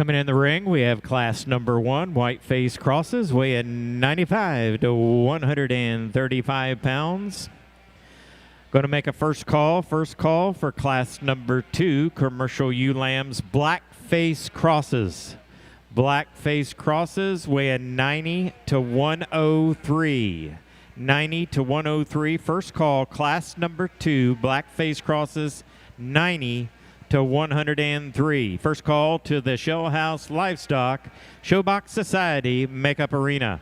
Coming in the ring, we have class number 1, white face crosses, weighing 95 to 135 pounds. Going to make a first call for class number 2, commercial ewe lambs, black face crosses. Black face crosses weighing 90 to 103. 90 to 103. First call, class number 2, black face crosses, 90 to 103. First call to the Show House Livestock Showbox Society Makeup Arena.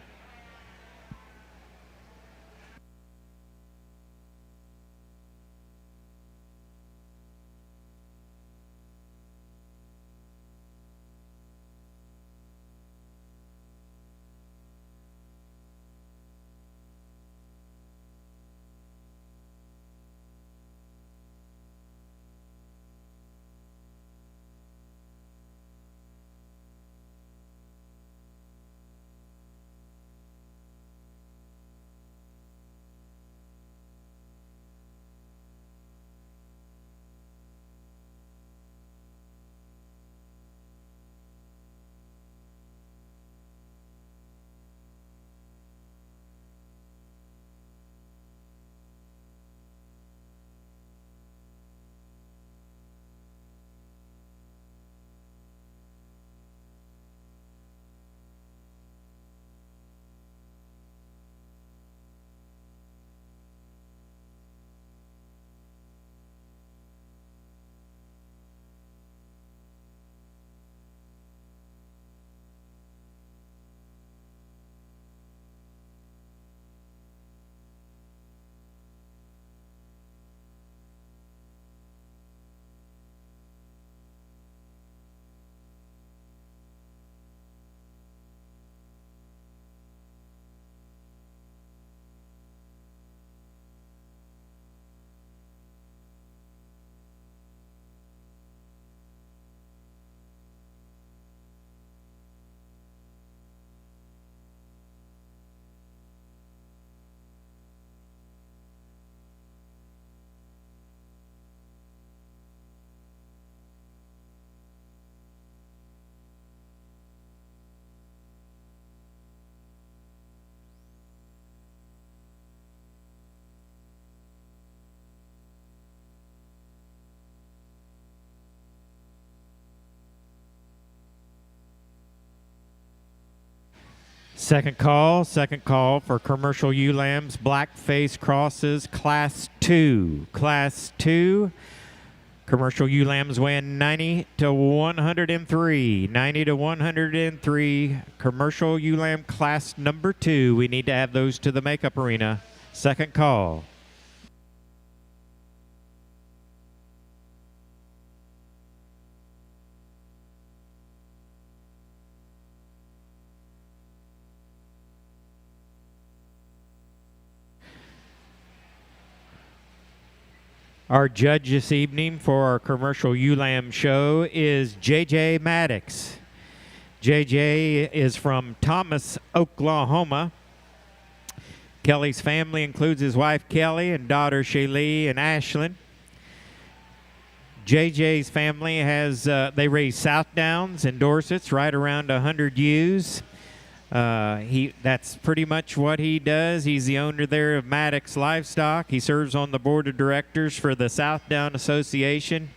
Second call for commercial ewe lambs, black face crosses, class 2. Class 2, commercial ewe lambs weighing 90 to 103. 90 to 103, commercial ewe lamb class number 2. We need to add those to the makeup arena. Second call. Our judge this evening for our commercial ewe lamb show is J.J. Maddox. J.J. is from Thomas, Oklahoma. Kelly's family includes his wife Kelly and daughter Shaylee and Ashlyn. J.J.'s family has, they raise Southdowns and Dorsets, right around 100 ewes. That's pretty much what he does. He's the owner there of Maddox Livestock. He serves on the board of directors for the Southdown Association,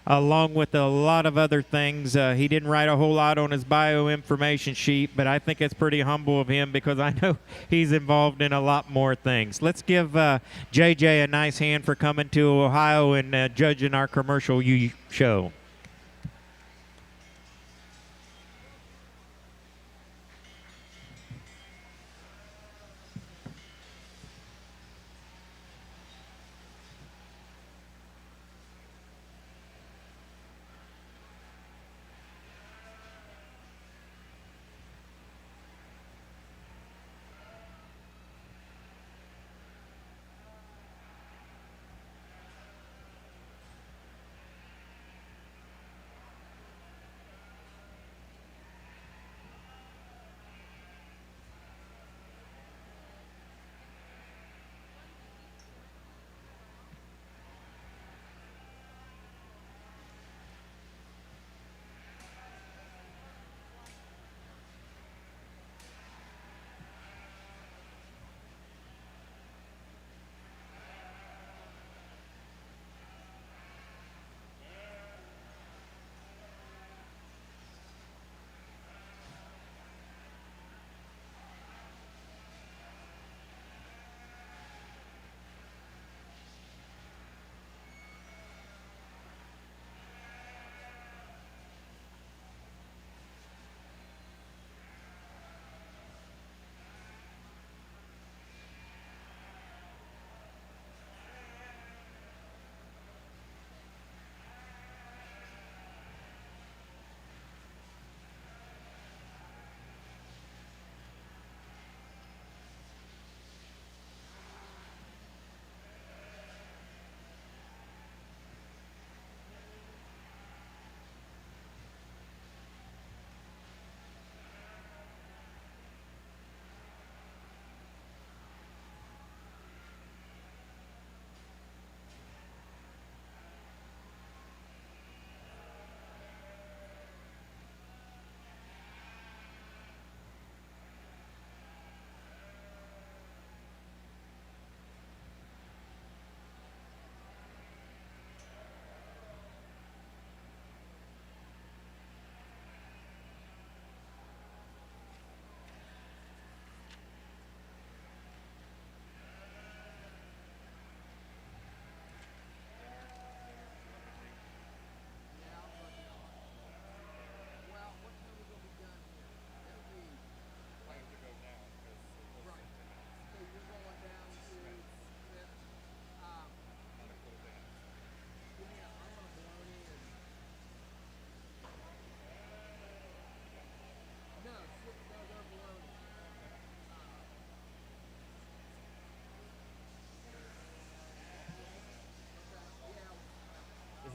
along with a lot of other things. He didn't write a whole lot on his bio information sheet, but I think it's pretty humble of him because I know he's involved in a lot more things. Let's give JJ a nice hand for coming to Ohio and judging our commercial show.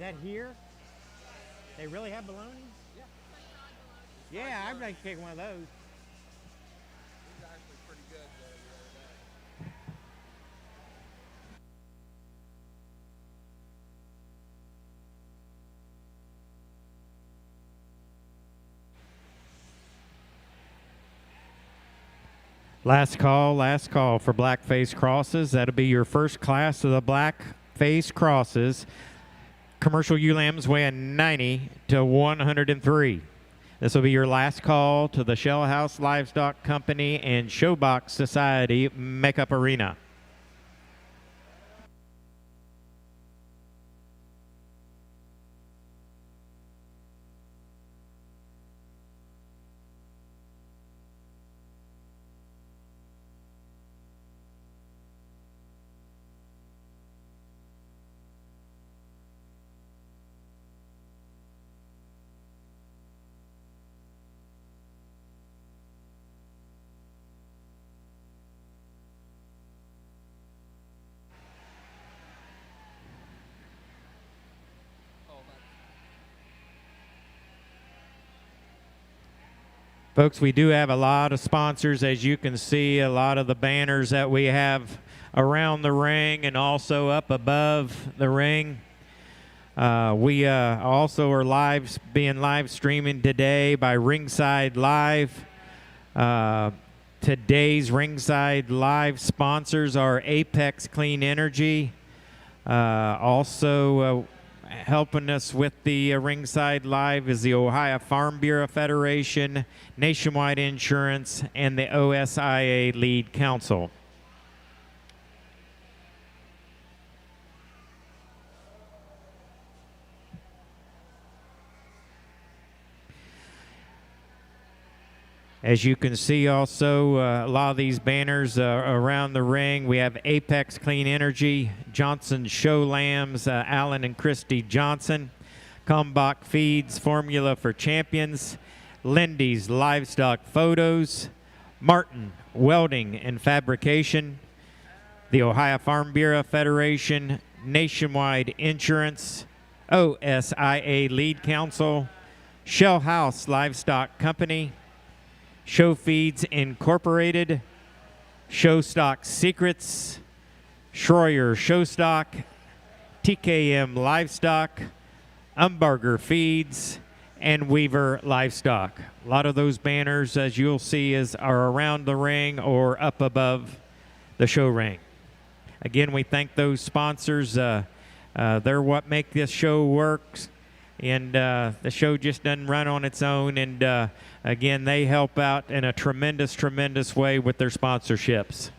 that here? They really have bologna? Yeah, I'd like to take one of those. It's actually pretty good the other day. Last call for black face crosses. That'll be your first class of the black face crosses. Commercial ewe lambs weighing 90 to 103. This will be your last call to the Shell House Livestock Company and Showbox Society Makeup Arena. Folks, we do have a lot of sponsors. As you can see, a lot of the banners that we have around the ring and also up above the ring. We also are being live streaming today by Ringside Live. Today's Ringside Live sponsors are Apex Clean Energy. Also helping us with the Ringside Live is the Ohio Farm Bureau Federation, Nationwide Insurance, and the OSIA Lead Council. As you can see also, a lot of these banners around the ring. We have Apex Clean Energy, Johnson Show Lambs, Allen and Christy Johnson, Kalmbach Feeds, Formula for Champions, Lindy's Livestock Photos, Martin Welding and Fabrication, the Ohio Farm Bureau Federation, Nationwide Insurance, OSIA Lead Council, Shell House Livestock Company, Show Feeds Incorporated, Showstock Secrets, Schroyer Showstock, TKM Livestock, Umbarger Feeds, and Weaver Livestock. A lot of those banners, as you'll see, are around the ring or up above the show ring. Again, we thank those sponsors. They're what make this show work. And the show just doesn't run on its own. And again, they help out in a tremendous, tremendous way with their sponsorships.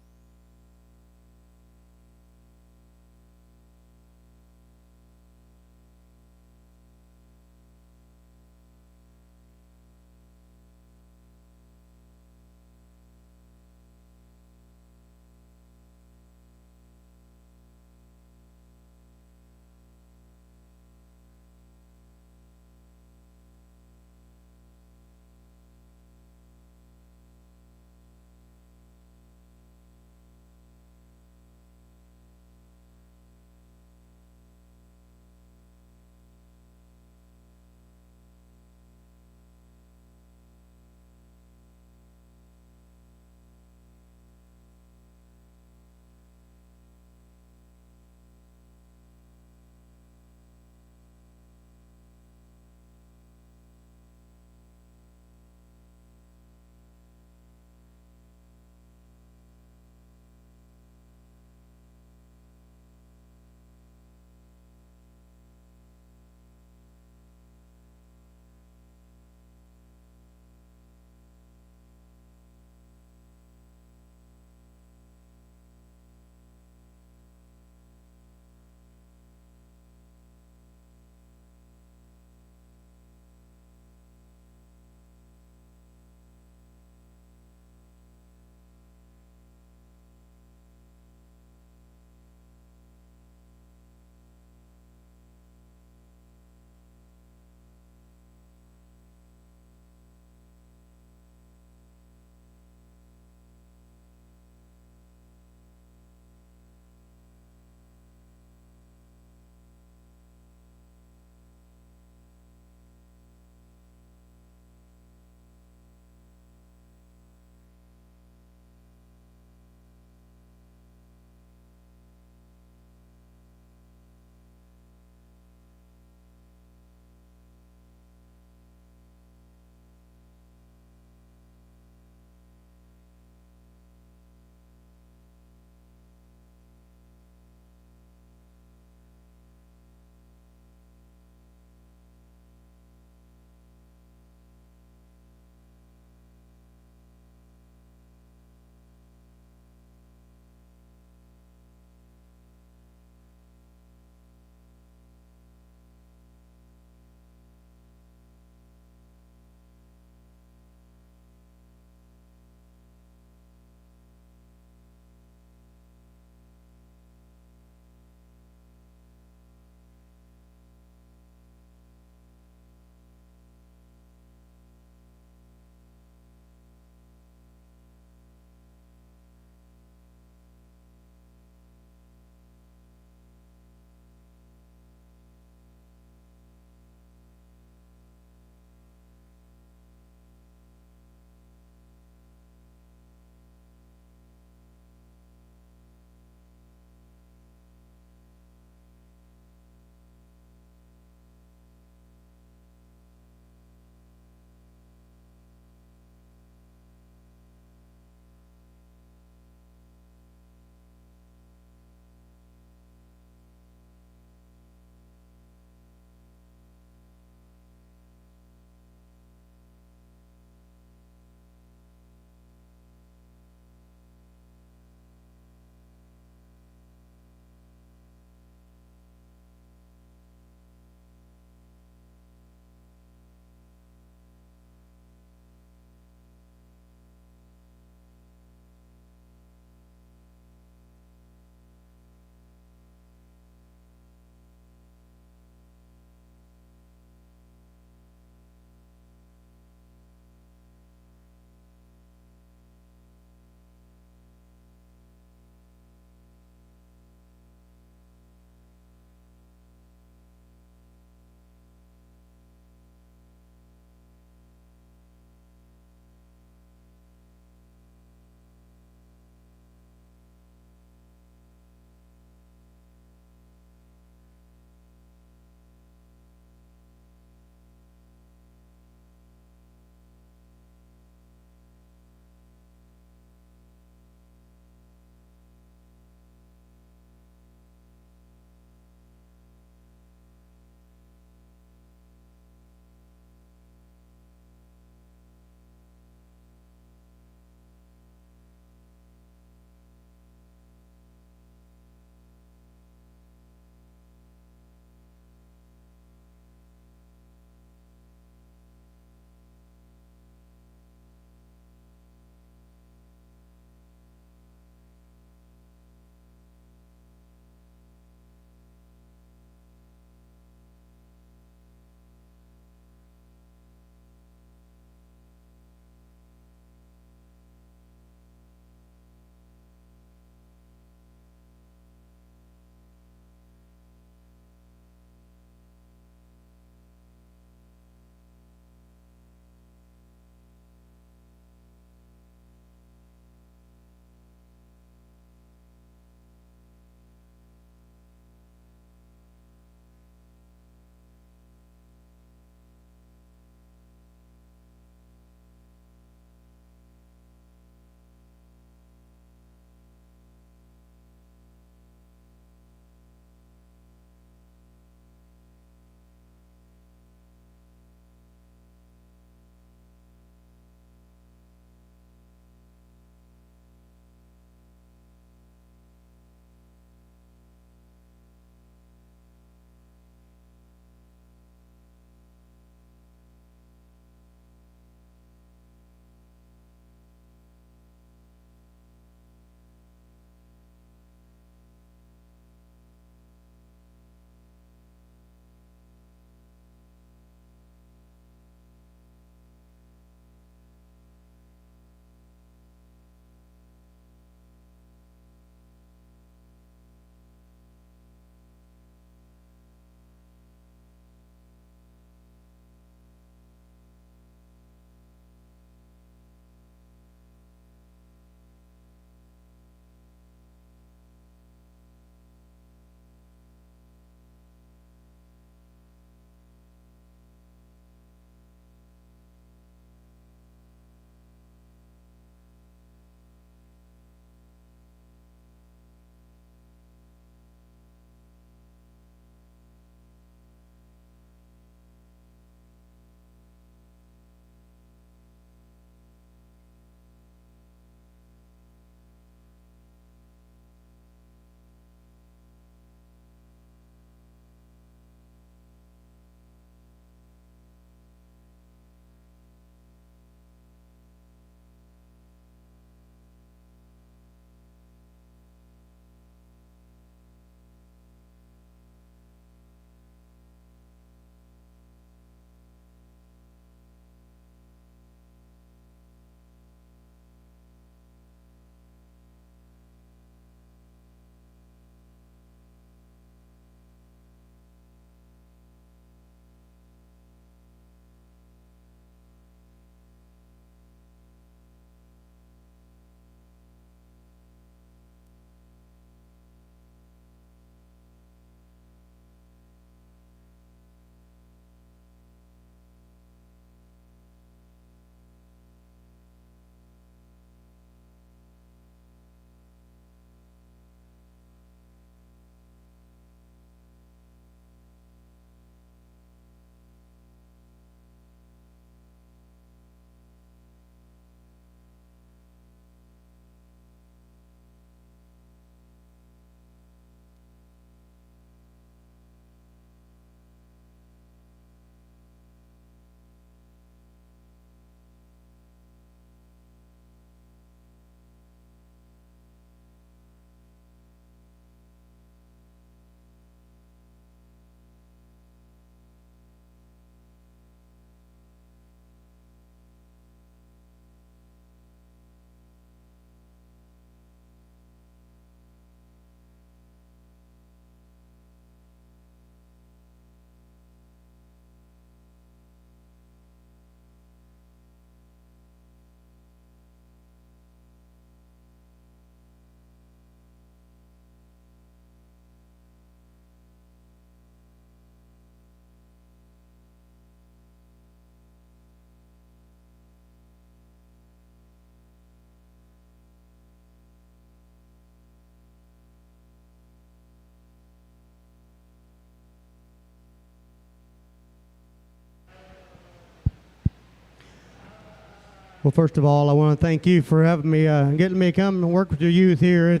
Well, first of all, I want to thank you for having me, getting me to come and work with your youth here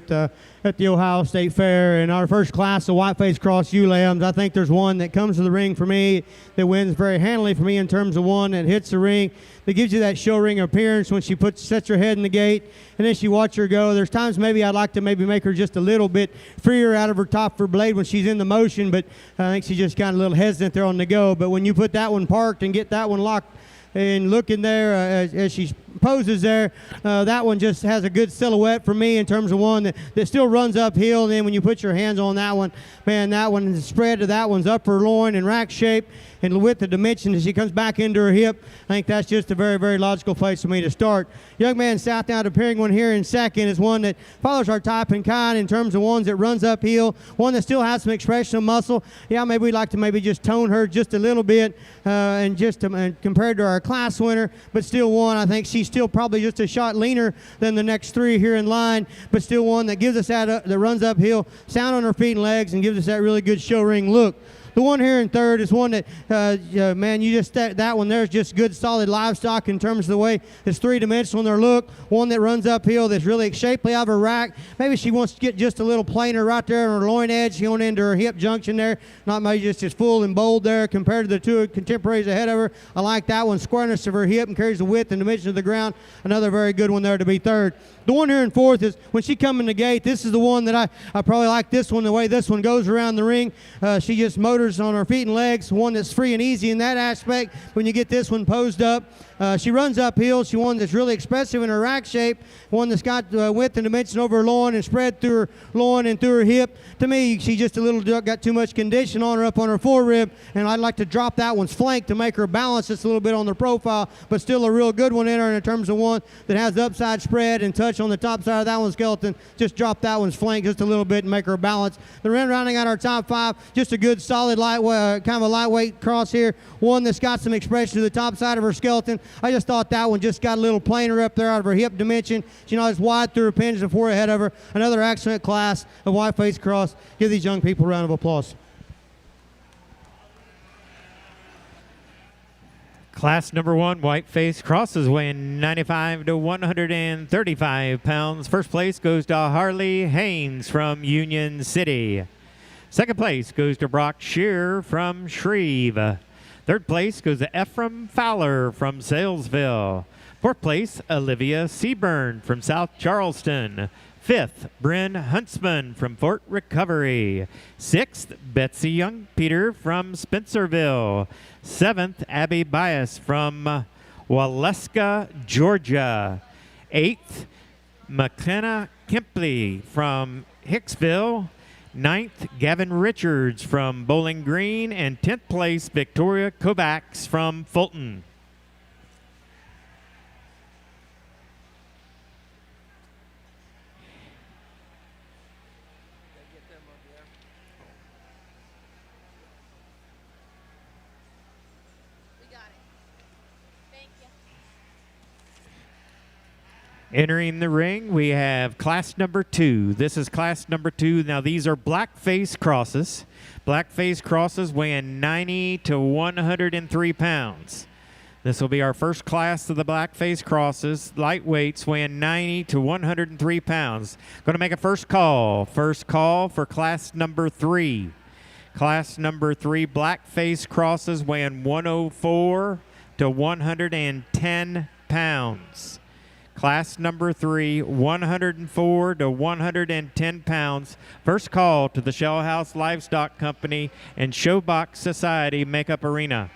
at the Ohio State Fair. In our first class of white-faced cross ewe lambs, I think there's one that comes to the ring for me that wins very handily for me in terms of one that hits the ring, that gives you that show ring appearance when she sets her head in the gate, and then you watch her go. There's times maybe I'd like to maybe make her just a little bit freer out of her top of her blade when she's in the motion, but I think she's just kind of a little hesitant there on the go. But when you put that one parked and get that one locked and looking there as she poses there, that one just has a good silhouette for me in terms of one that still runs uphill. And then when you put your hands on that one, man, that one is spread to that one's upper loin and rack shape and with the dimension as she comes back into her hip. I think that's just a very, very logical place for me to start. Young man south now appearing one here in second is one that follows our type and kind in terms of ones that runs uphill, one that still has some expression of muscle. Yeah, maybe we'd like to maybe just tone her just a little bit and just compared to our class winner, but still one. I think she's still probably just a shot leaner than the next three here in line, but still one that gives us that runs uphill, sound on her feet and legs, and gives us that really good show ring look. The one here in third is one that, man, you just that one there's just good solid livestock in terms of the way it's three-dimensional in their look. One that runs uphill that's really shapely out of her rack. Maybe she wants to get just a little plainer right there on her loin edge, going into her hip junction there. Not maybe just as full and bold there compared to the two contemporaries ahead of her. I like that one. Squareness of her hip and carries the width and dimension of the ground. Another very good one there to be third. The one here in fourth is when she come in the gate, this is the one that I probably like this one, the way this one goes around the ring. She just motors on her feet and legs, one that's free and easy in that aspect. When you get this one posed up, she runs uphill. She one that's really expressive in her rack shape, one that's got width and dimension over her loin and spread through her loin and through her hip. To me, she just a little got too much condition on her up on her forerib, and I'd like to drop that one's flank to make her balance just a little bit on the profile, but still a real good one in her in terms of one that has the upside spread and touch on the top side of that one's skeleton. Just drop that one's flank just a little bit and make her balance. The rounding out our top five, just a good solid lightweight, kind of a lightweight cross here. One that's got some expression to the top side of her skeleton. I just thought that one just got a little plainer up there out of her hip dimension. She knows wide through her pins and forward ahead of her. Another excellent class of white-faced cross. Give these young people a round of applause. Class number one, white-faced crosses, weighing 95 to 135 pounds. First place goes to Harley Haynes from Union City. Second place goes to Brock Shear from Shreve. Third place goes to Ephraim Fowler from Salesville. Fourth place, Olivia Seaburn from South Charleston. Fifth, Bryn Huntsman from Fort Recovery. Sixth, Betsy Young Peter from Spencerville. Seventh, Abby Bias from Waleska, Georgia. Eighth, McKenna Kempley from Hicksville. Ninth, Gavin Richards from Bowling Green. And 10th place, Victoria Kovacs from Fulton. Entering the ring, we have class number two. This is class number two. Now, these are black-face crosses. Black-face crosses weighing 90 to 103 pounds. This will be our first class of the black-face crosses. Lightweights weighing 90 to 103 pounds. Going to make a first call. First call for class number three. Class number three, black-face crosses weighing 104 to 110 pounds. Class number three, 104 to 110 pounds. First call to the Shell House Livestock Company and Showbox Society Makeup Arena.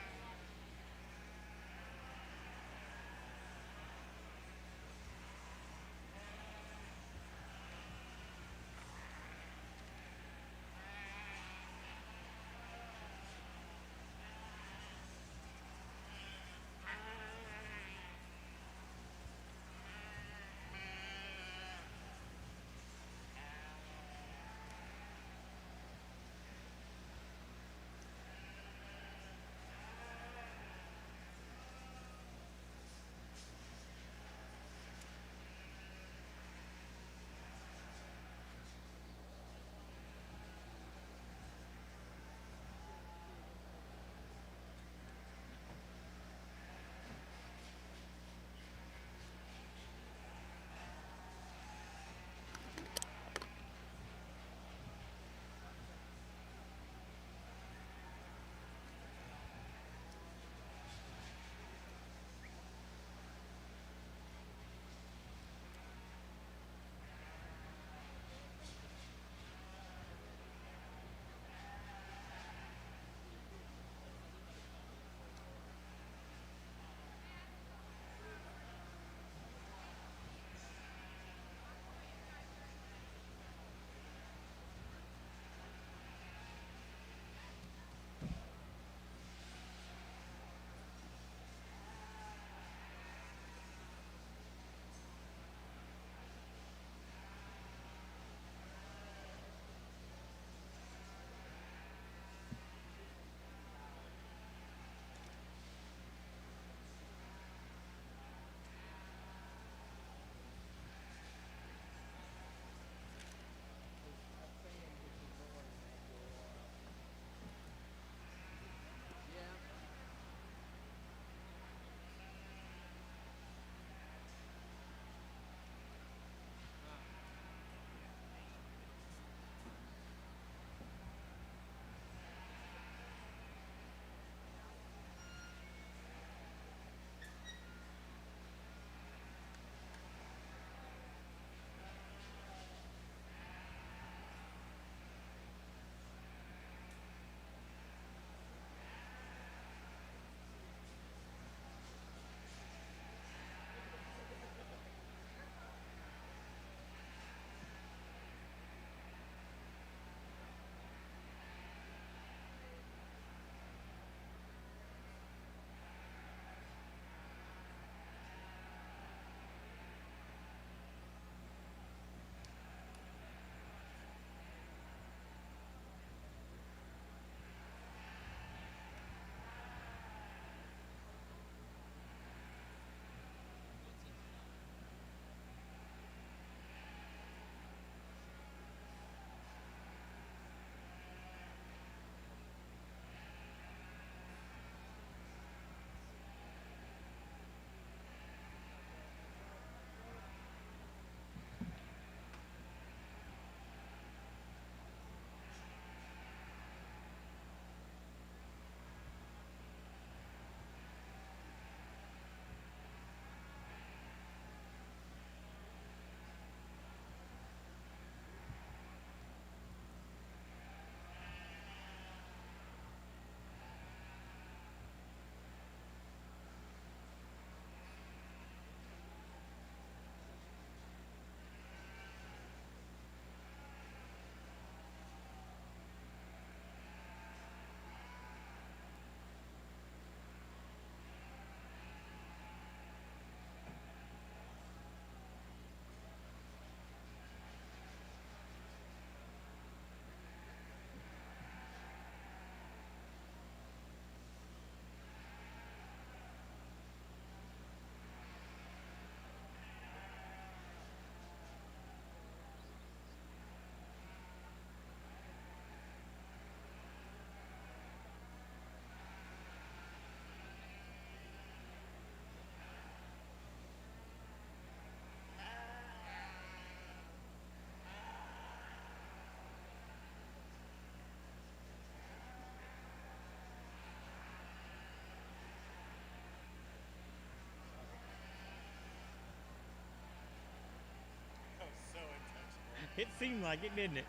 It seemed like it, didn't it?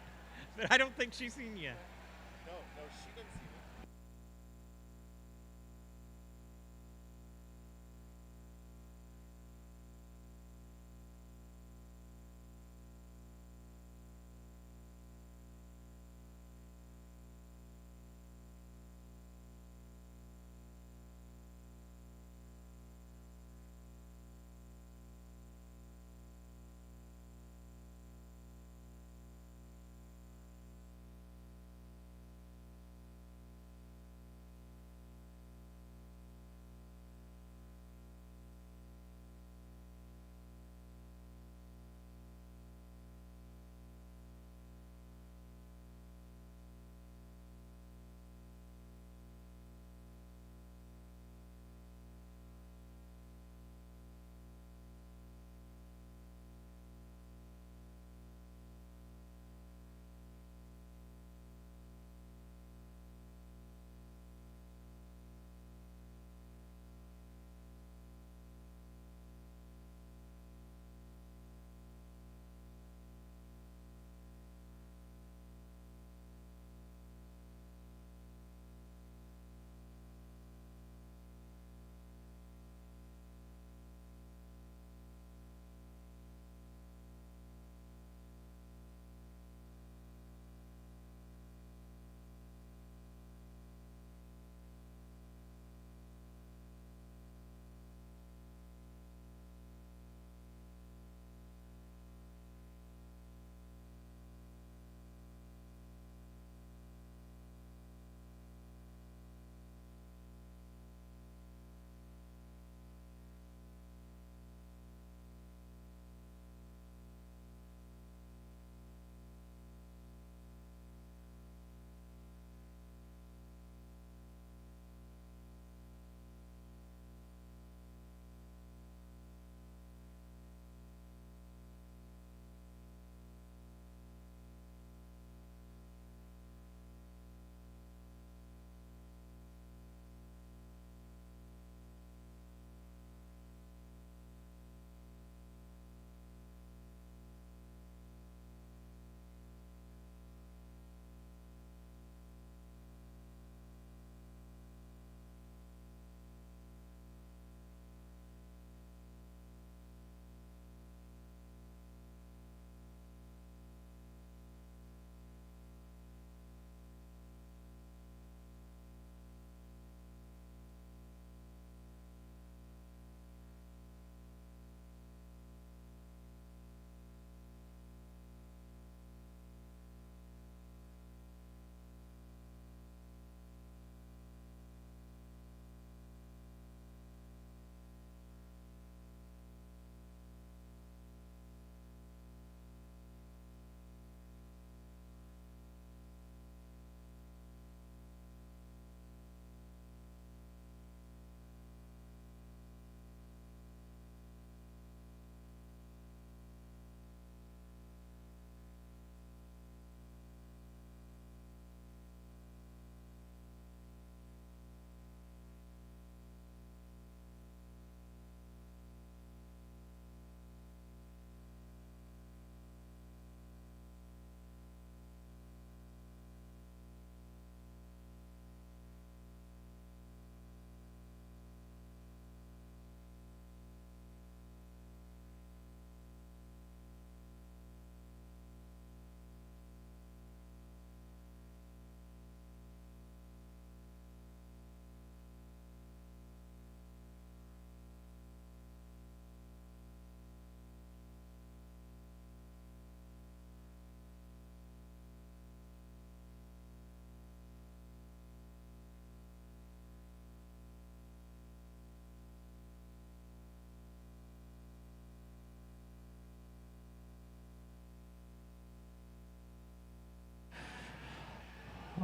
But I don't think she's seen you. No, she didn't see me.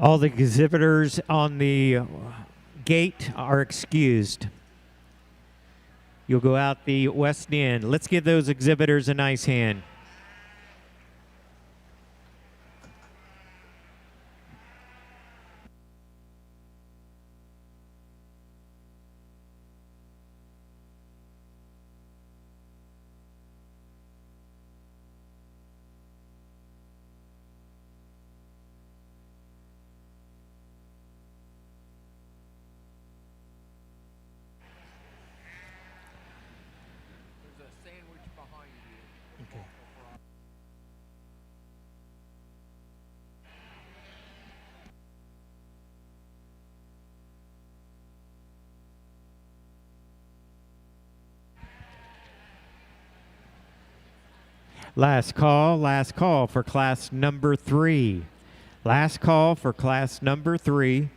All the exhibitors on the gate are excused. You'll go out the west end. Let's give those exhibitors a nice hand. Last call for class number 3. Last call for class number 3.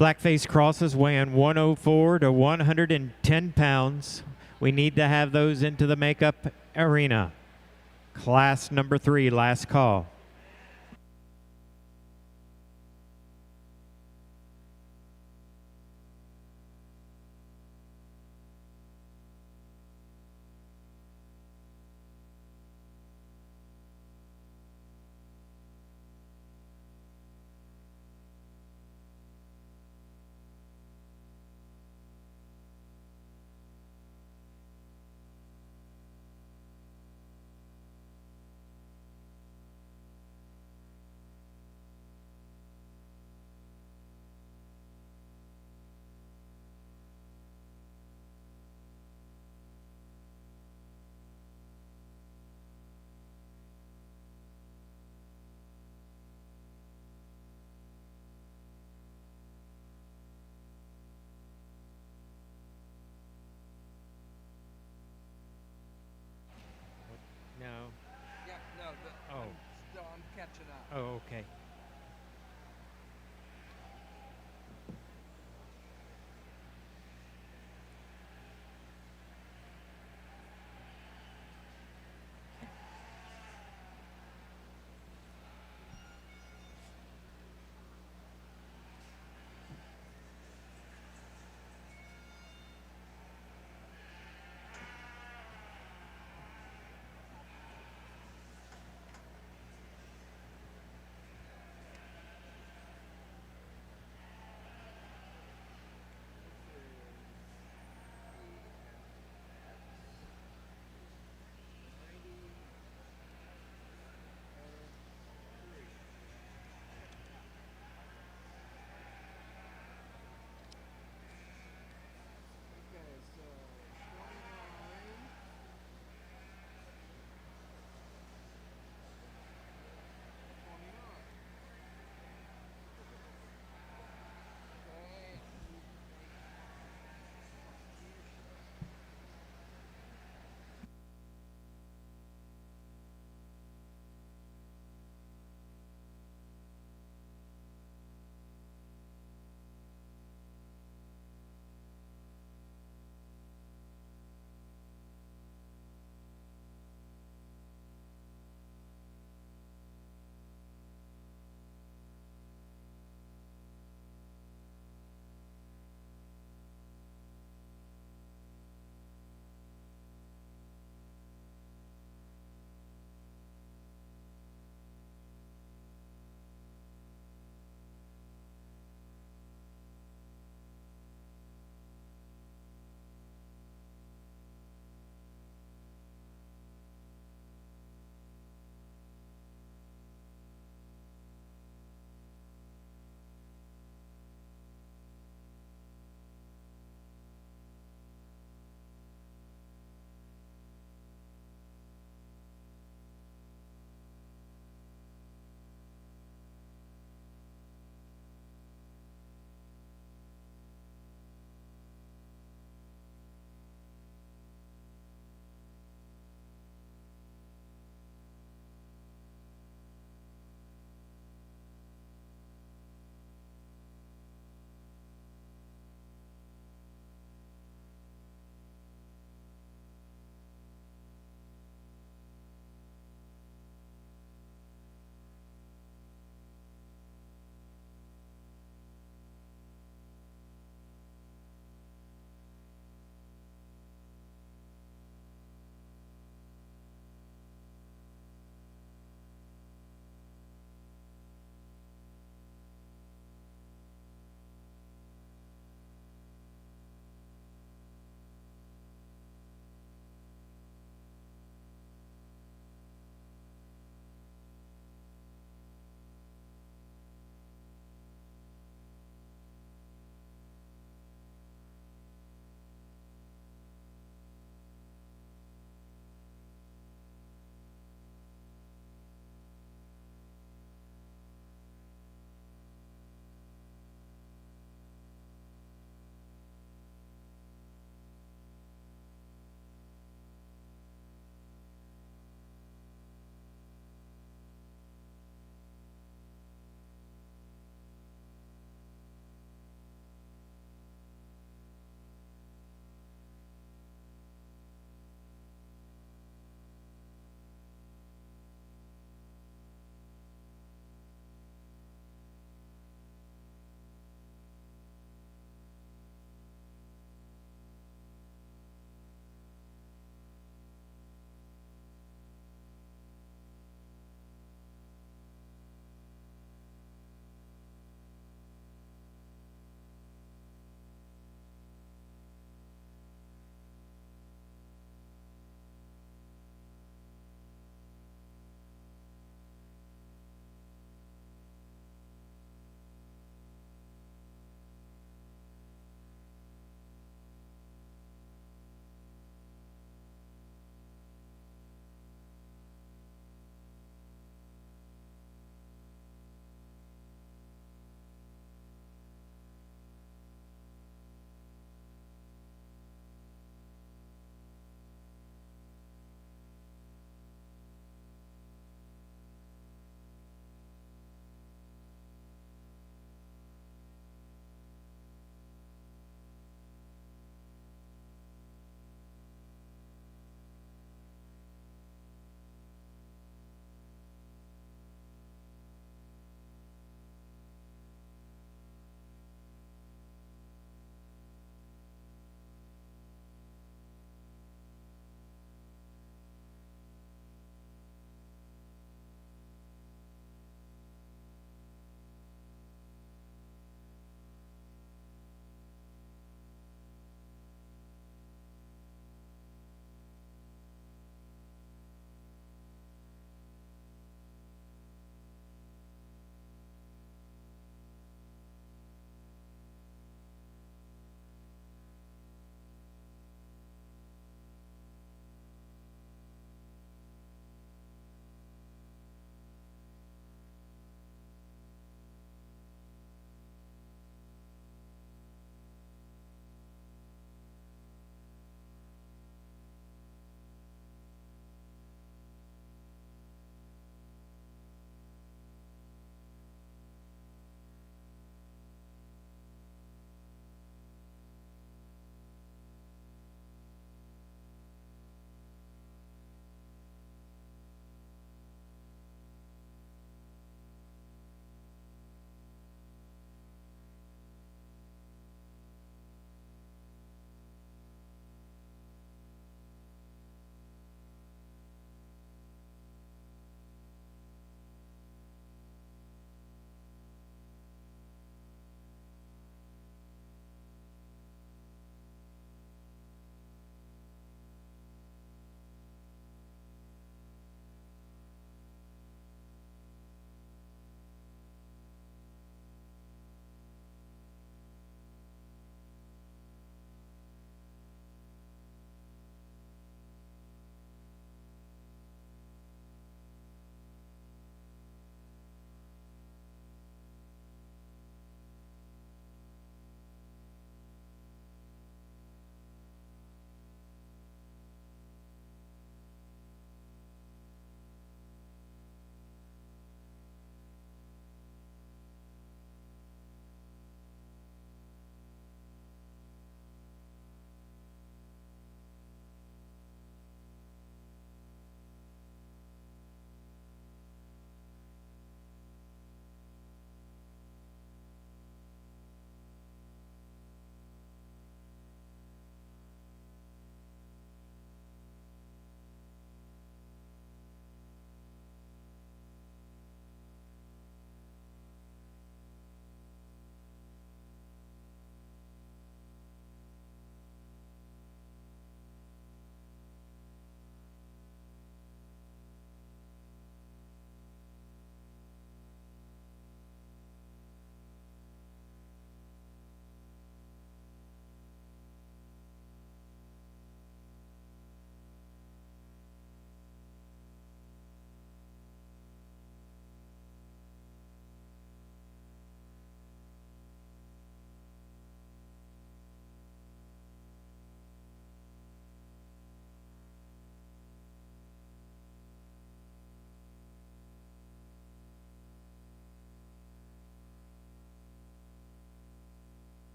Blackface crosses weighing 104 to 110 pounds. We need to have those into the makeup arena. Class number 3, last call. No. Yeah, no, Oh. I'm catching up. Oh, okay.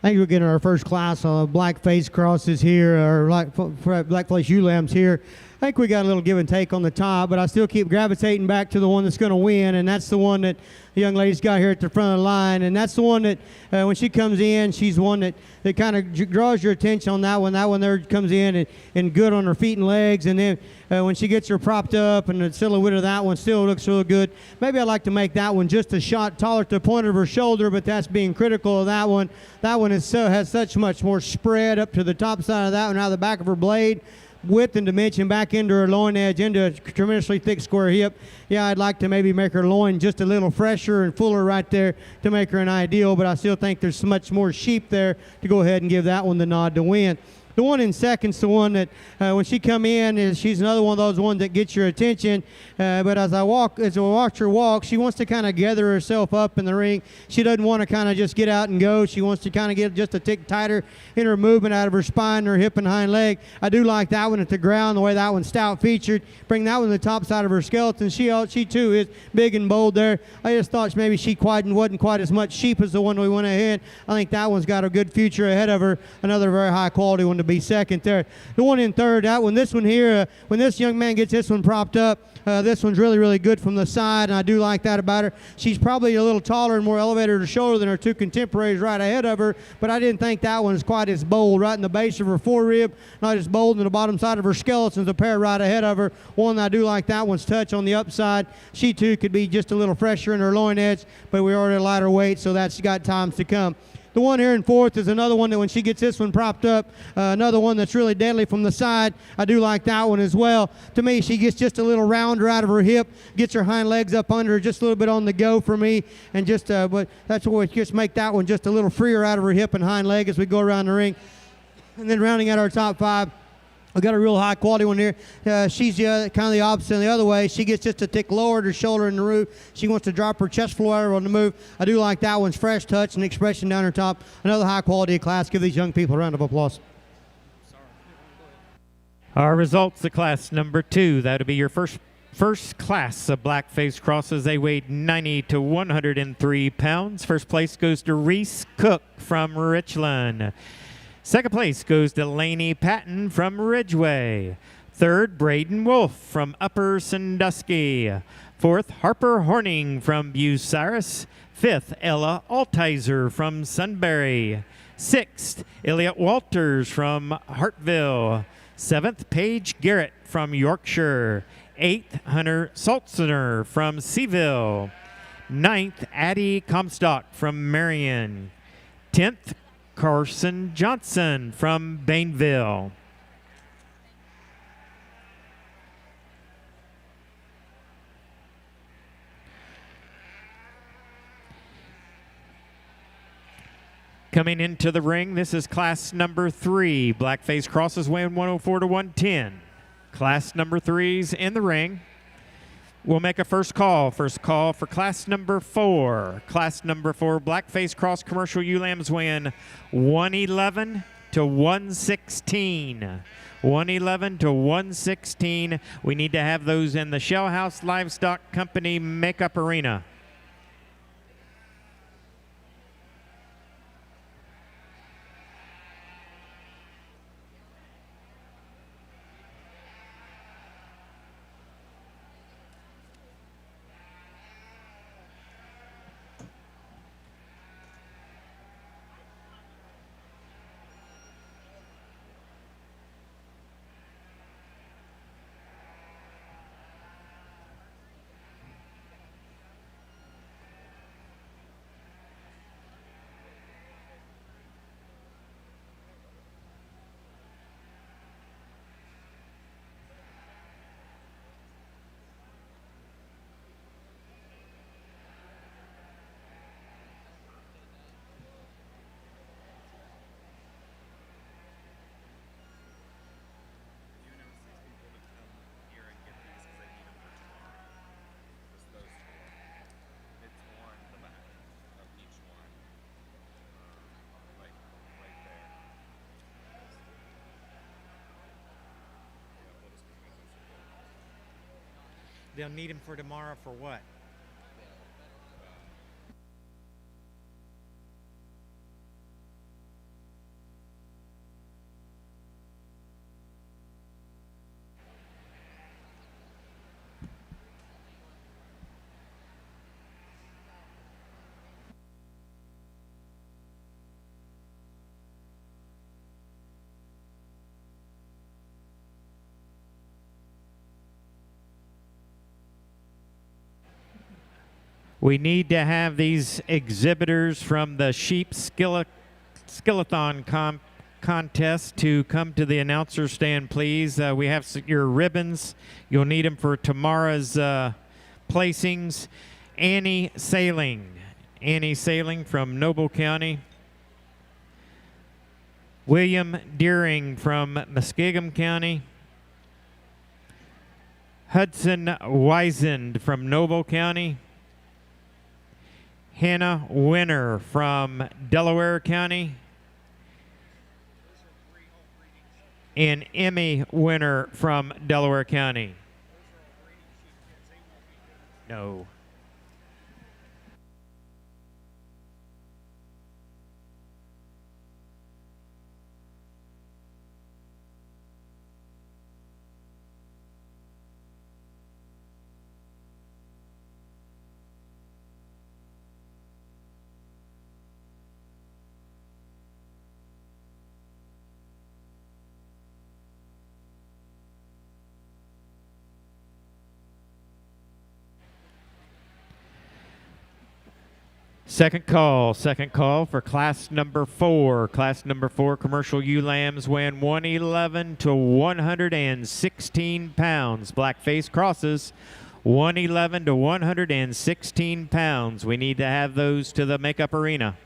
I think we're getting our first class of black face crosses here, or black face ewe lambs here. I think we got a little give and take on the top, but I still keep gravitating back to the one that's going to win, and that's the one that the young lady's got here at the front of the line. And that's the one that when she comes in, she's one that kind of draws your attention on that one. That one there comes in and good on her feet and legs, and then when she gets her propped up, and the silhouette of that one still looks real good. Maybe I'd like to make that one just a shot taller to the point of her shoulder, but that's being critical of that one. That one has such much more spread up to the top side of that one, out of the back of her blade. Width and dimension back into her loin edge, into a tremendously thick square hip. Yeah, I'd like to maybe make her loin just a little fresher and fuller right there to make her an ideal, but I still think there's so much more sheep there to go ahead and give that one the nod to win. The one in second's the one that when she come in, she's another one of those ones that gets your attention. But as I watch her walk, she wants to kind of gather herself up in the ring. She doesn't want to kind of just get out and go. She wants to kind of get just a tick tighter in her movement out of her spine, her hip and hind leg. I do like that one at the ground, the way that one's stout featured. Bring that one to the top side of her skeleton. She too is big and bold there. I just thought maybe she wasn't quite as much sheep as the one we went ahead. I think that one's got a good future ahead of her. Another very high quality one to be second there. The one in third, this one here, when this young man gets this one propped up, this one's really, really good from the side, and I do like that about her. She's probably a little taller and more elevated her shoulder than her two contemporaries right ahead of her, but I didn't think that one was quite as bold. Right in the base of her forerib, not as bold in the bottom side of her skeleton's a pair right ahead of her. One, I do like that one's touch on the upside. She too could be just a little fresher in her loin edge, but we are at a lighter weight, so that's got times to come. The one here in fourth is another one that when she gets this one propped up, another one that's really deadly from the side. I do like that one as well. To me, she gets just a little rounder out of her hip, gets her hind legs up under her, just a little bit on the go for me, and but that's what we just make that one just a little freer out of her hip and hind leg as we go around the ring. And then rounding out our top five, we got a real high quality one here. She's kind of the opposite the other way. She gets just a tick lower at her shoulder in the roof. She wants to drop her chest floor on the move. I do like that one's fresh touch and expression down her top. Another high quality class. Give these young people a round of applause. Our results of class number 2. That would be your first class of black-faced crosses. They weighed 90 to 103 pounds. First place goes to Reese Cook from Richland. Second place goes to Laney Patton from Ridgeway. Third, Braden Wolf from Upper Sandusky. Fourth, Harper Horning from Bucyrus. Fifth, Ella Altizer from Sunbury. Sixth, Elliot Walters from Hartville. Seventh, Paige Garrett from Yorkshire. Eighth, Hunter Saltzner from Seaville. Ninth, Addie Comstock from Marion. 10th, Carson Johnson from Bainville. Coming into the ring, this is class number 3. Blackface crosses weighing 104 to 110. Class number 3's in the ring. We'll make a first call. First call for class number 4. Class number 4, blackface cross commercial ewe lambs weighing 111 to 116. 111 to 116. We need to have those in the Shell House Livestock Company Makeup Arena. They'll need him for tomorrow for what? We need to have these exhibitors from the sheep skillathon contest to come to the announcer stand, please. We have your ribbons. You'll need them for tomorrow's placings. Annie Sailing from Noble County. William Deering from Muskingum County. Hudson Wiesand from Noble County. Hannah Winner from Delaware County. And Emmy Winner from Delaware County. No. Second call for class number 4. Class number 4 commercial ewe lambs weighing 111 to 116 pounds. Black-faced crosses, 111 to 116 pounds. We need to have those to the makeup arena.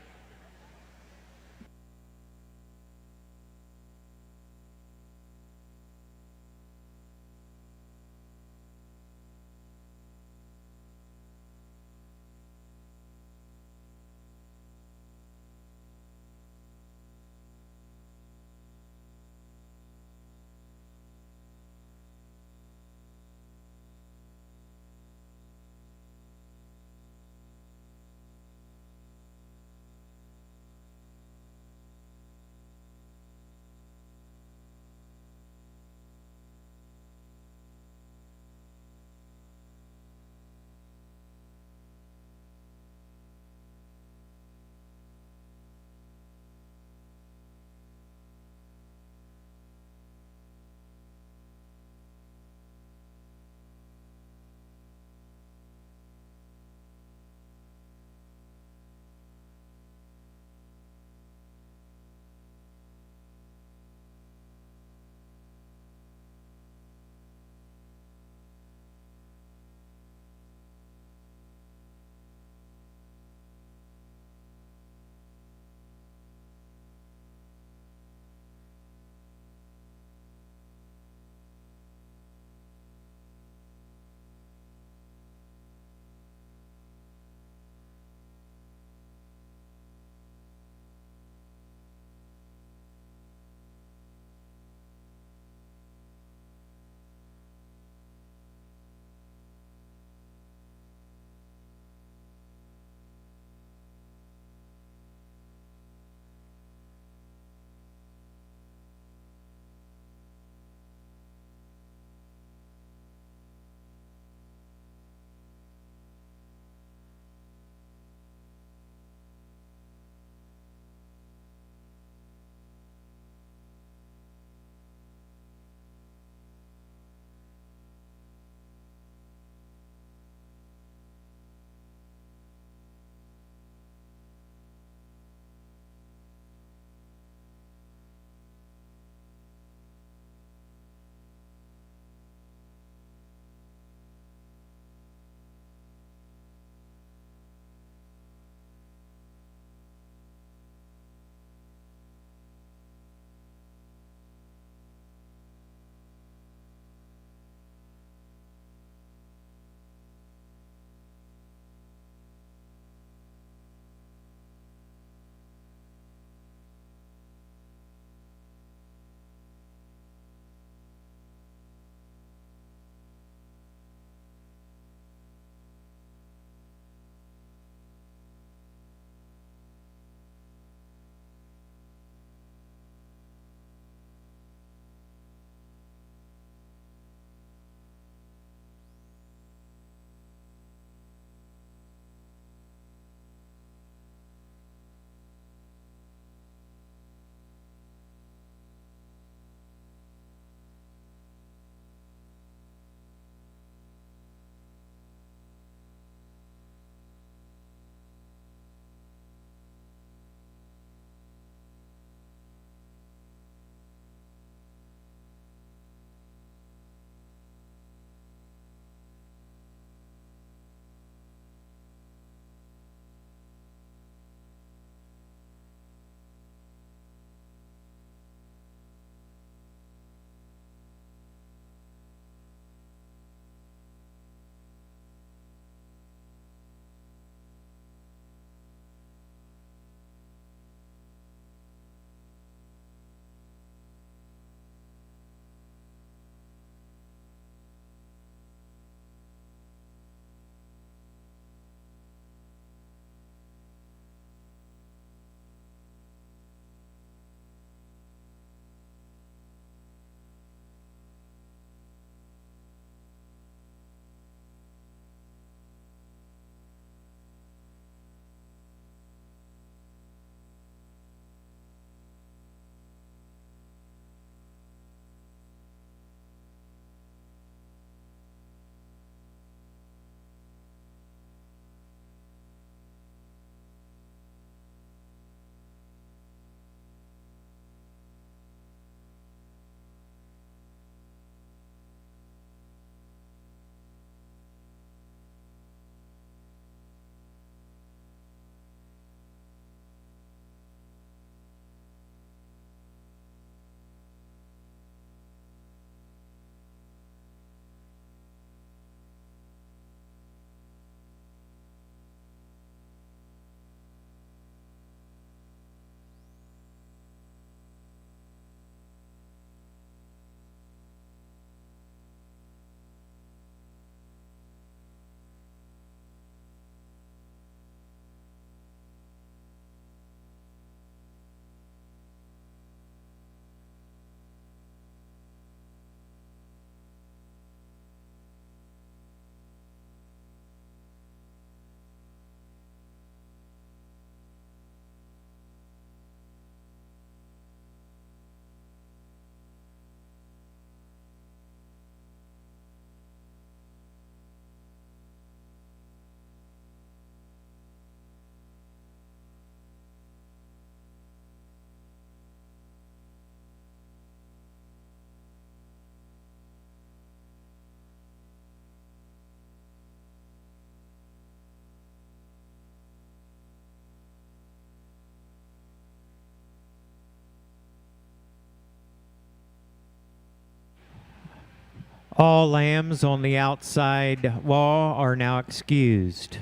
All lambs on the outside wall are now excused.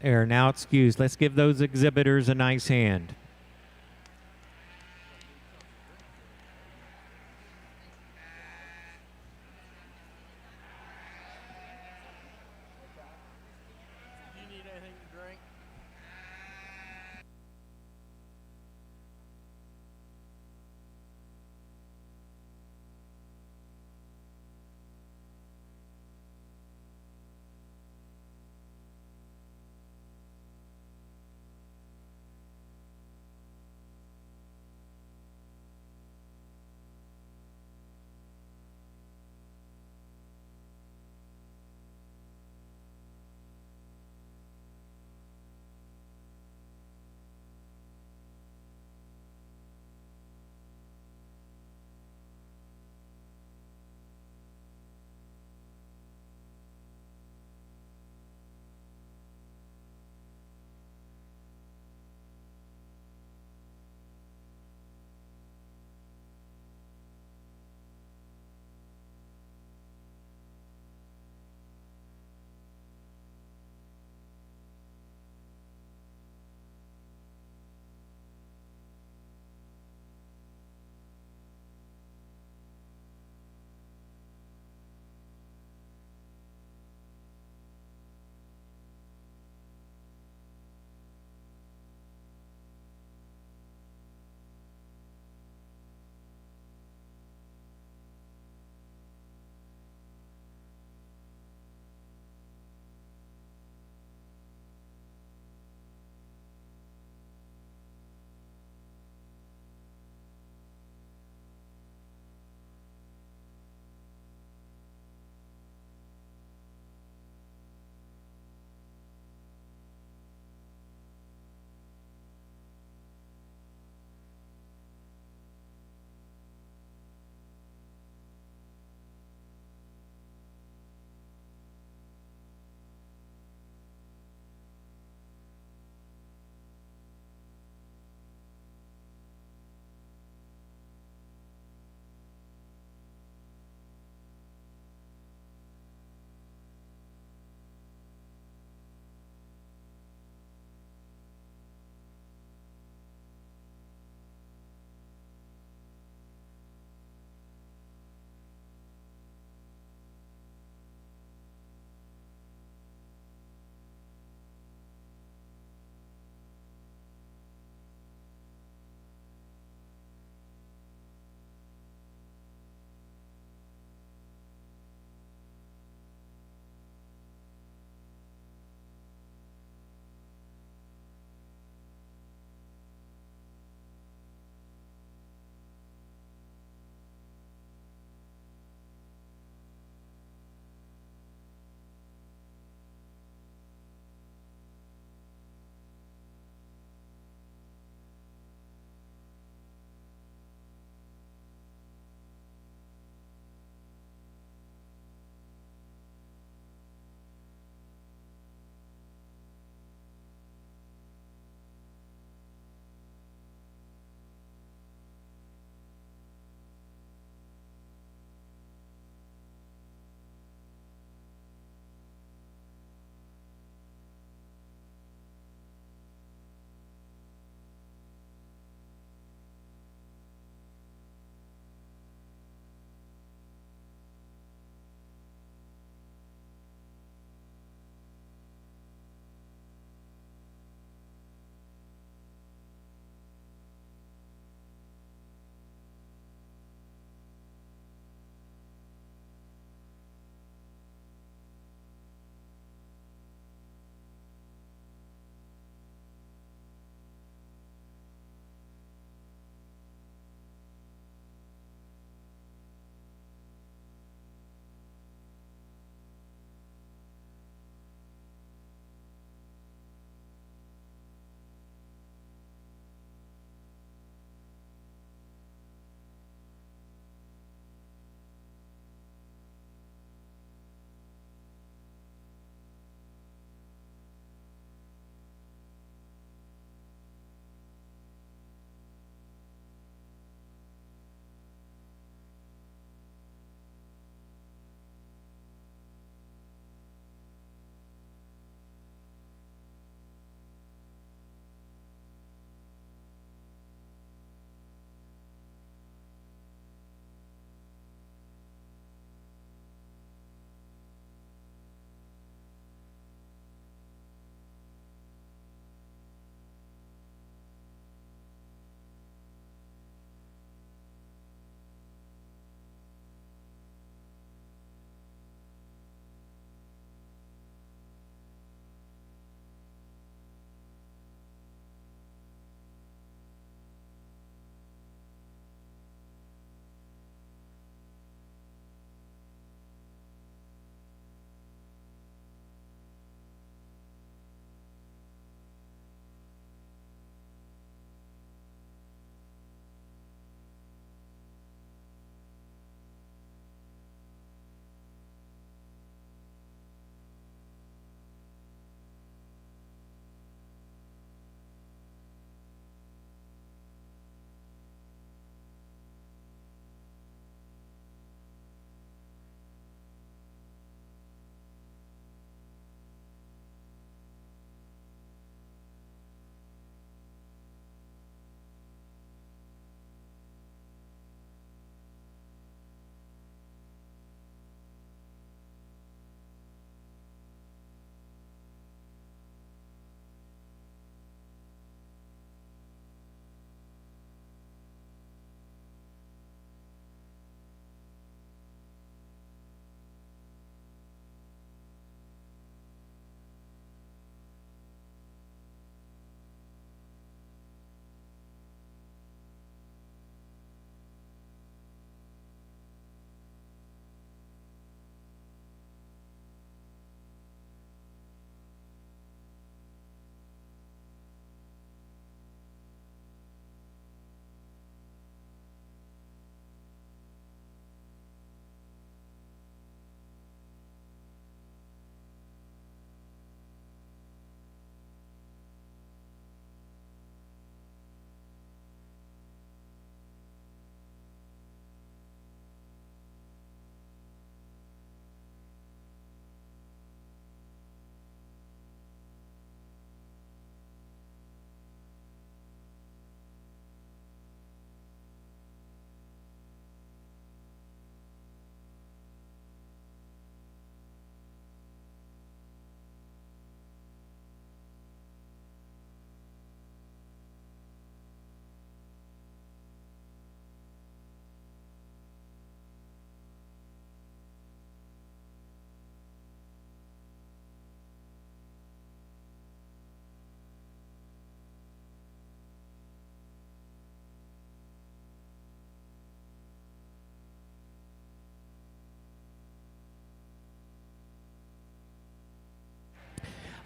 Are now excused. Let's give those exhibitors a nice hand. Do you need anything to drink?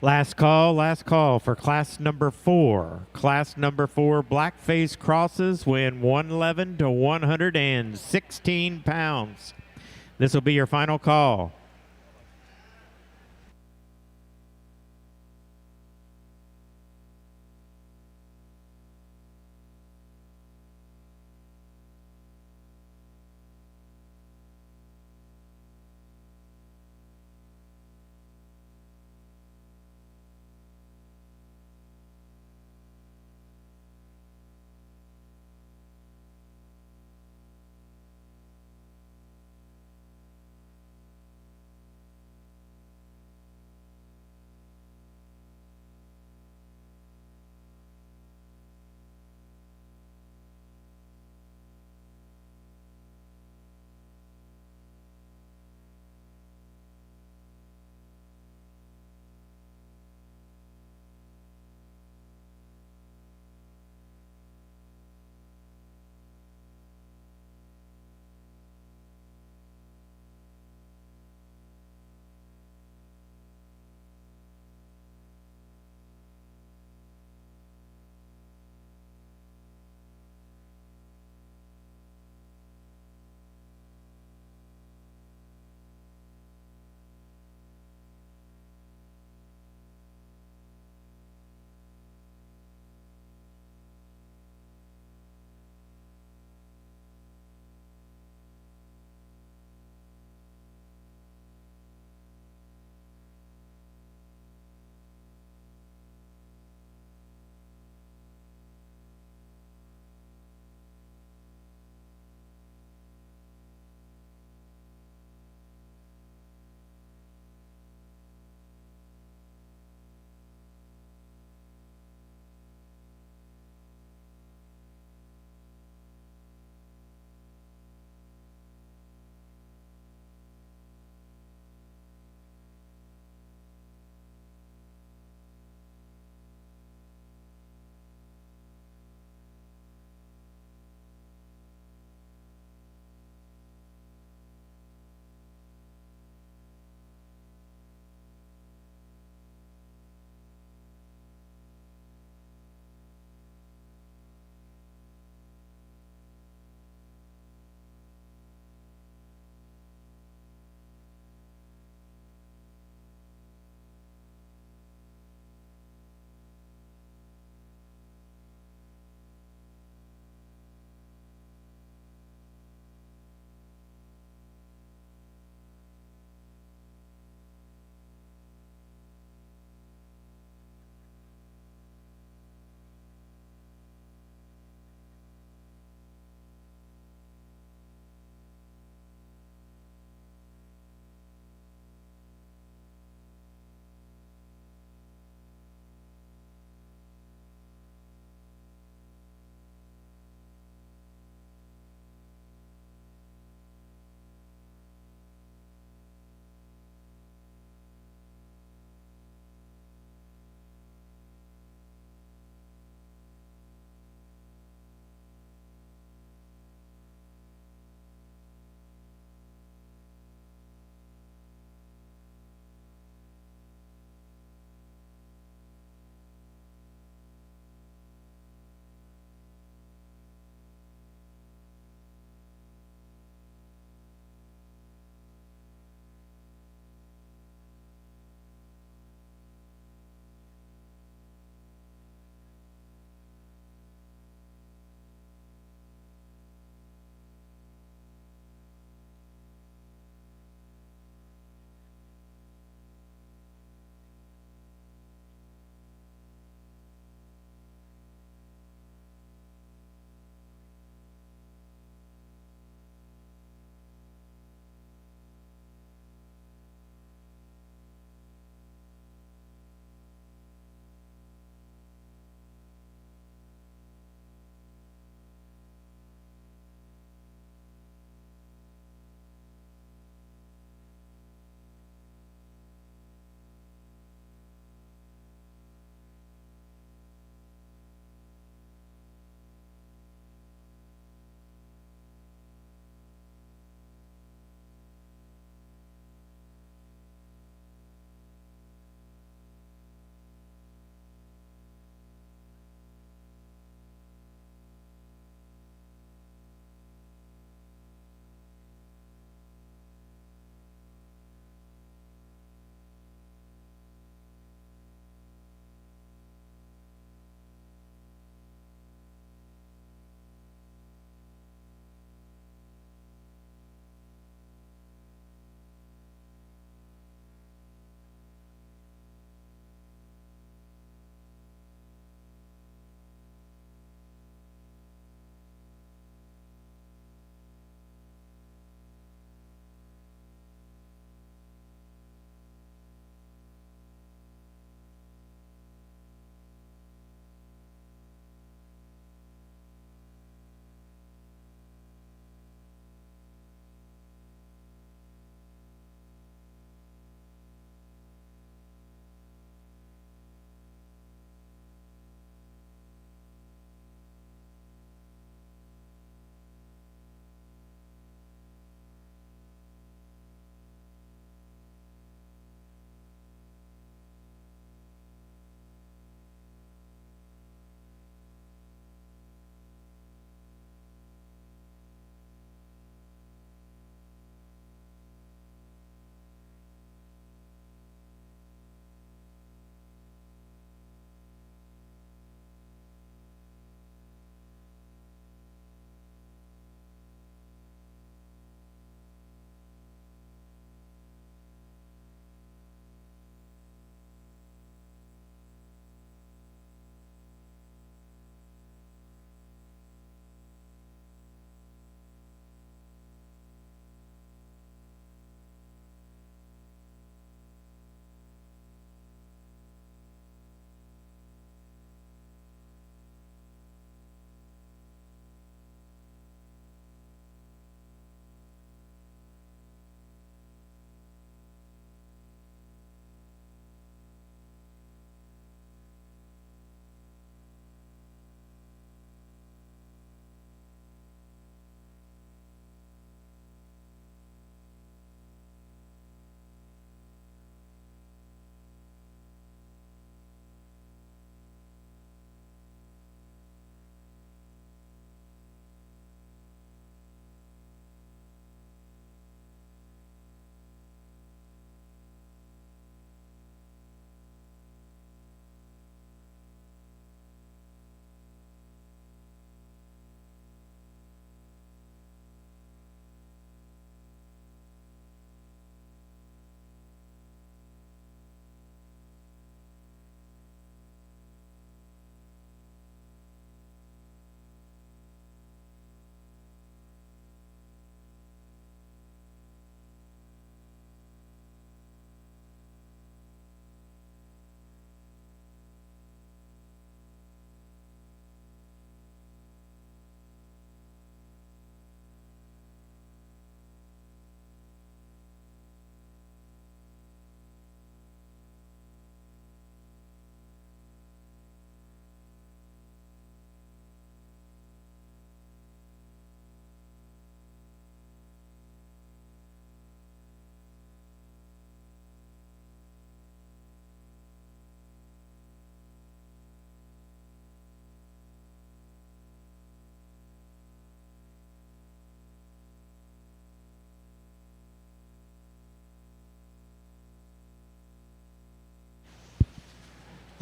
Last call for class number 4. Class number 4 blackface crosses win 111 to 116 pounds. This will be your final call.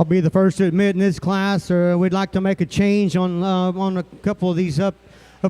I'll be the first to admit in this class, we'd like to make a change on a couple of these up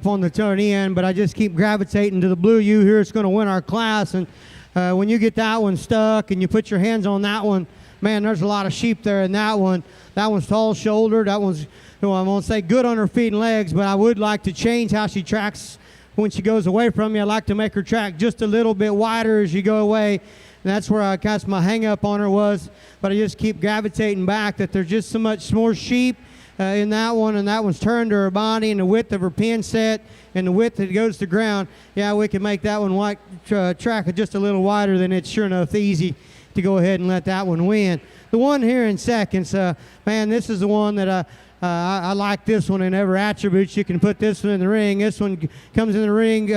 on the turn end, but I just keep gravitating to the blue U here. It's going to win our class, and when you get that one stuck and you put your hands on that one, man, there's a lot of sheep there in that one. That one's tall-shouldered. That one's, I won't say good on her feet and legs, but I would like to change how she tracks when she goes away from me. I'd like to make her track just a little bit wider as you go away. And that's where I guess my hang-up on her was, but I just keep gravitating back that there's just so much more sheep in that one, and that one's turned to her body and the width of her pin set and the width that goes to ground. Yeah, we can make that one track just a little wider, then it's sure enough easy to go ahead and let that one win. The one here in seconds, man, this is the one that I like this one in every attributes. You can put this one in the ring. This one comes in the ring,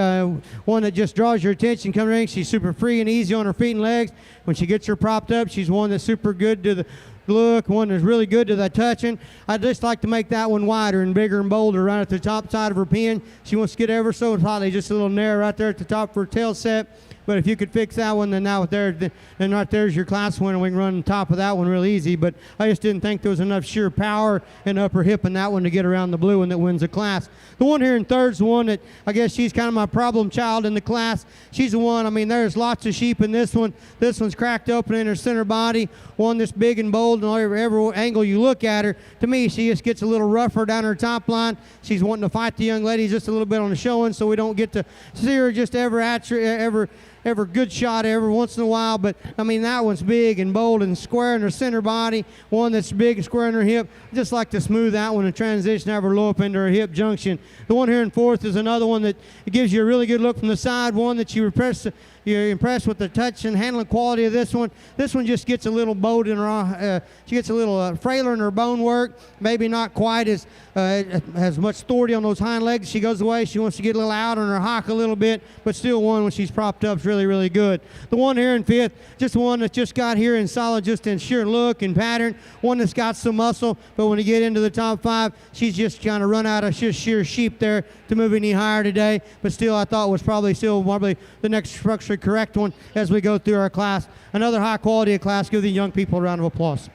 one that just draws your attention. Come in the ring, she's super free and easy on her feet and legs. When she gets her propped up, she's one that's super good to the look, one that's really good to the touching. I'd just like to make that one wider and bigger and bolder right at the top side of her pin. She wants to get ever so slightly, just a little narrow right there at the top of her tail set. But if you could fix that one, then now then right there's your class winner. We can run on top of that one real easy. But I just didn't think there was enough sheer power and upper hip in that one to get around the blue one that wins the class. The one here in third is the one that I guess she's kind of my problem child in the class. She's the one, I mean, there's lots of sheep in this one. This one's cracked open in her center body, one that's big and bold, and every angle you look at her, to me, she just gets a little rougher down her top line. She's wanting to fight the young ladies just a little bit on the showing, so we don't get to see her just ever good shot every once in a while. But I mean, that one's big and bold and square in her center body, one that's big and square in her hip. I just like to smooth that one and transition, have her low up into her hip junction. The one here in fourth is another one that gives you a really good look from the side, one that you're impressed with the touch and handling quality of this one. This one just gets a little bowed in her, she gets a little frailer in her bone work, maybe not quite as much authority on those hind legs. She goes away, she wants to get a little out on her hock a little bit, but still one when she's propped up is really, really good. The one here in fifth, just one that just got here in solid, just in sheer look and pattern, one that's got some muscle, but when you get into the top five, she's just kind of run out of sheer sheep there to move any higher today, but still I thought was probably the next structurally correct one as we go through our class. Another high quality of class. Give the young people a round of applause.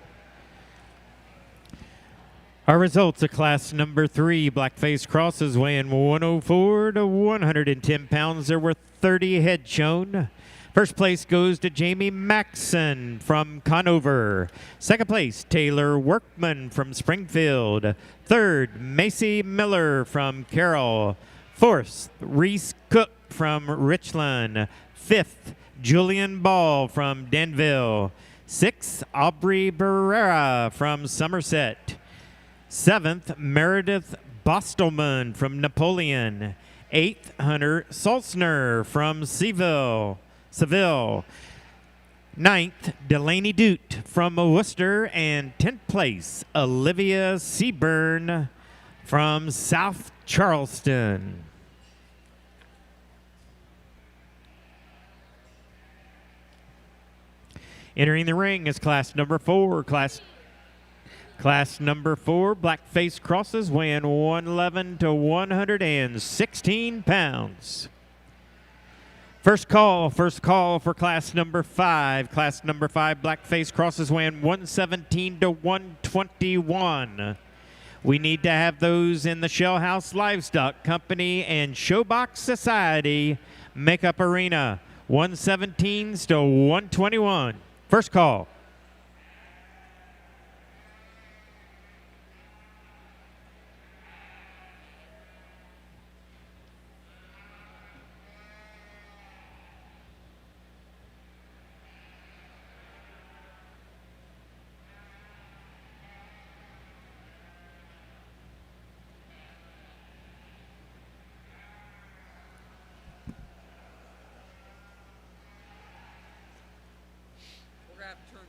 Our results of class number 3, black-faced crosses weighing 104 to 110 pounds. There were 30 head shown. First place goes to Jamie Maxson from Conover. Second place, Taylor Workman from Springfield. Third, Macy Miller from Carroll. Fourth, Reese Cook from Richland. Fifth, Julian Ball from Denville. Sixth, Aubrey Barrera from Somerset. Seventh, Meredith Bostelman from Napoleon. Eighth, Hunter Salzner from Seville. Ninth, Delaney Dute from Worcester. And 10th place, Olivia Seaburn from South Charleston. Entering the ring is class number 4. Class number 4, black-faced crosses weighing 111 to 116 pounds. First call for class number 5. Class number 5, black-faced crosses weighing 117 to 121. We need to have those in the Shell House Livestock Company and Showbox Society Makeup Arena. 117s to 121. First call. We're going to have to turn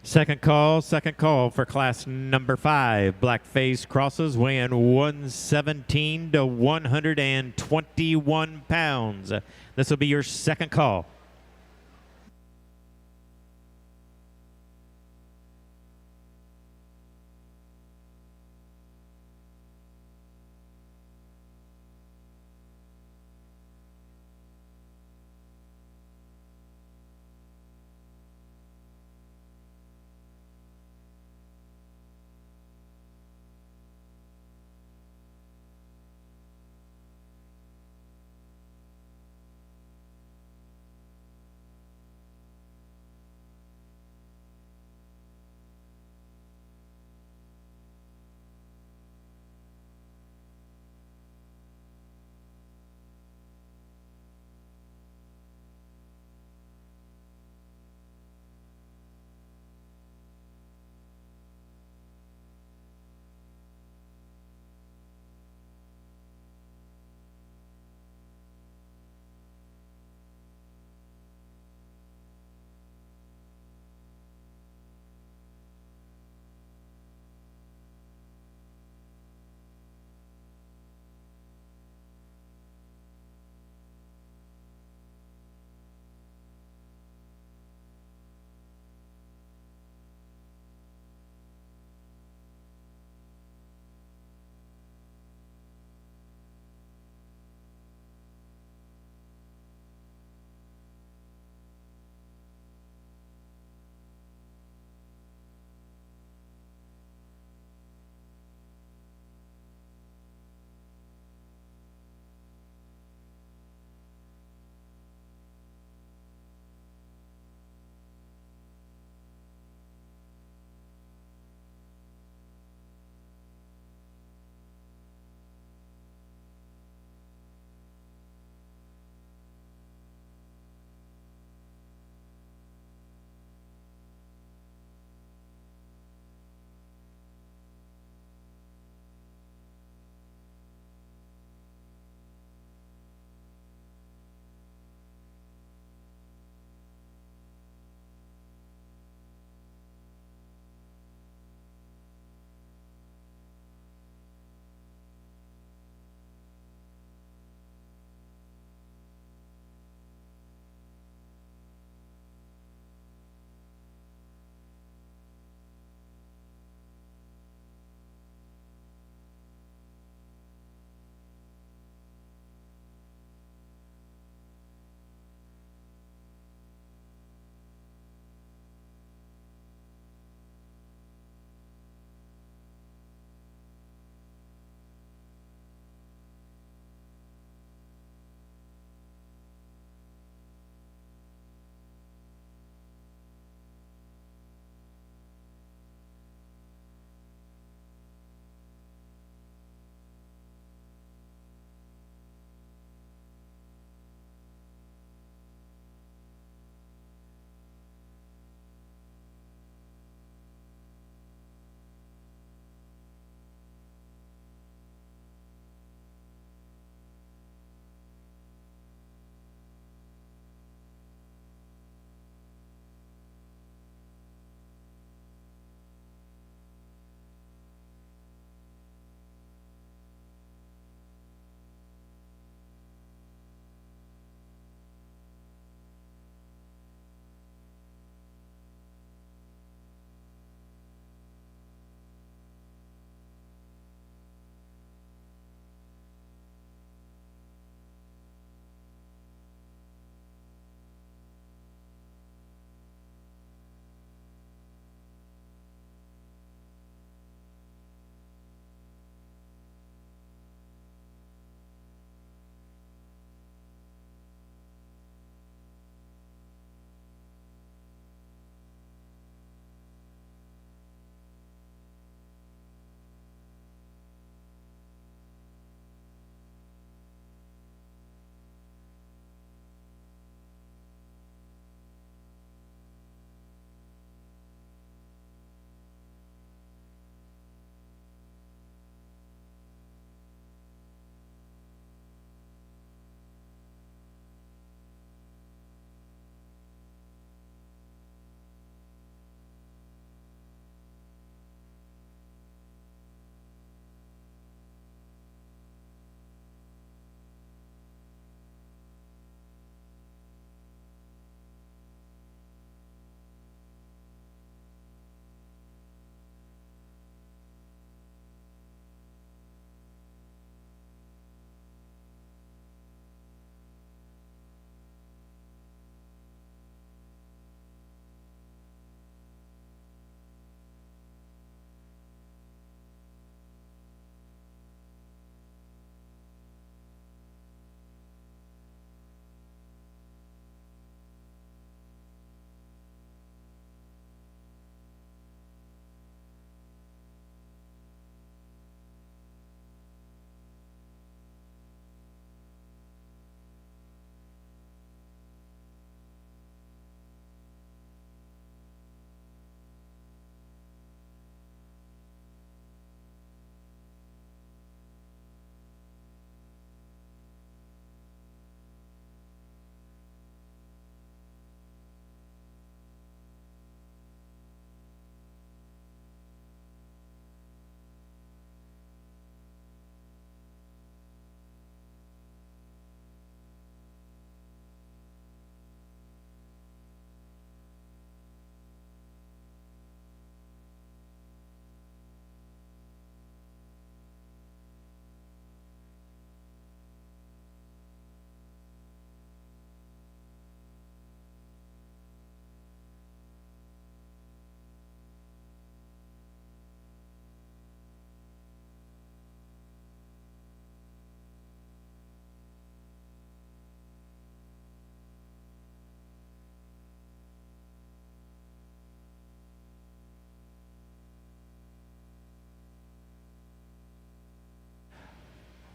Second call for class number 5. Black-face crosses weighing 117 to 121 pounds. This will be your second call.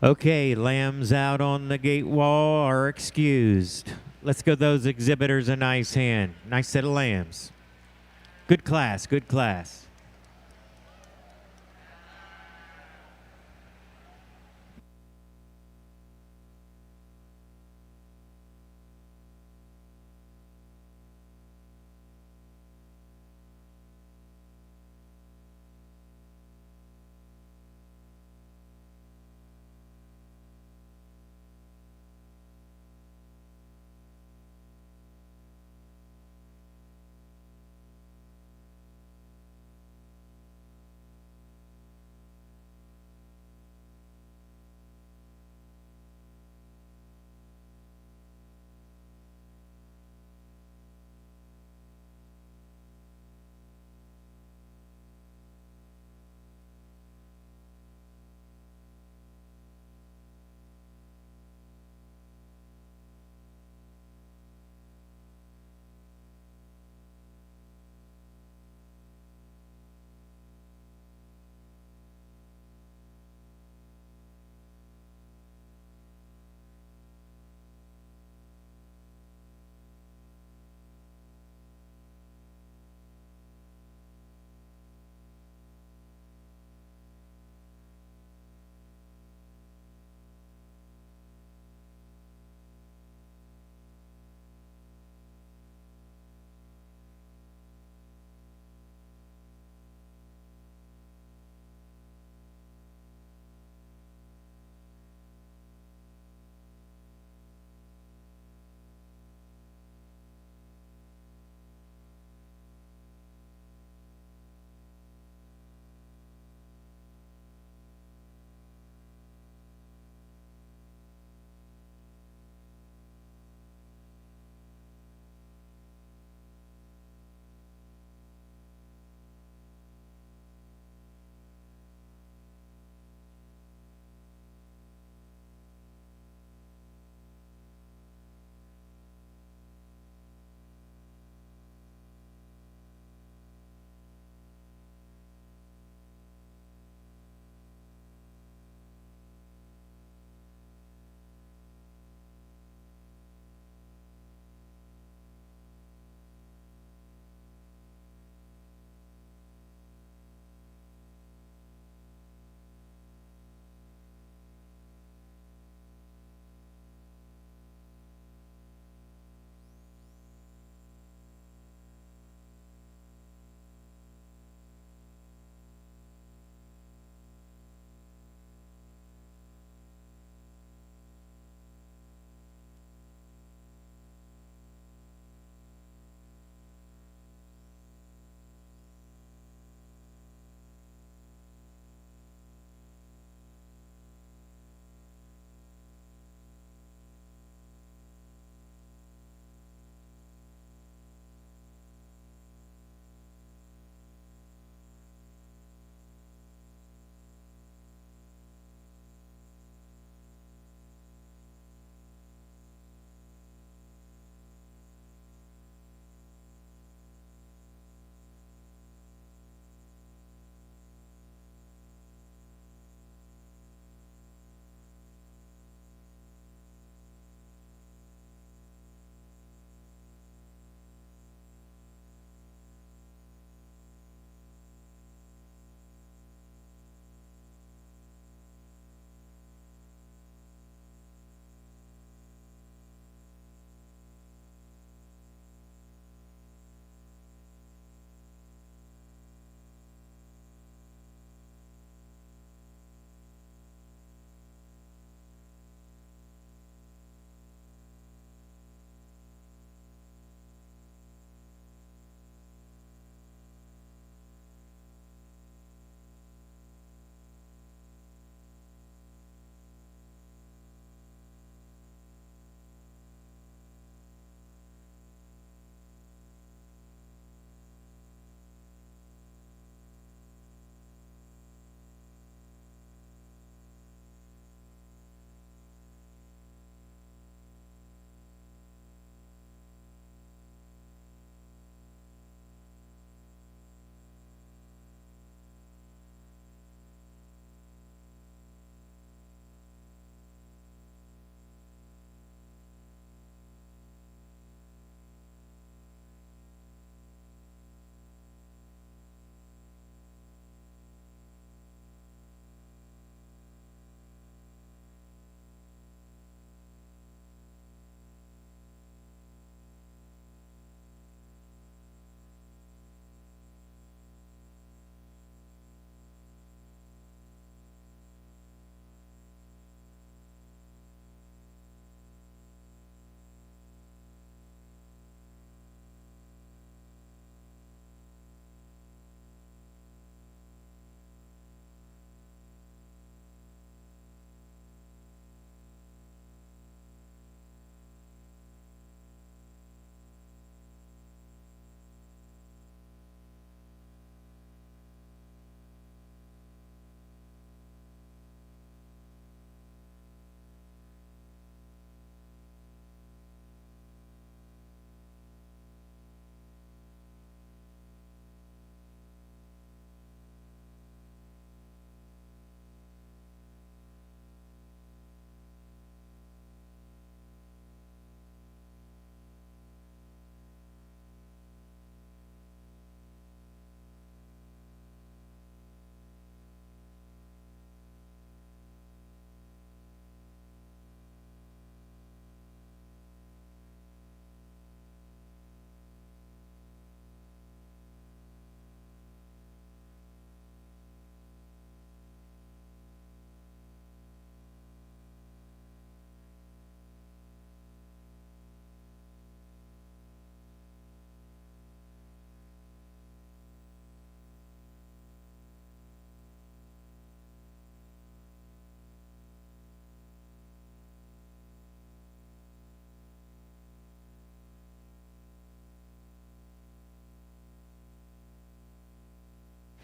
Okay, lambs out on the gate wall are excused. Let's give those exhibitors a nice hand. Nice set of lambs. Good class, good class.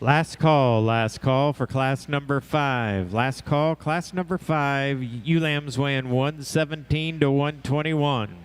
Last call for class number 5. Last call, class number 5. Ewe lambs weighing 117 to 121.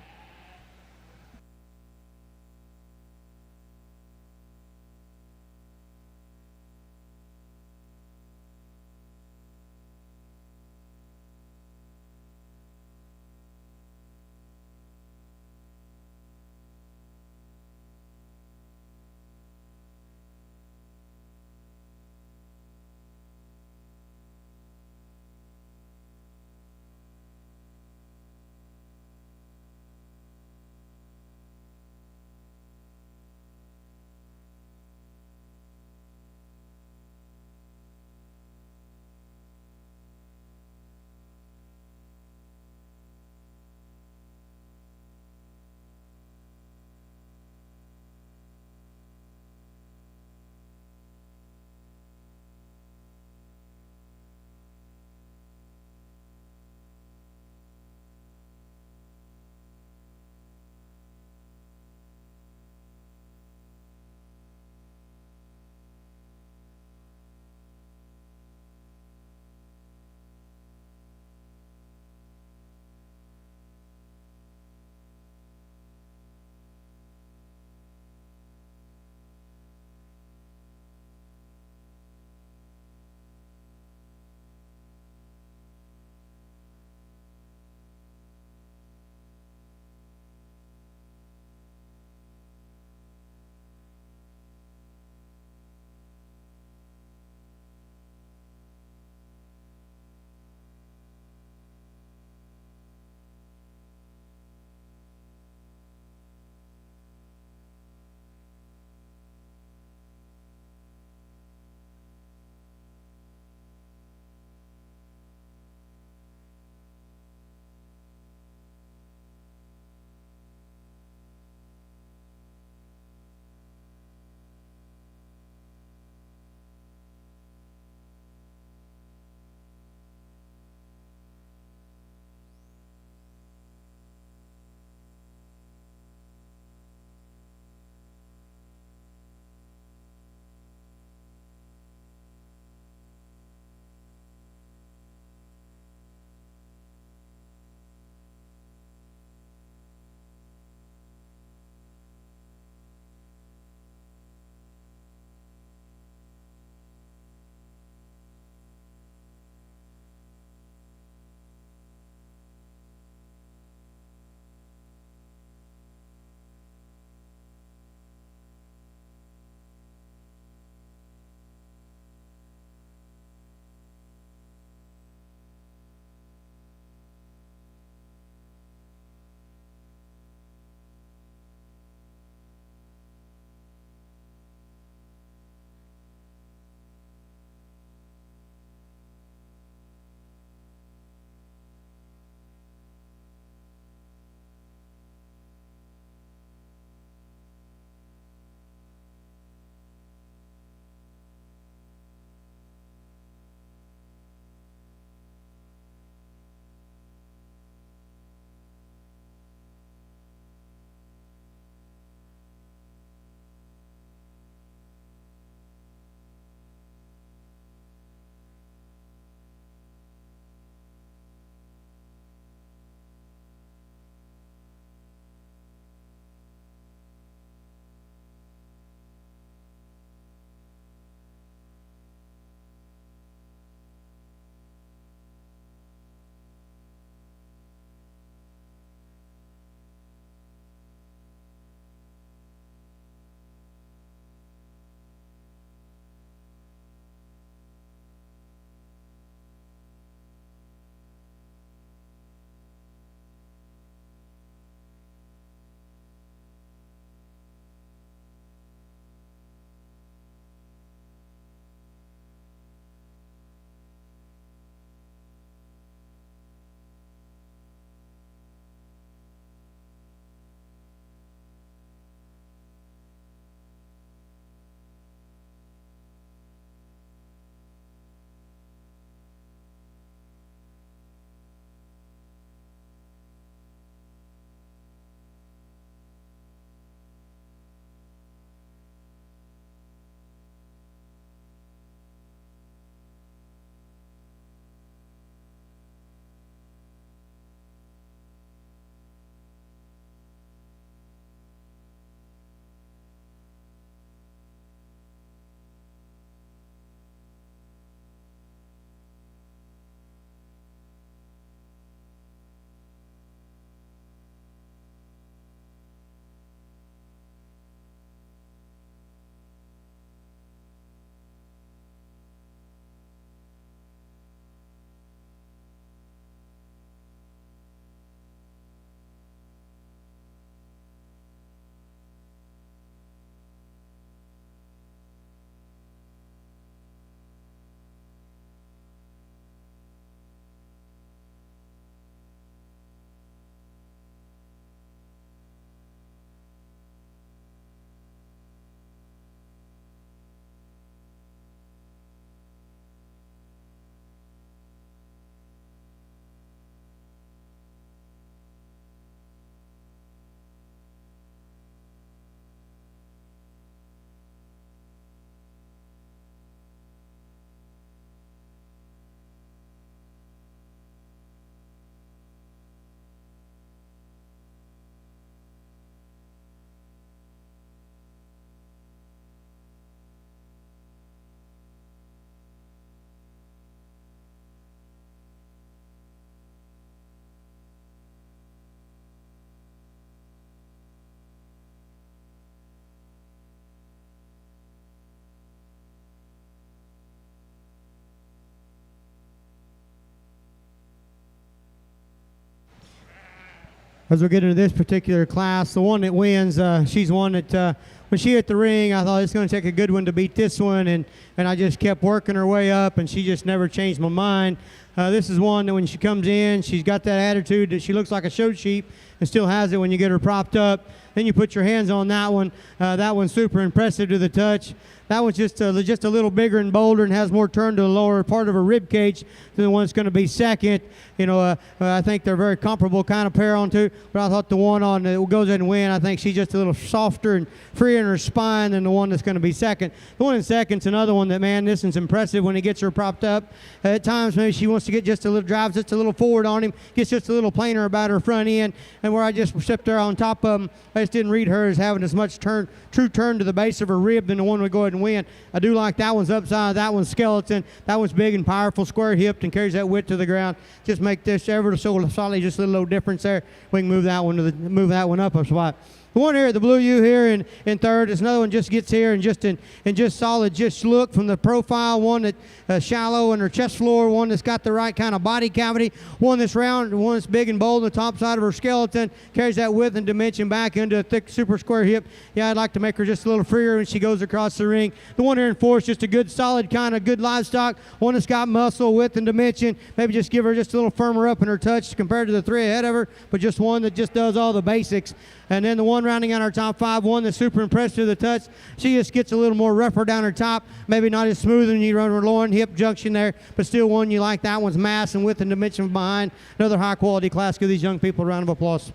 as we get into this particular class. The one that wins, she's one that when she hit the ring, I thought it's going to take a good one to beat this one, and I just kept working her way up, and she just never changed my mind. This is one that when she comes in, she's got that attitude that she looks like a show sheep and still has it when you get her propped up. Then you put your hands on that one. That one's super impressive to the touch. That one's just a little bigger and bolder and has more turn to the lower part of her rib cage than the one that's going to be second. You know, I think they're very comparable kind of pair on two. But I thought the one on that goes in and win, I think she's just a little softer and freer in her spine than the one that's going to be second. The one in second's another one that, man, this one's impressive when he gets her propped up. At times, maybe she wants to get just a little, drives just a little forward on him, gets just a little plainer about her front end. And where I just stepped there on top of him, I just didn't read her as having as much true turn to the base of her rib than the one we go ahead and win. I do like that one's upside, that one's skeleton, that one's big and powerful, square hipped, and carries that width to the ground. Just make this ever so slightly, just a little difference there. We can move that one up a spot. The one here, the Blue U here in third, is another one just gets here and just solid, just look from the profile, one that shallow in her chest floor, one that's got the right kind of body cavity, one that's round, one that's big and bold on the top side of her skeleton, carries that width and dimension back into a thick, super square hip. Yeah, I'd like to make her just a little freer when she goes across the ring. The one here in fourth is just a good, solid kind of good livestock, one that's got muscle, width, and dimension. Maybe just give her just a little firmer up in her touch compared to the three ahead of her, but just one that just does all the basics. And then the one rounding out our top five, one that's super impressive to the touch. She just gets a little more rougher down her top, maybe not as smooth when you run her lower and hip junction there, but still one you like. That one's mass and width and dimension behind. Another high quality class. Give these young people a round of applause.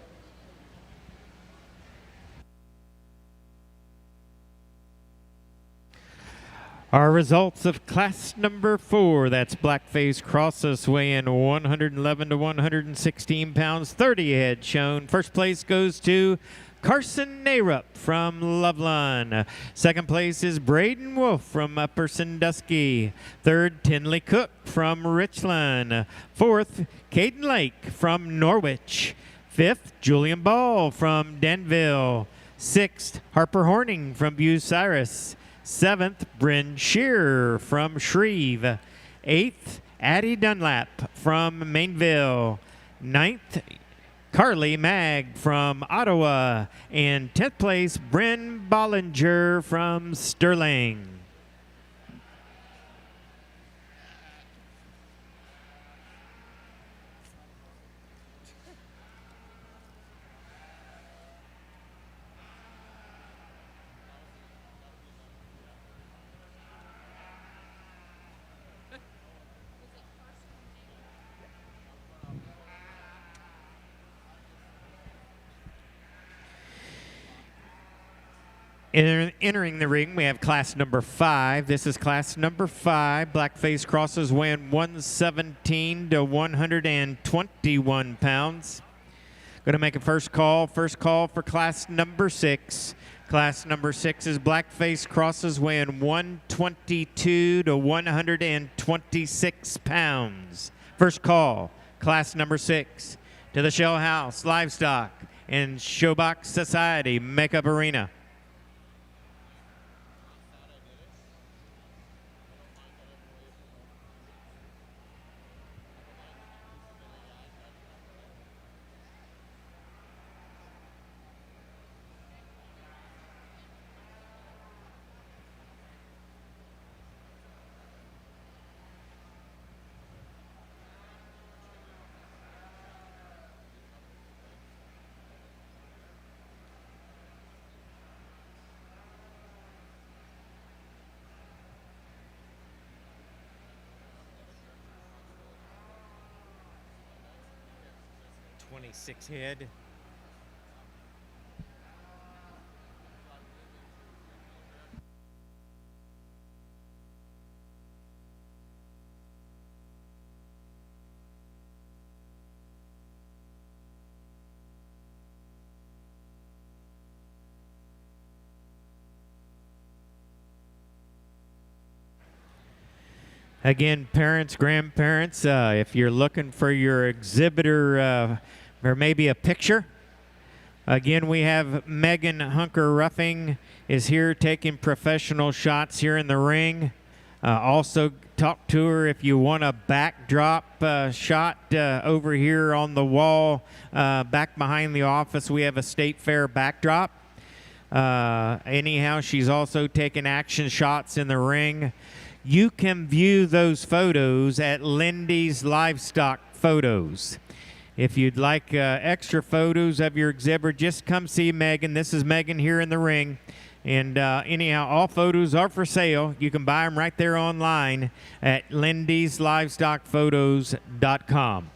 Our results of class number 4, that's Blackface Crosses, weighing 111 to 116 pounds, 30 head shown. First place goes to Carson Narup from Loveland. Second place is Braden Wolf from Upper Sandusky. Third, Tinley Cook from Richland. Fourth, Caden Lake from Norwich. Fifth, Julian Ball from Denville. Sixth, Harper Horning from Bucyrus. Seventh, Bryn Shearer from Shreve. Eighth, Addie Dunlap from Mainville. Ninth, Carly Mag from Ottawa. And 10th place, Bryn Bollinger from Sterling. Entering the ring, we have class number 5. This is class number 5. Blackface Crosses weighing 117 to 121 pounds. Going to make a first call. First call for class number 6. Class number 6 is Blackface Crosses weighing 122 to 126 pounds. First call, class number 6, to the Shell House Livestock and Showbox Society Makeup Arena. Six head. Again, parents, grandparents, if you're looking for your exhibitor or maybe a picture. Again, we have Megan Hunker Ruffing is here taking professional shots here in the ring. Also, talk to her if you want a backdrop shot over here on the wall back behind the office. We have a State Fair backdrop. Anyhow, she's also taking action shots in the ring. You can view those photos at Lindy's Livestock Photos. If you'd like extra photos of your exhibit, just come see Megan. This is Megan here in the ring. And anyhow, all photos are for sale. You can buy them right there online at lindyslivestockphotos.com.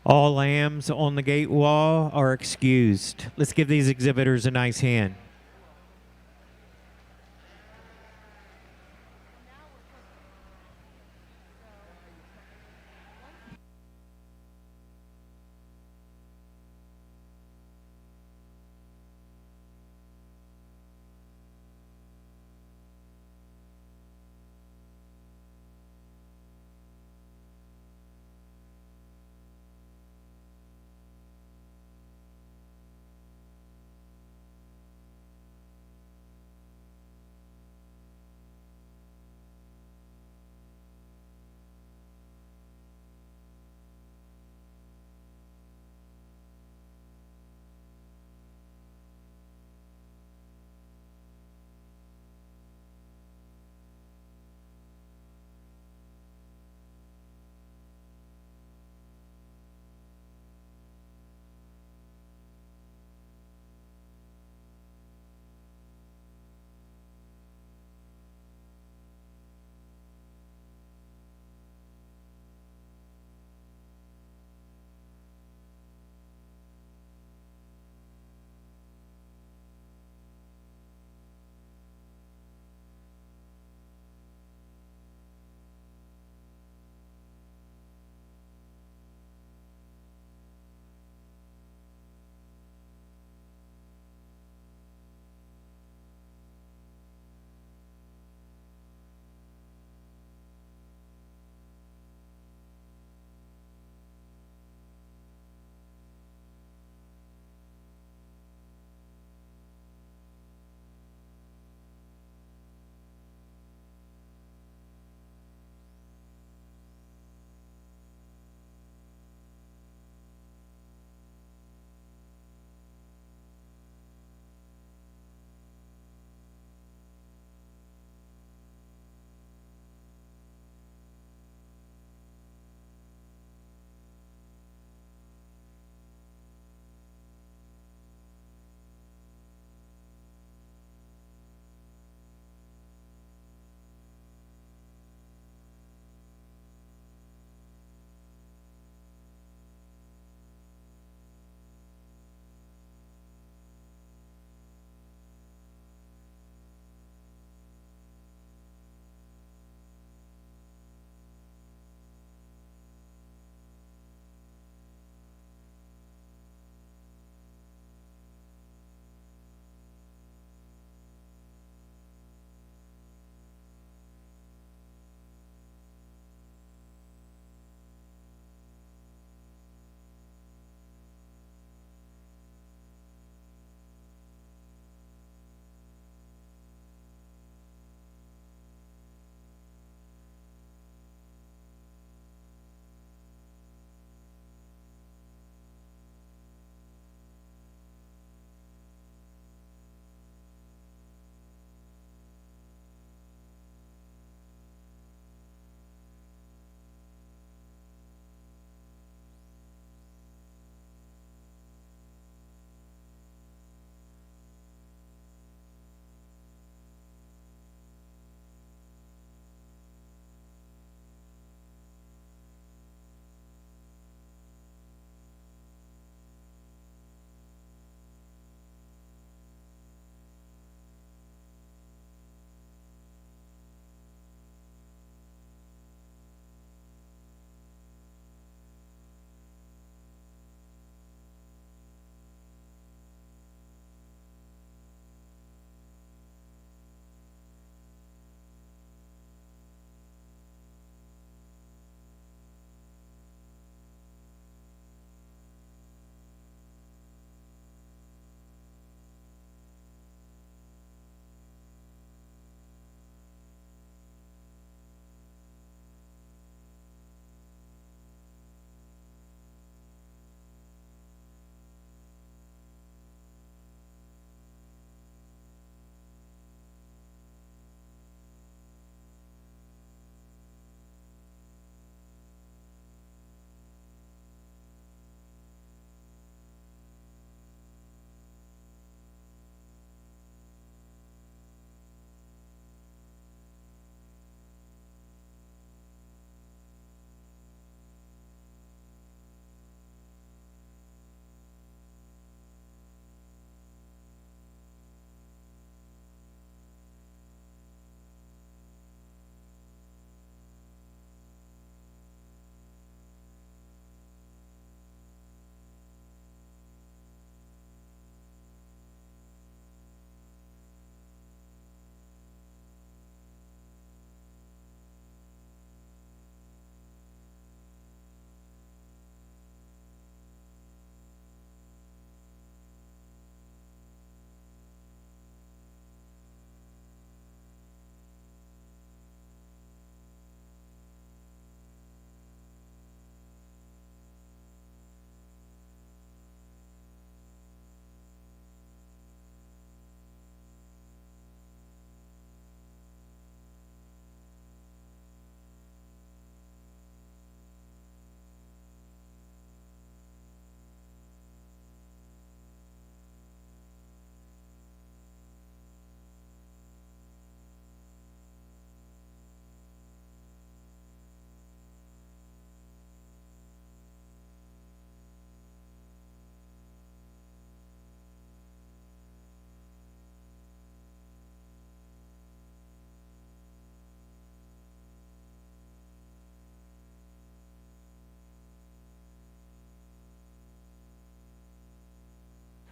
All lambs on the gate wall are excused. Let's give these exhibitors a nice hand.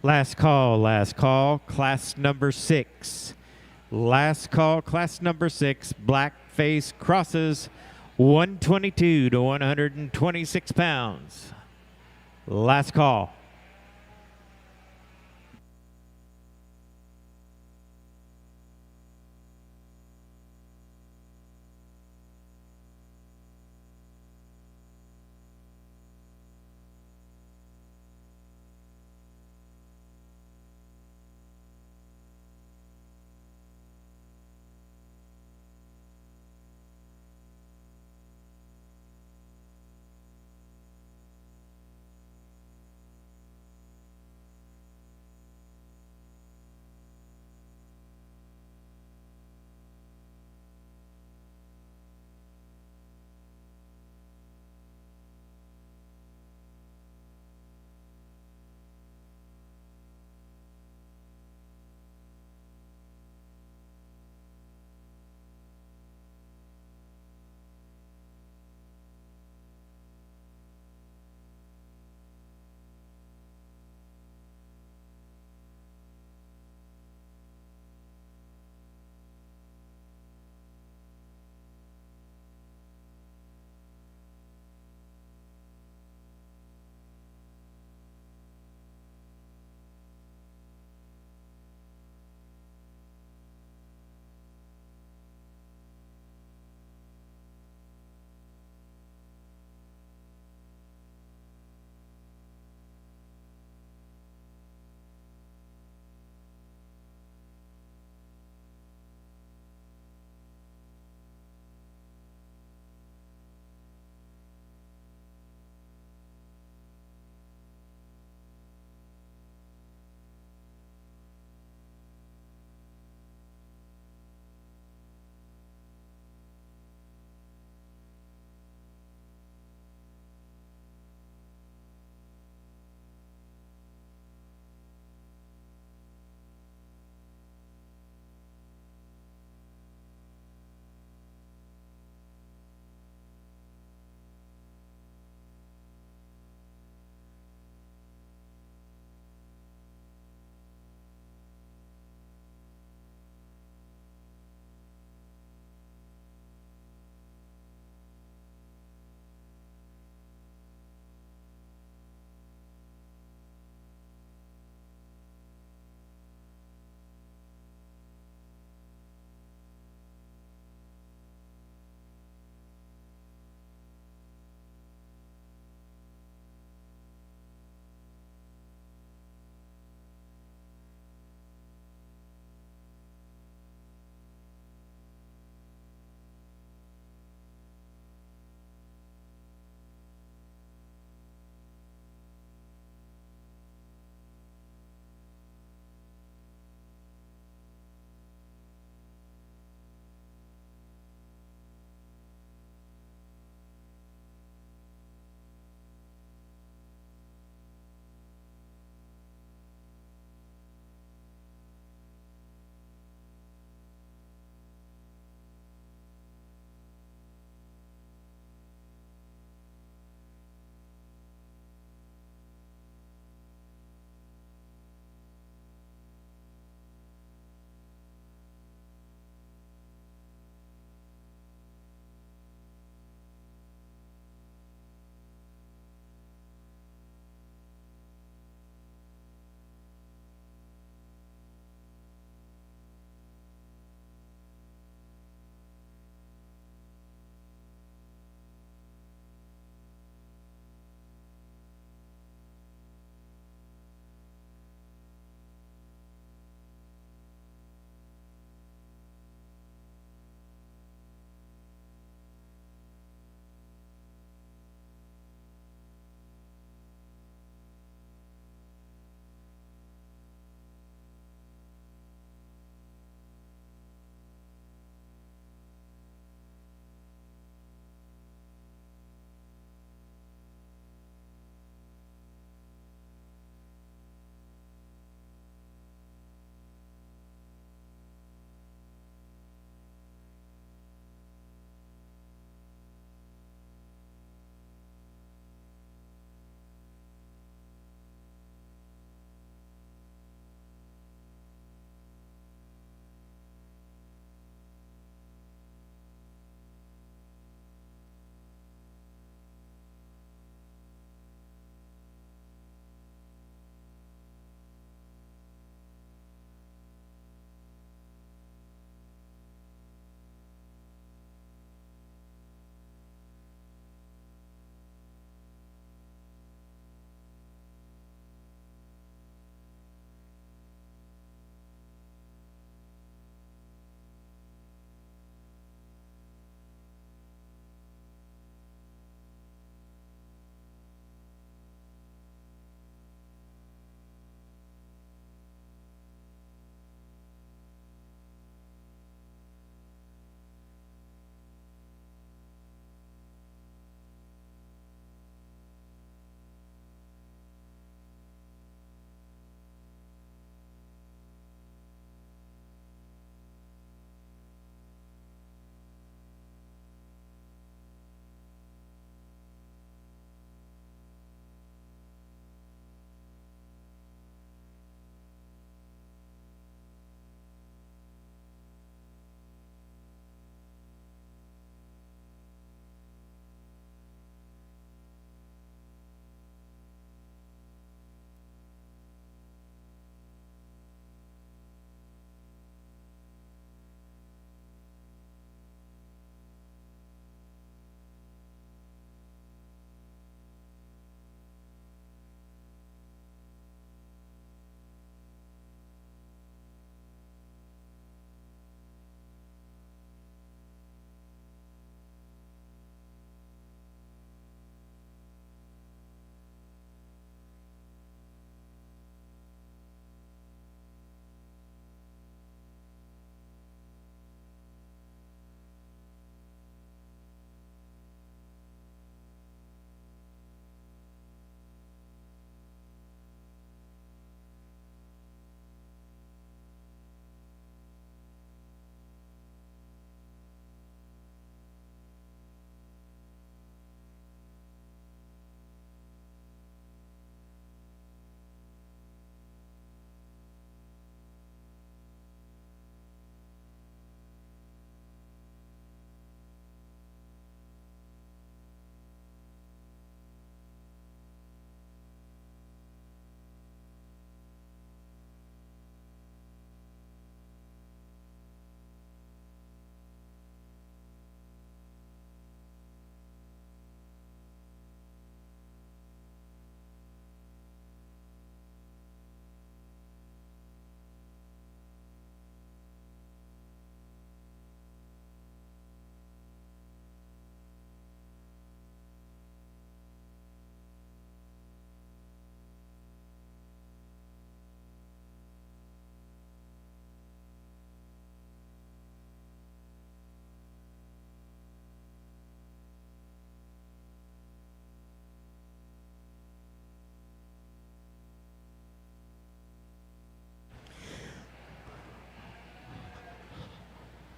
Last call, last call, class number 6. Last call, class number 6, black face crosses, 122 to 126 pounds. Last call.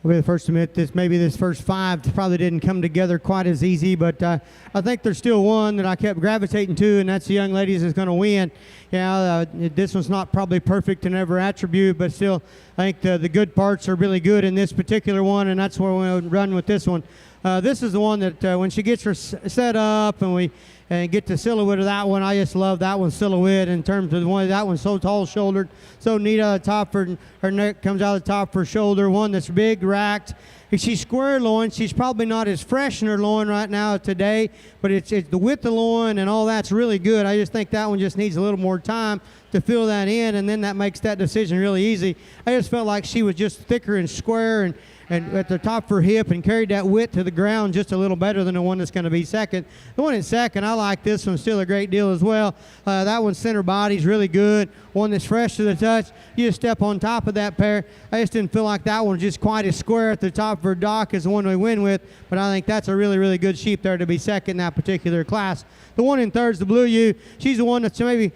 I'll be the first to admit this. Maybe this first 5 probably didn't come together quite as easy, but I think there's still one that I kept gravitating to, and that's the young ladies that's going to win. Yeah, this one's not probably perfect in every attribute, but still, I think the good parts are really good in this particular one, and that's where we're going to run with this one. This is the one that when she gets her set up and we get the silhouette of that one, I just love that one's silhouette in terms of the one. That one's so tall-shouldered, so neat out of the top. Her neck comes out of the top of her shoulder. One that's big, racked. If she's square loin, she's probably not as fresh in her loin right now today, but it's the width of loin and all that's really good. I just think that one just needs a little more time to fill that in, and then that makes that decision really easy. I just felt like she was just thicker and square and at the top of her hip and carried that width to the ground just a little better than the one that's going to be second. The one in second, I like this one still a great deal as well. That one's center body's really good. One that's fresh to the touch. You just step on top of that pair. I just didn't feel like that one was just quite as square at the top of her dock as the one we win with, but I think that's a really, really good sheep there to be second in that particular class. The one in third's the Blue U. She's the one that's maybe,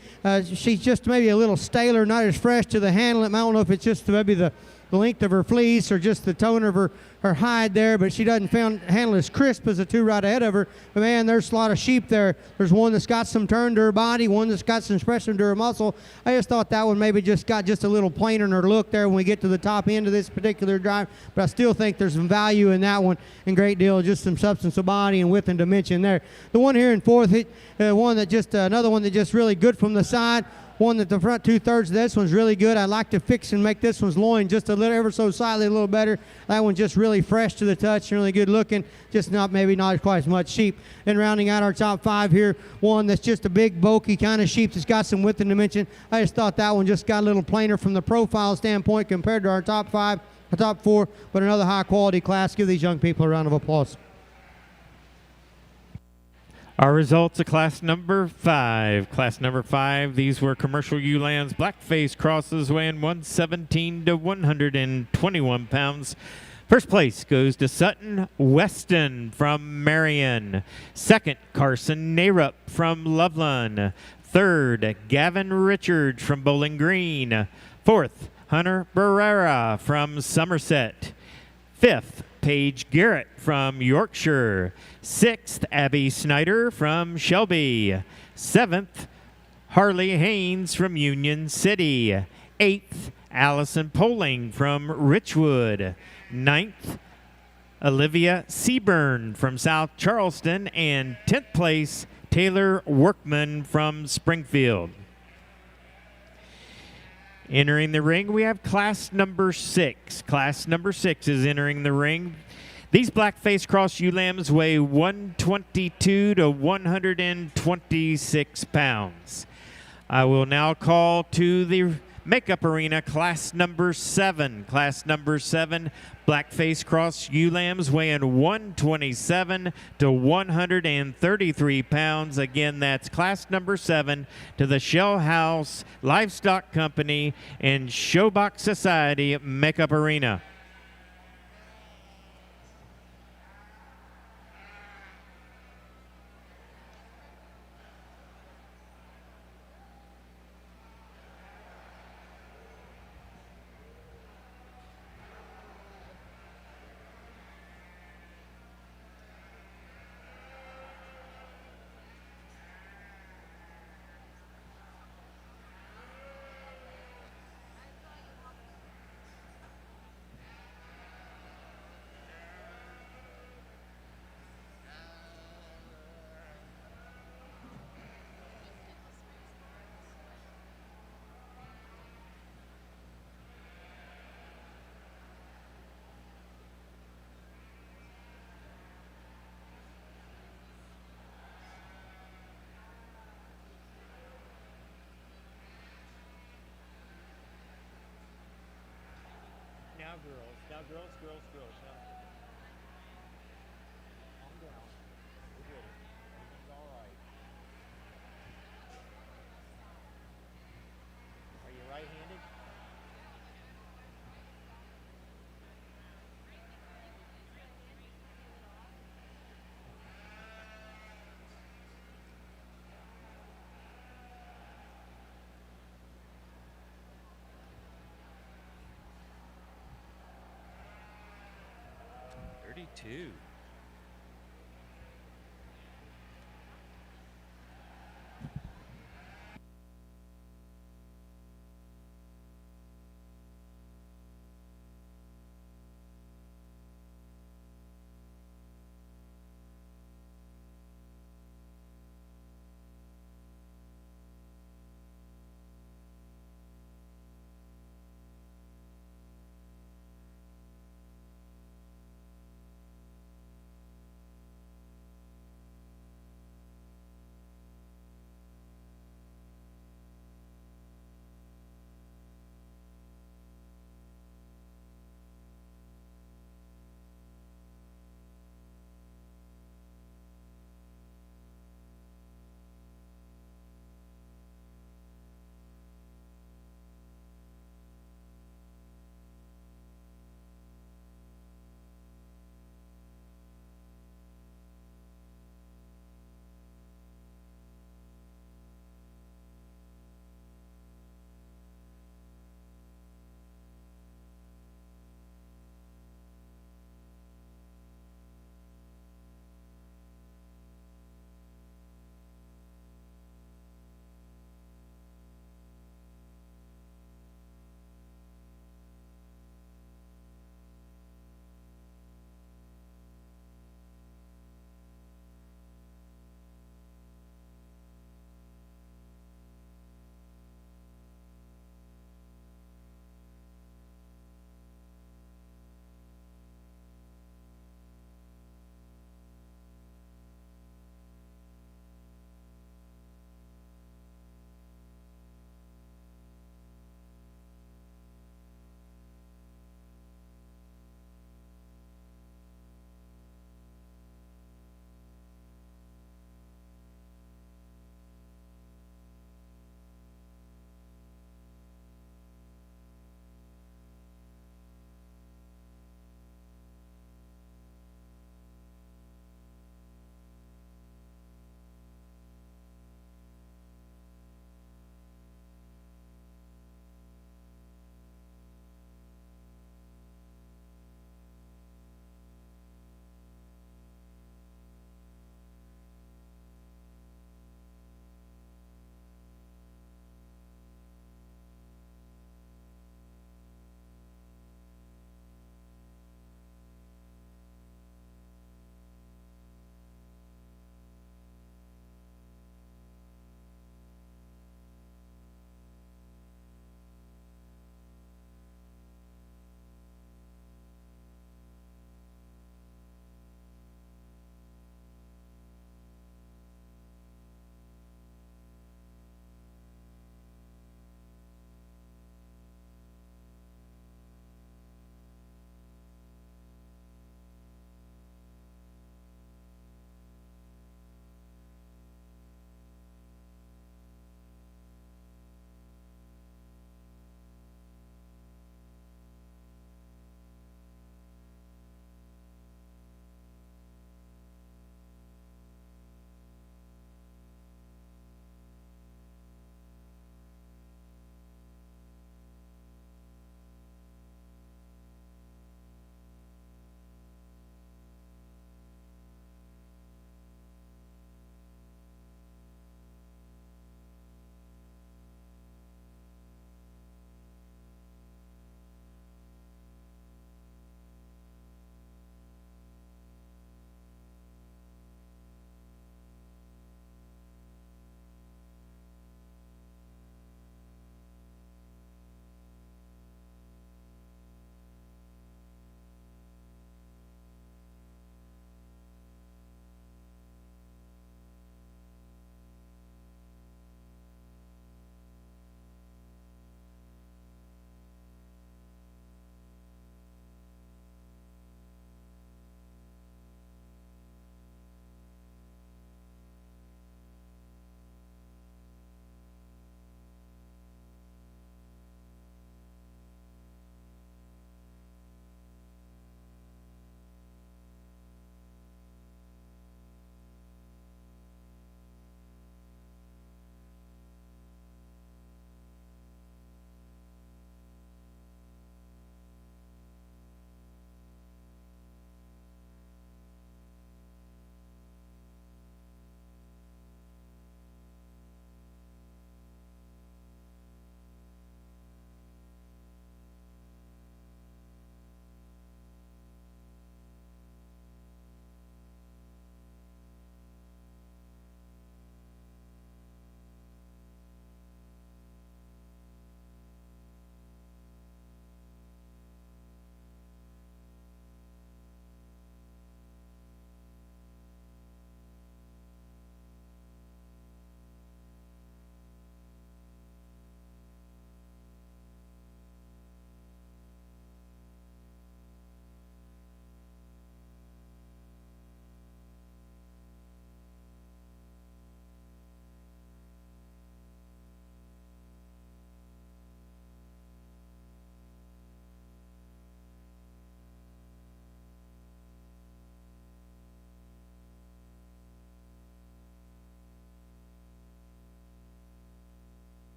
she's just maybe a little staler, not as fresh to the handle. I don't know if it's just maybe the length of her fleece or just the tone of her hide there, but she doesn't handle as crisp as the two right ahead of her. But man, there's a lot of sheep there. There's one that's got some turn to her body, one that's got some expression to her muscle. I just thought that one maybe just got just a little plainer in her look there when we get to the top end of this particular drive, but I still think there's some value in that one and great deal, just some substance of body and width and dimension there. The one here in fourth, one that just another one that just really good from the side. One that the front 2/3 of this one's really good. I'd like to fix and make this one's loin just a little, ever so slightly a little better. That one's just really fresh to the touch and really good looking, just maybe not quite as much sheep. And rounding out our top 5 here, one that's just a big, bulky kind of sheep that's got some width and dimension. I just thought that one just got a little plainer from the profile standpoint compared to our top 5, our top 4, but another high quality class. Give these young people a round of applause. Our results of class number 5. Class number 5, these were commercial ewe lambs, black-face crosses weighing 117 to 121 pounds. First place goes to Sutton Weston from Marion. Second, Carson Narup from Loveland. Third, Gavin Richards from Bowling Green. Fourth, Hunter Barrera from Somerset. Fifth, Paige Garrett from Yorkshire. Sixth, Abby Snyder from Shelby. Seventh, Harley Haynes from Union City. Eighth, Allison Poling from Richwood. Ninth, Olivia Seaburn from South Charleston. And 10th place, Taylor Workman from Springfield. Entering the ring, we have class number 6. Class number 6 is entering the ring. These black-face cross ewe lambs weigh 122 to 126 pounds. I will now call to the makeup arena class number 7. Class number 7, black-face cross ewe lambs weighing 127 to 133 pounds. Again, that's class number 7 to the Shell House Livestock Company and Showbox Society makeup arena. Now girls. Now. Calm down. We're good. Everything's all right. Are you right-handed? 2.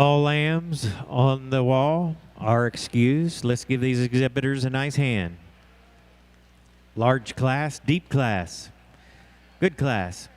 All lambs on the wall are excused. Let's give these exhibitors a nice hand. Large class, deep class, good class.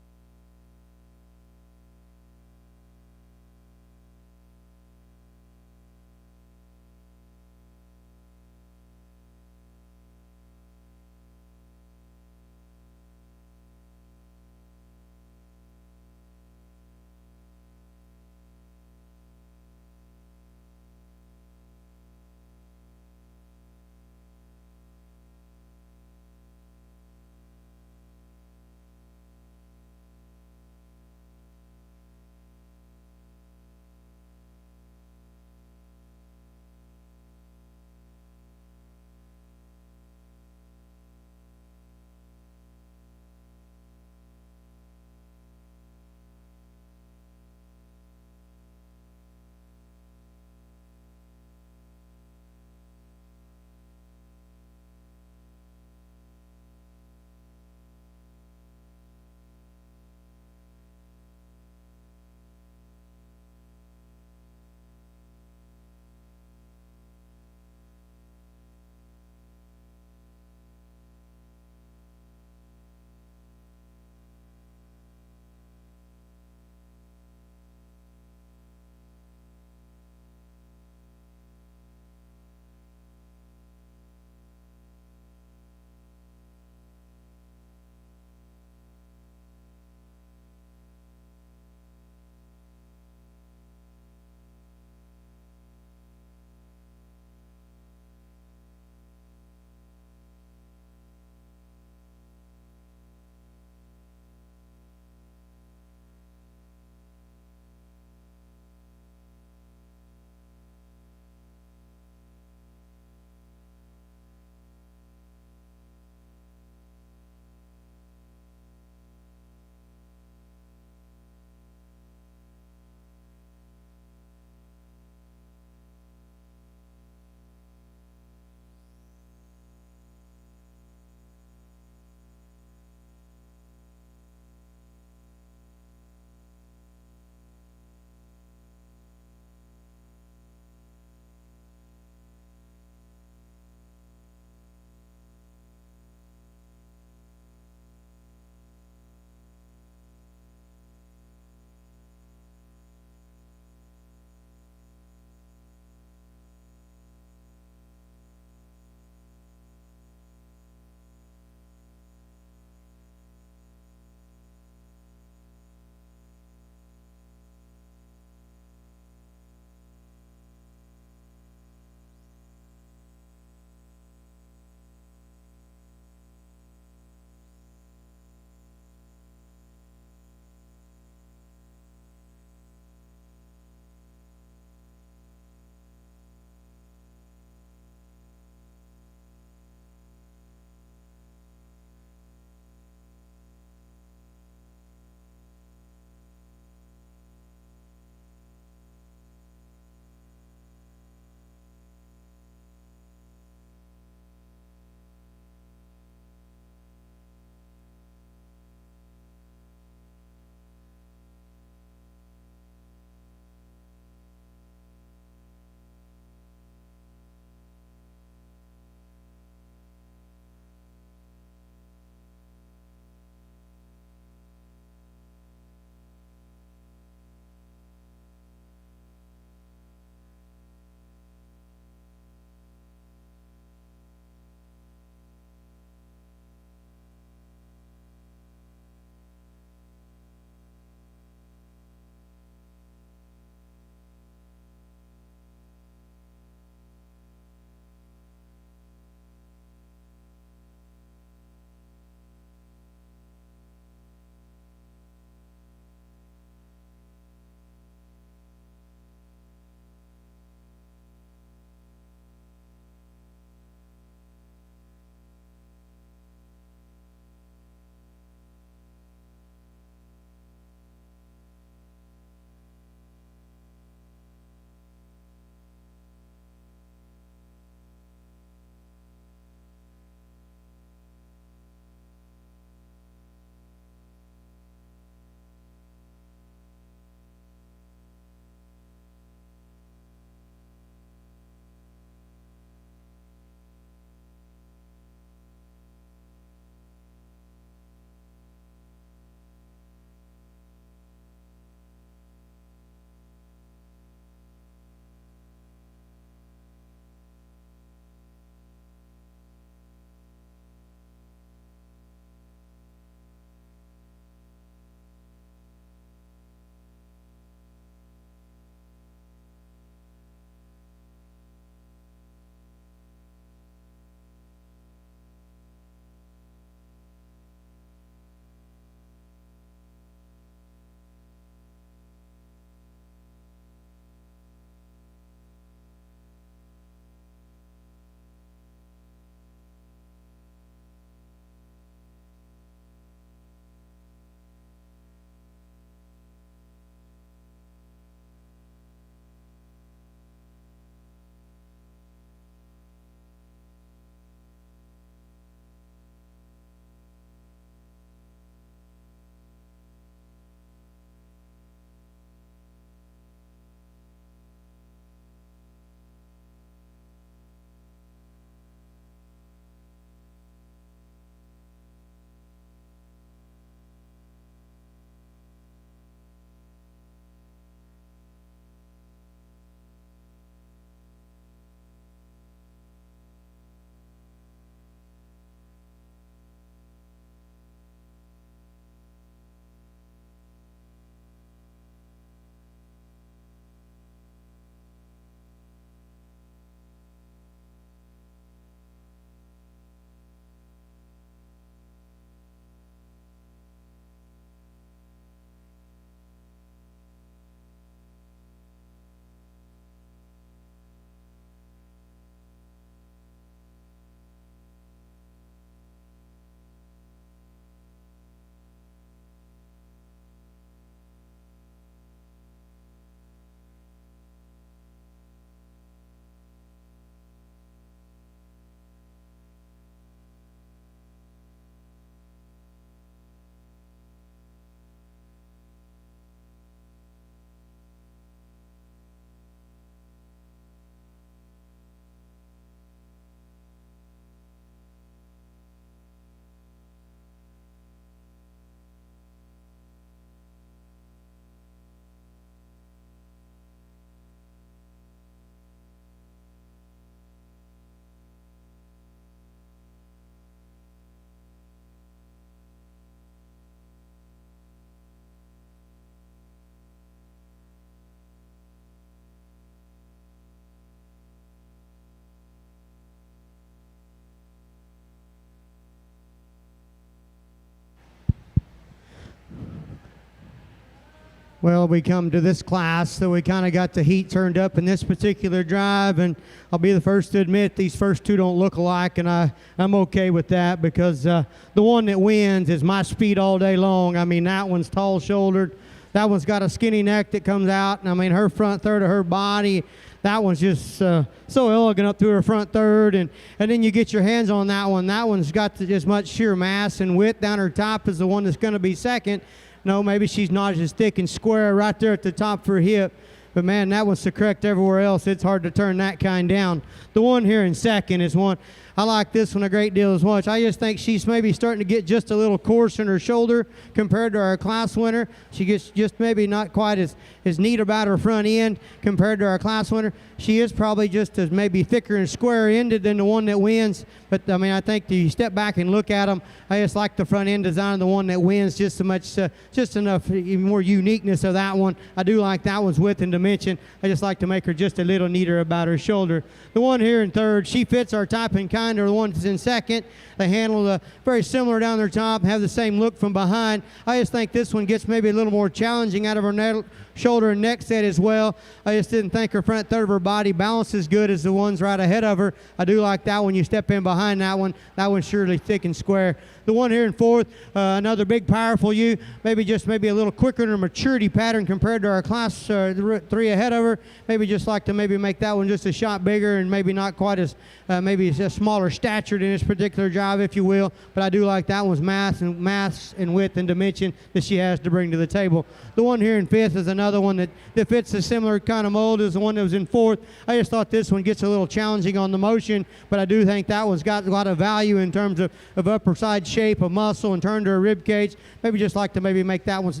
Well, we come to this class, so we kind of got the heat turned up in this particular drive, and I'll be the first to admit these first two don't look alike, and I'm okay with that because the one that wins is my speed all day long. I mean, that one's tall-shouldered. That one's got a skinny neck that comes out, and I mean, her front third of her body, that one's just so elegant up through her front third, and then you get your hands on that one. That one's got as much sheer mass and width down her top as the one that's going to be second. No, maybe she's not as thick and square right there at the top of her hip. But, man, that one's so correct everywhere else. It's hard to turn that kind down. The one here in second is one. I like this one a great deal as much. I just think she's maybe starting to get just a little coarse in her shoulder compared to our class winner. She gets just maybe not quite as neat about her front end compared to our class winner. She is probably just as maybe thicker and square-ended than the one that wins. But, I mean, I think you step back and look at them, I just like the front end design of the one that wins just so much, just enough more uniqueness of that one. I do like that one's width and dimension. I just like to make her just a little neater about her shoulder. The one here in third, she fits our type and kind, or the one that's in second. They handle very similar down their top, have the same look from behind. I just think this one gets maybe a little more challenging out of her shoulder and neck set as well. I just didn't think her front third of her body balanced as good as the ones right ahead of her. I do like that one. You step in behind that one. That one's surely thick and square. The one here in fourth, another big, powerful ewe, maybe a little quicker in her maturity pattern compared to our class three ahead of her. Maybe just like to maybe make that one just a shot bigger and maybe not quite as, maybe a smaller statured in this particular drive, if you will. But I do like that one's mass and width and dimension that she has to bring to the table. The one here in fifth is another one that fits a similar kind of mold as the one that was in fourth. I just thought this one gets a little challenging on the motion, but I do think that one's got a lot of value in terms of upper side shape of muscle and turn to her rib cage. Maybe just like to maybe make that one's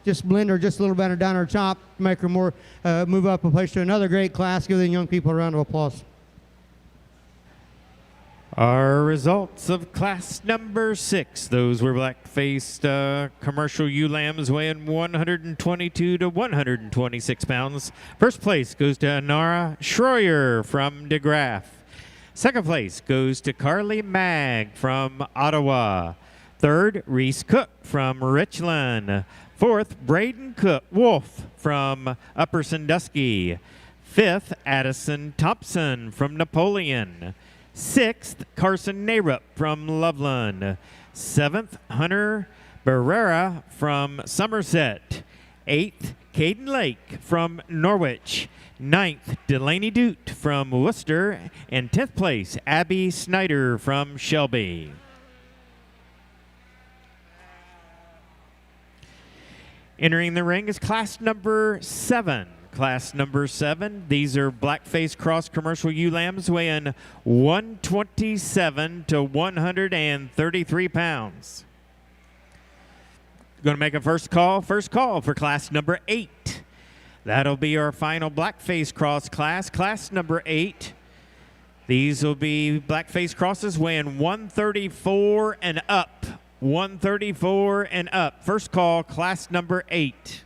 just blend her just a little better down her top, make her more move up and place to another great class. Give the young people a round of applause. Our results of class number 6. Those were black-faced commercial ewe lambs weighing 122 to 126 pounds. First place goes to Anara Schroyer from DeGraff. Second place goes to Carly Mag from Ottawa. Third, Reese Cook from Richland. Fourth, Braden Wolf from Upper Sandusky. Fifth, Addison Thompson from Napoleon. Sixth, Carson Narup from Loveland. Seventh, Hunter Barrera from Somerset. Eighth, Caden Lake from Norwich. Ninth, Delaney Doot from Worcester. And 10th place, Abby Snyder from Shelby. Entering the ring is class number 7. Class number 7, these are black-faced cross commercial ewe lambs weighing 127 to 133 pounds. Going to make a first call for class number 8. That'll be our final black-faced cross class, class number 8. These will be black-faced crosses weighing 134 and up. 134 and up. First call, class number 8.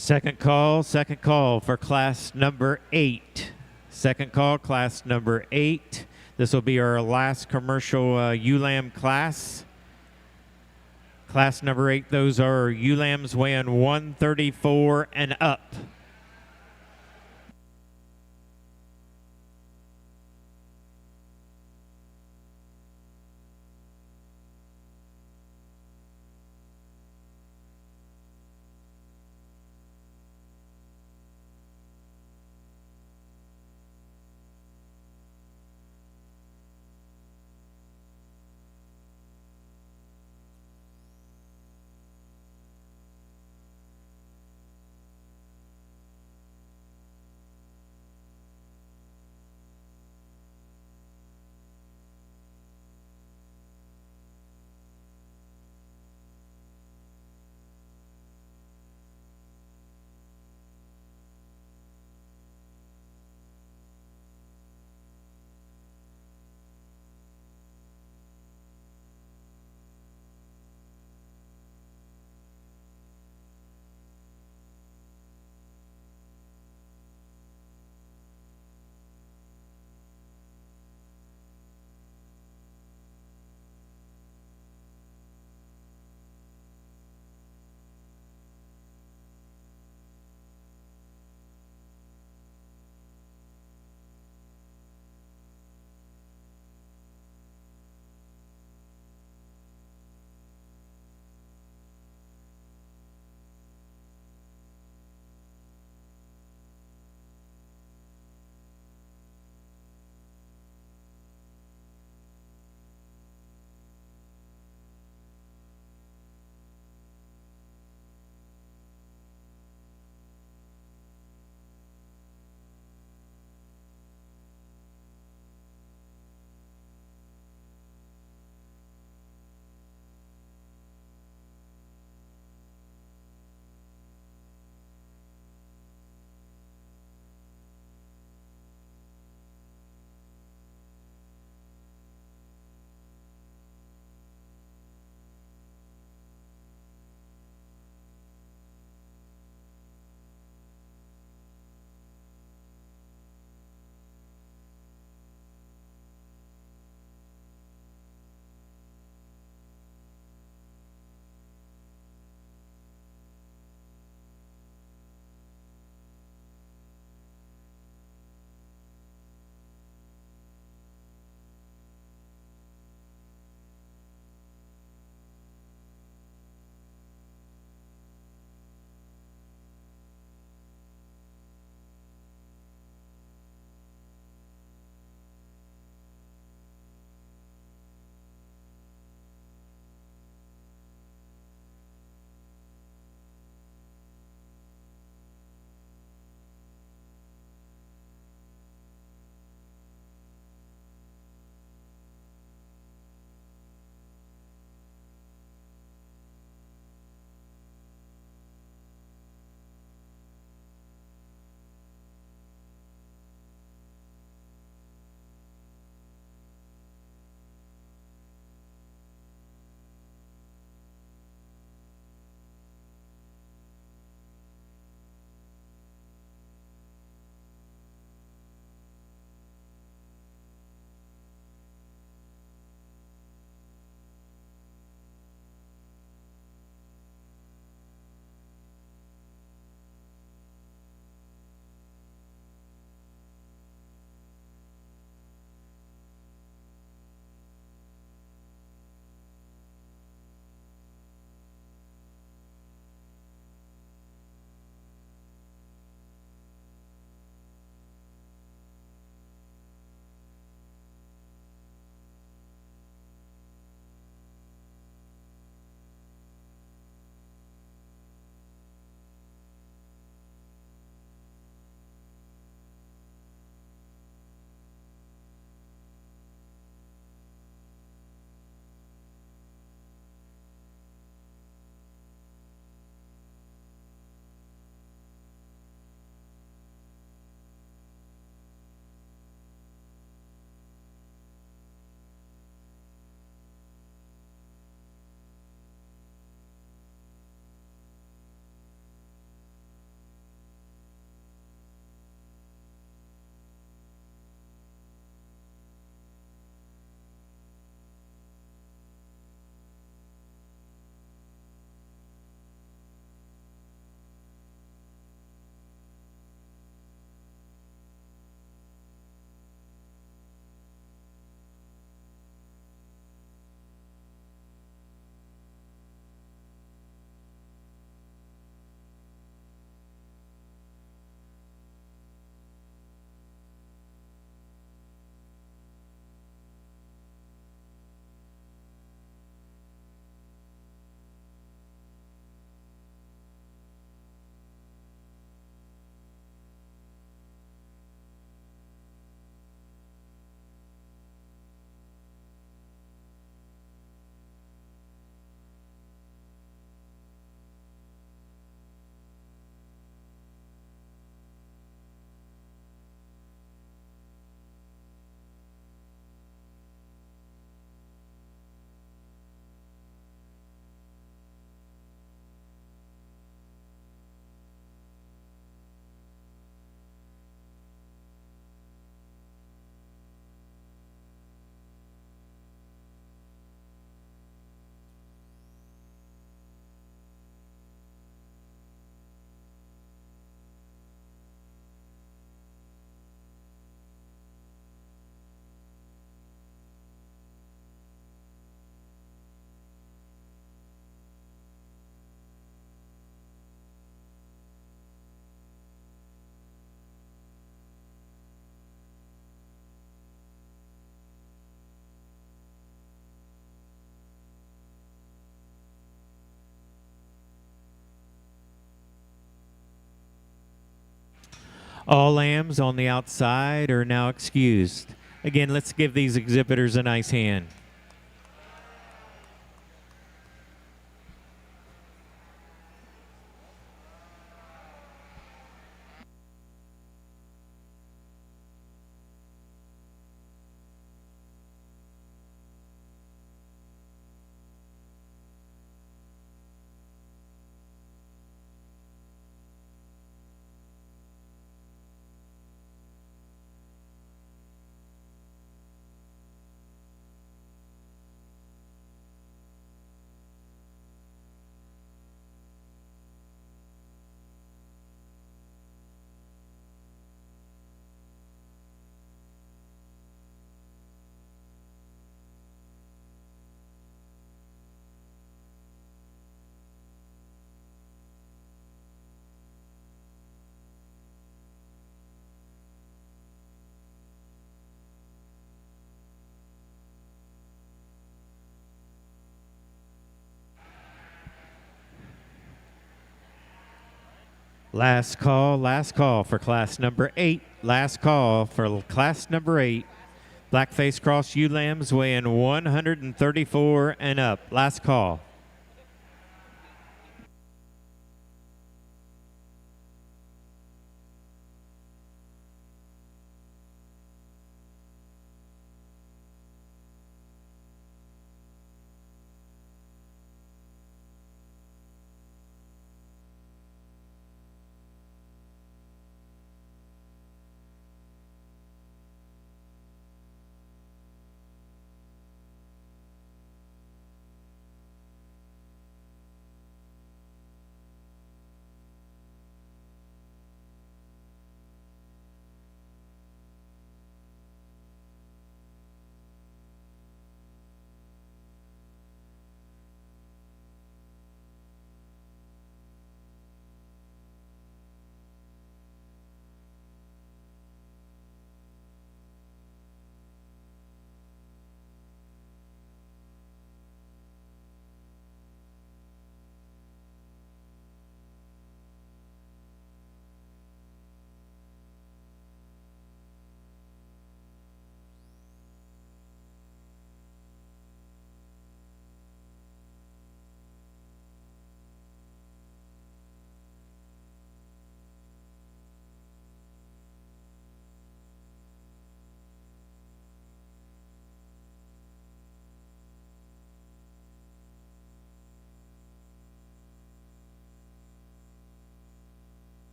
Second call for class number 8. Second call, class number 8. This will be our last commercial ULAM class. Class number 8, those are ULAMs weighing 134 and up. All lambs on the outside are now excused. Again, let's give these exhibitors a nice hand. Last call for class number 8. Last call for class number 8. Black-faced cross ewe lambs weighing 134 and up. Last call.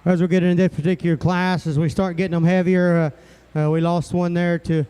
as we get into this particular class, as we start getting them heavier, we lost one there to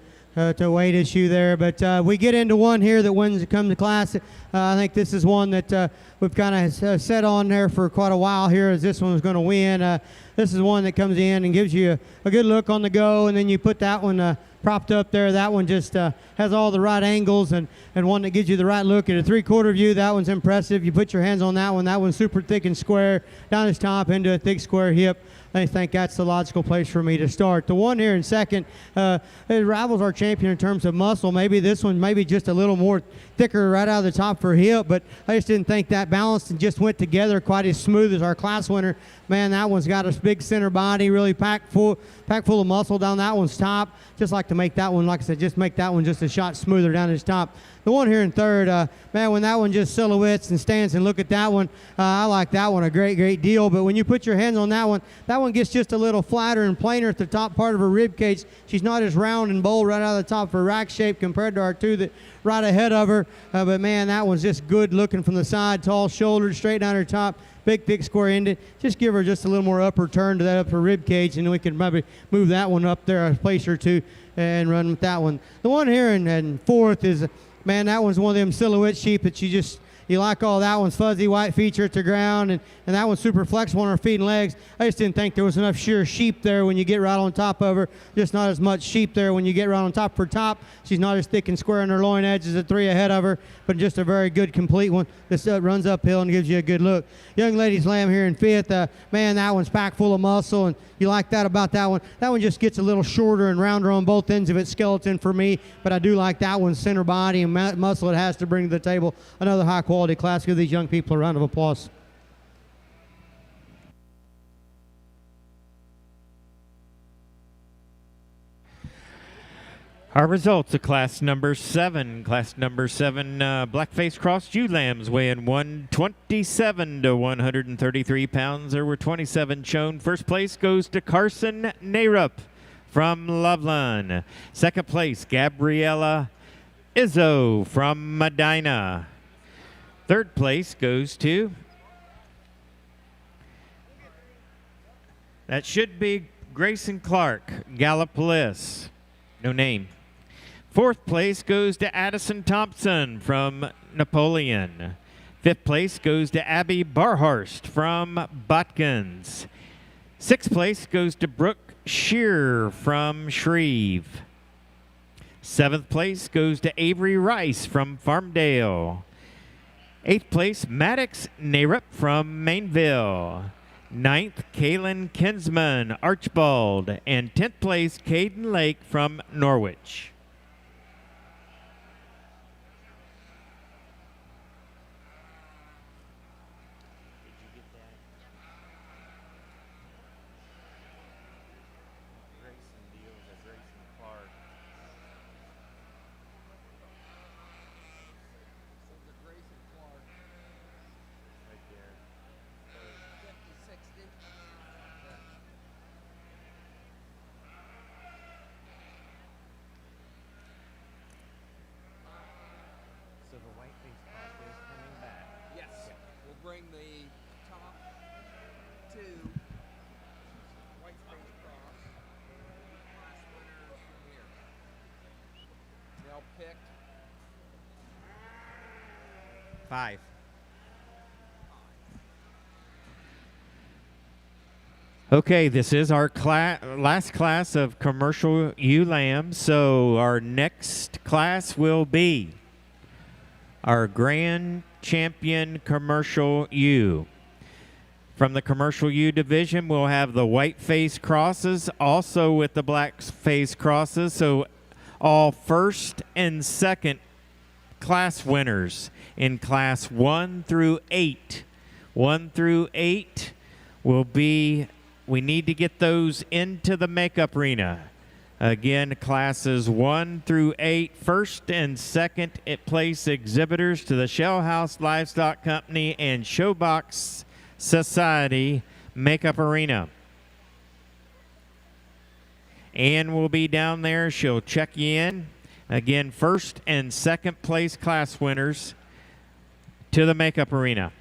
weight issue there. But we get into one here that wins to come to class. I think this is one that we've kind of set on there for quite a while here, as this one is going to win. This is one that comes in and gives you a good look on the go, and then you put that one propped up there. That one just has all the right angles and one that gives you the right look at a 3/4 view. That one's impressive. You put your hands on that one. That one's super thick and square down his top into a thick square hip. I think that's the logical place for me to start. The one here in second, it rivals our champion in terms of muscle. Maybe this one maybe just a little more thicker right out of the top for hip, but I just didn't think that balanced and just went together quite as smooth as our class winner. Man, that one's got a big center body, really packed full of muscle down that one's top. Just like to make that one, like I said, just make that one just a shot smoother down his top. The one here in third, man, when that one just silhouettes and stands and look at that one, I like that one a great deal. But when you put your hands on that one gets just a little flatter and plainer at the top part of her rib cage. She's not as round and bold right out of the top of her rack shape compared to our two that right ahead of her. But man, that one's just good looking from the side, tall shouldered, straight down her top, big, thick, square ended. Just give her just a little more upper turn to that upper rib cage, and then we can maybe move that one up there a place or two and run with that one. The one here in fourth is, man, that one's one of them silhouette sheep that you like all that one's fuzzy white feature at the ground, and that one's super flexible on her feet and legs. I just didn't think there was enough sheer sheep there when you get right on top of her. Just not as much sheep there when you get right on top of her top. She's not as thick and square on her loin edge as the three ahead of her, but just a very good complete one. This runs uphill and gives you a good look. Young Lady's Lamb here in fifth. Man, that one's packed full of muscle, and you like that about that one. That one just gets a little shorter and rounder on both ends of its skeleton for me, but I do like that one's center body and muscle it has to bring to the table. Another high quality class. Give these young people a round of applause. Our results of class number 7. Class number 7, Blackface Cross Ewe Lambs weighing 127 to 133 pounds. There were 27 shown. First place goes to Carson Narup from Loveland. Second place, Gabriella Izzo from Medina. Third place goes to, that should be Grayson Clark, Gallipolis. No name. Fourth place goes to Addison Thompson from Napoleon. Fifth place goes to Abby Barhorst from Botkins. Sixth place goes to Brooke Shear from Shreve. Seventh place goes to Avery Rice from Farmdale. Eighth place, Maddox Narup from Mainville. Ninth, Kaylin Kinsman, Archibald. And 10th place, Caden Lake from Norwich. Bring the top two white space cross class winners from here. They'll pick 5. Okay, this is our last class of commercial ewe lambs. So our next class will be our Grand Champion Commercial ewe. From the Commercial ewe division, we'll have the white face crosses, also with the black face crosses. So all first and second class winners in class 1 through 8. 1 through 8 will be, we need to get those into the makeup arena. Again, classes 1 through 8, first and second place exhibitors to the Shell House Livestock Company and Showbox Society Makeup Arena. Ann will be down there. She'll check you in. Again, first and second place class winners to the makeup arena.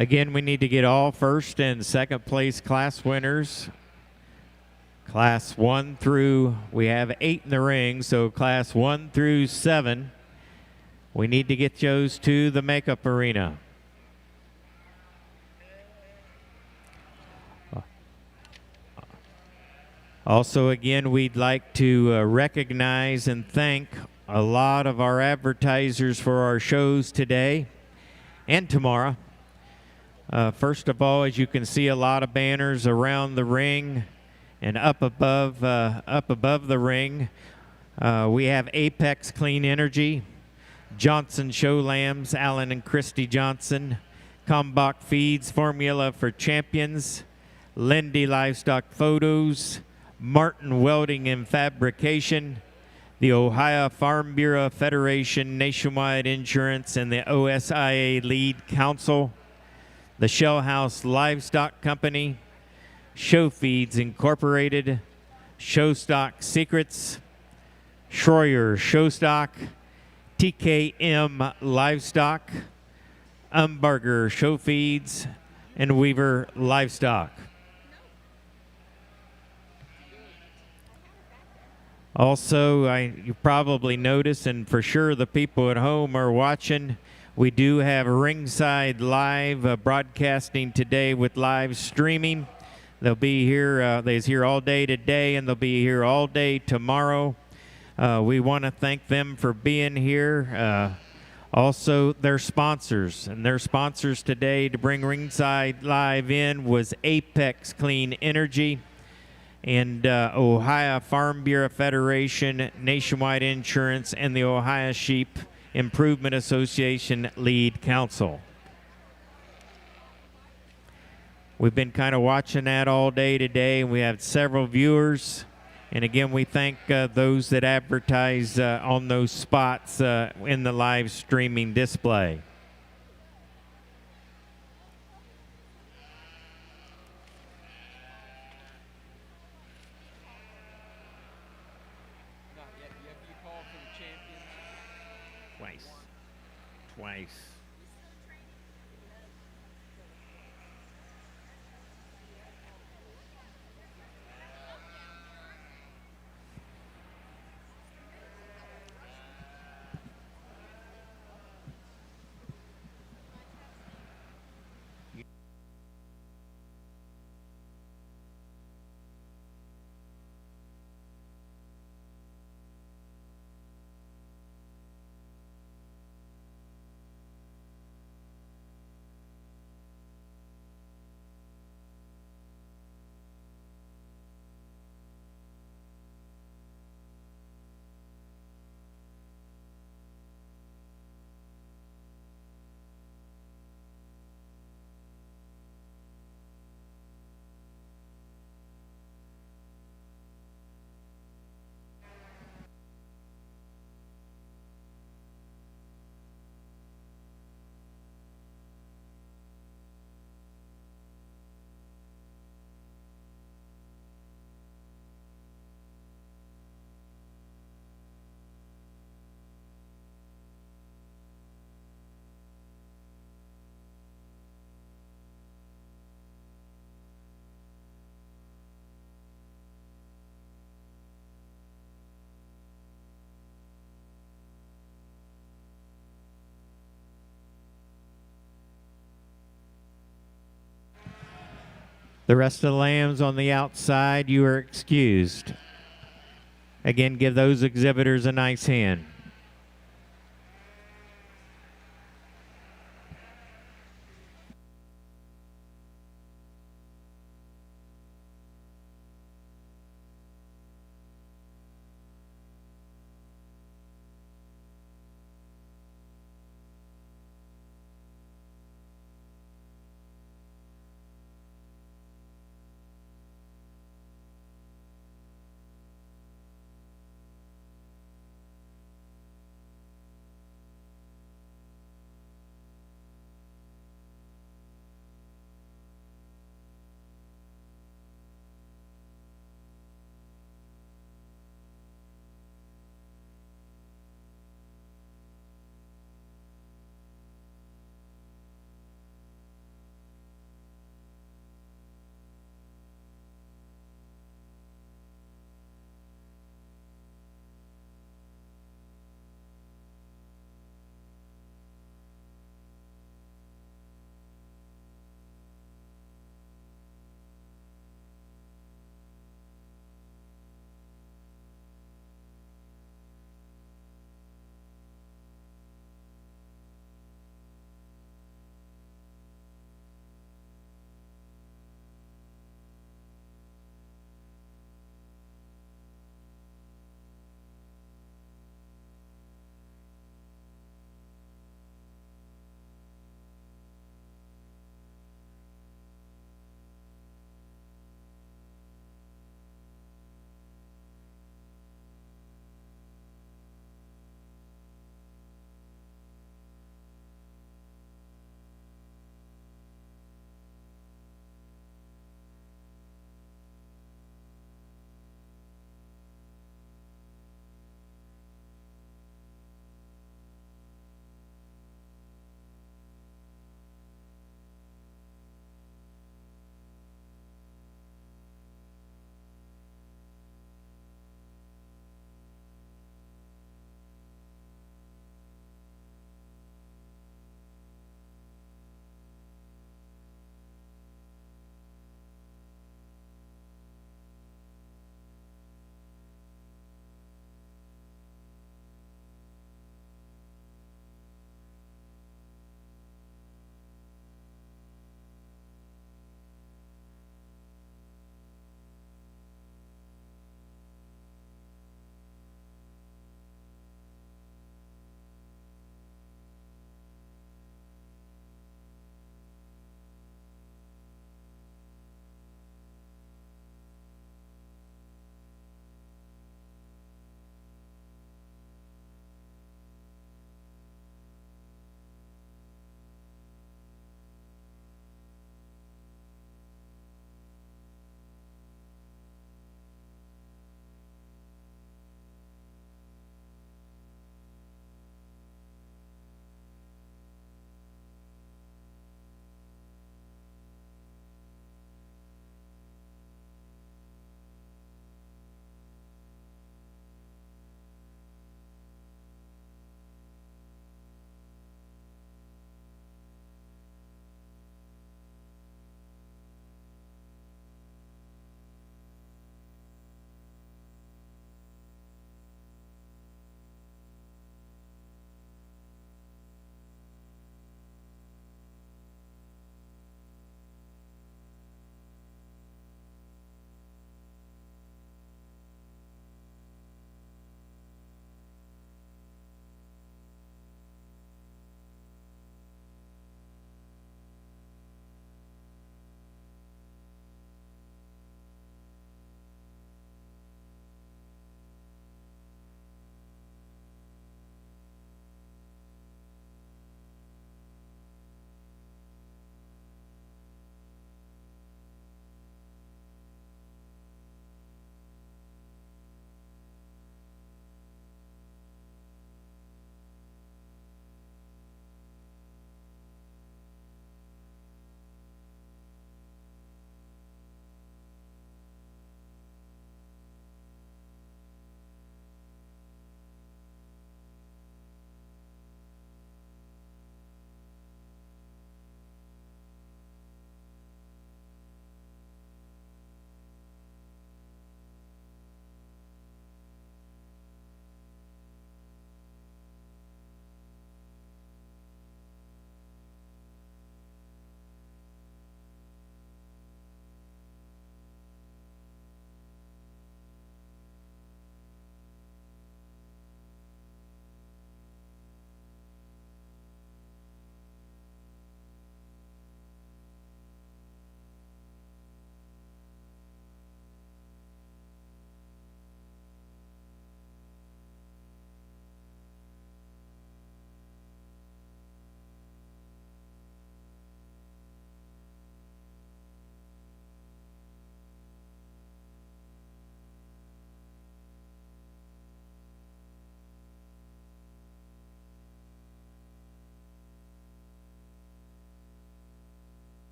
Again, we need to get all first and second place class winners. Class 1 through, we have 8 in the ring, so class 1 through 7, we need to get those to the makeup arena. Also, again, we'd like to recognize and thank a lot of our advertisers for our shows today and tomorrow. First of all, as you can see, a lot of banners around the ring and up above the ring. We have Apex Clean Energy, Johnson Show Lambs, Allen and Christy Johnson, Combach Feeds, Formula for Champions, Lindy Livestock Photos, Martin Welding and Fabrication, the Ohio Farm Bureau Federation, Nationwide Insurance, and the OSIA Lead Council, the Shell House Livestock Company, Show Feeds Incorporated, Showstock Secrets, Schroyer Showstock, TKM Livestock, Umberger Show Feeds, and Weaver Livestock. Also, you probably noticed, and for sure the people at home are watching, we do have Ringside Live broadcasting today with live streaming. They'll be here, they're here all day today, and they'll be here all day tomorrow. We want to thank them for being here. Also, their sponsors, and their sponsors today to bring Ringside Live in was Apex Clean Energy and Ohio Farm Bureau Federation, Nationwide Insurance, and the Ohio Sheep Improvement Association Lead Council. We've been kind of watching that all day today, and we have several viewers. And again, we thank those that advertise on those spots in the live streaming display. Not yet. You called for the champions? Twice. The rest of the lambs on the outside, you are excused. Again, give those exhibitors a nice hand.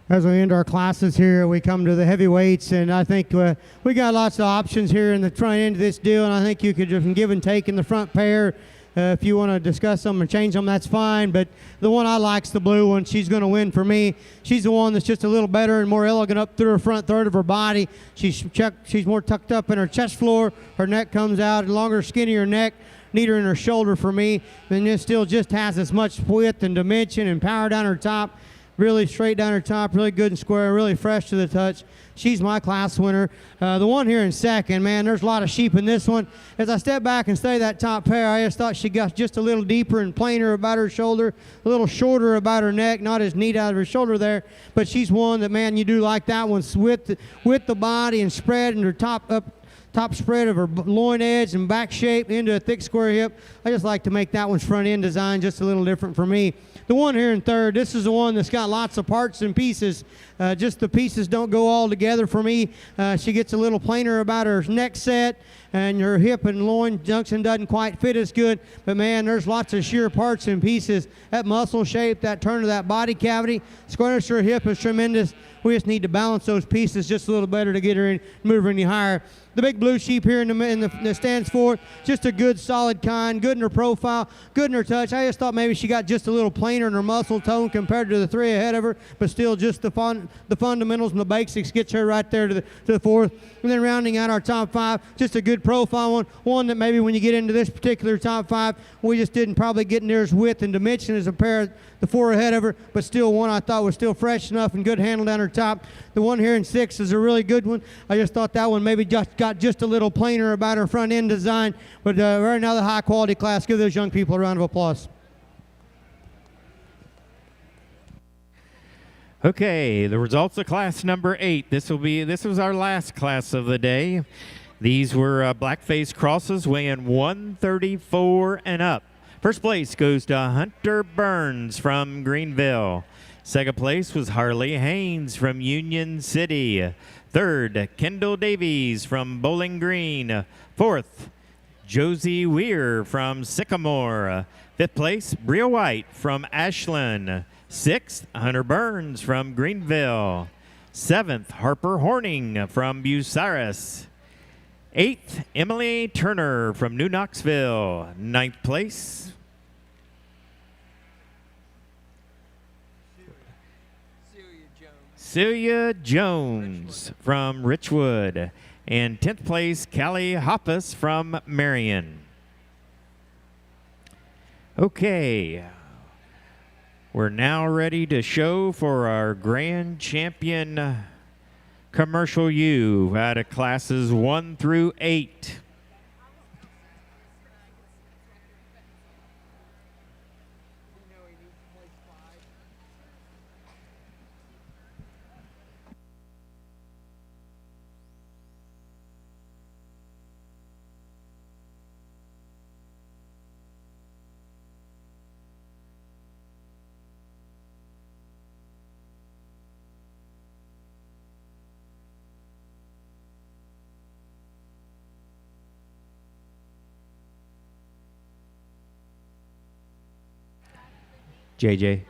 As we end our classes here, we come to the heavyweights, and I think we got lots of options here in the front end of this deal, and I think you could just give and take in the front pair. If you want to discuss them and change them, that's fine, but the one I like's the blue one. She's going to win for me. She's the one that's just a little better and more elegant up through her front third of her body. She's more tucked up in her chest floor. Her neck comes out, longer, skinnier neck, neater in her shoulder for me, and it still just has as much width and dimension and power down her top. Really straight down her top, really good and square, really fresh to the touch. She's my class winner. The one here in second, man, there's a lot of sheep in this one. As I step back and study that top pair, I just thought she got just a little deeper and plainer about her shoulder, a little shorter about her neck, not as neat out of her shoulder there, but she's one that, man, you do like that one with the body and spread and her top spread of her loin edge and back shape into a thick square hip. I just like to make that one's front end design just a little different for me. The one here in third, this is the one that's got lots of parts and pieces. Just the pieces don't go all together for me. She gets a little plainer about her neck set, and her hip and loin junction doesn't quite fit as good. But man, there's lots of sheer parts and pieces. That muscle shape, that turn of that body cavity, squareness of her hip is tremendous. We just need to balance those pieces just a little better to get her in, move her any higher. The big blue sheep here in the stands for just a good, solid kind, good in her profile, good in her touch. I just thought maybe she got just a little plainer in her muscle tone compared to the three ahead of her, but still just the fundamentals and the basics gets her right there to the fourth. And then rounding out our top five, just a good profile one that maybe when you get into this particular top five, we just didn't probably get near as width and dimension as a pair of the four ahead of her, but still one I thought was still fresh enough and good handle down her top. The one here in six is a really good one. I just thought that one maybe just got just a little plainer about her front end design, but right now the high quality class. Give those young people a round of applause. Okay, the results of class number 8. This was our last class of the day. These were black-faced crosses weighing 134 and up. First place goes to Hunter Burns from Greenville. Second place was Harley Haynes from Union City. Third, Kendall Davies from Bowling Green. Fourth, Josie Weir from Sycamore. Fifth place, Bria White from Ashland. Sixth, Hunter Burns from Greenville. Seventh, Harper Horning from Bucyrus. Eighth, Emily Turner from New Knoxville. Ninth place, Celia Jones from Richwood. And 10th place, Callie Hoppus from Marion. Okay, we're now ready to show for our grand champion commercial U out of classes 1 through 8. JJ.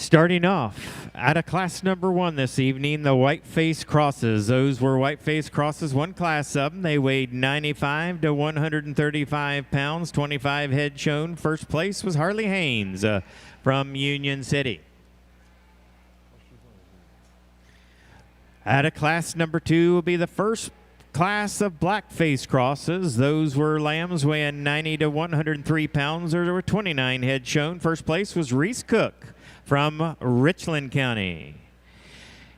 Starting off out of class number 1 this evening, the white-faced crosses. Those were white-faced crosses, one class up. They weighed 95 to 135 pounds, 25 head shown. First place was Harley Haynes from Union City. Out of class number 2 will be the first class of black-faced crosses. Those were lambs weighing 90 to 103 pounds. There were 29 head shown. First place was Reese Cook from Richland County.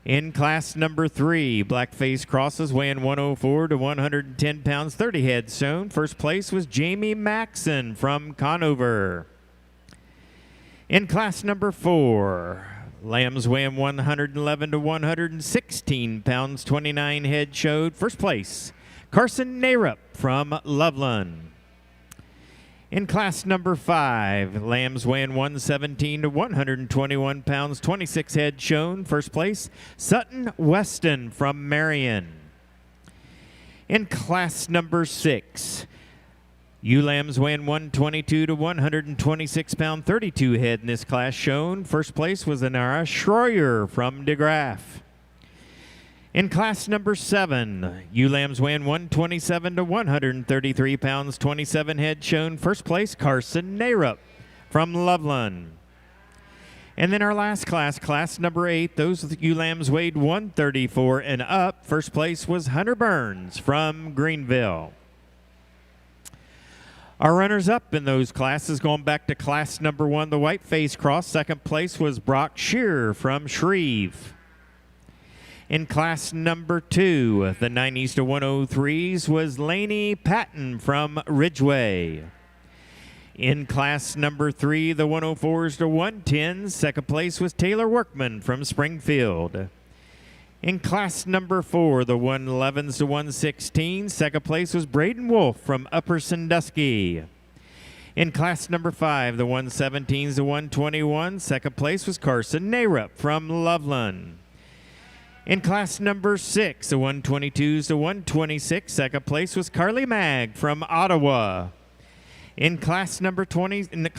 In class number 3, black-faced crosses weighing 104 to 110 pounds, 30 heads shown. First place was Jamie Maxson from Conover. In class number 4, lambs weighing 111 to 116 pounds, 29 head showed. First place, Carson Narup from Loveland. In class number 5, lambs weighing 117 to 121 pounds, 26 head shown. First place, Sutton Weston from Marion. In class number 6, ewe lambs weighing 122 to 126 pound, 32 head in this class shown. First place was Anara Schroyer from DeGraff. In class number 7, ewe lambs weighing 127 to 133 pounds, 27 head shown. First place, Carson Narup from Loveland. And then our last class, class number 8, those ewe lambs weighed 134 and up. First place was Hunter Burns from Greenville. Our runners-up in those classes, going back to class number 1, the white-faced cross. Second place was Brock Shearer from Shreve. In class number 2, the 90s to 103s, was Laney Patton from Ridgeway. In class number 3, the 104s to 110s, second place was Taylor Workman from Springfield. In class number 4, the 111s to 116s, second place was Braden Wolf from Upper Sandusky. In class number 5, the 117s to 121, second place was Carson Narup from Loveland. In class number 6, the 122s to 126, second place was Carly Mag from Ottawa. In class number 7, the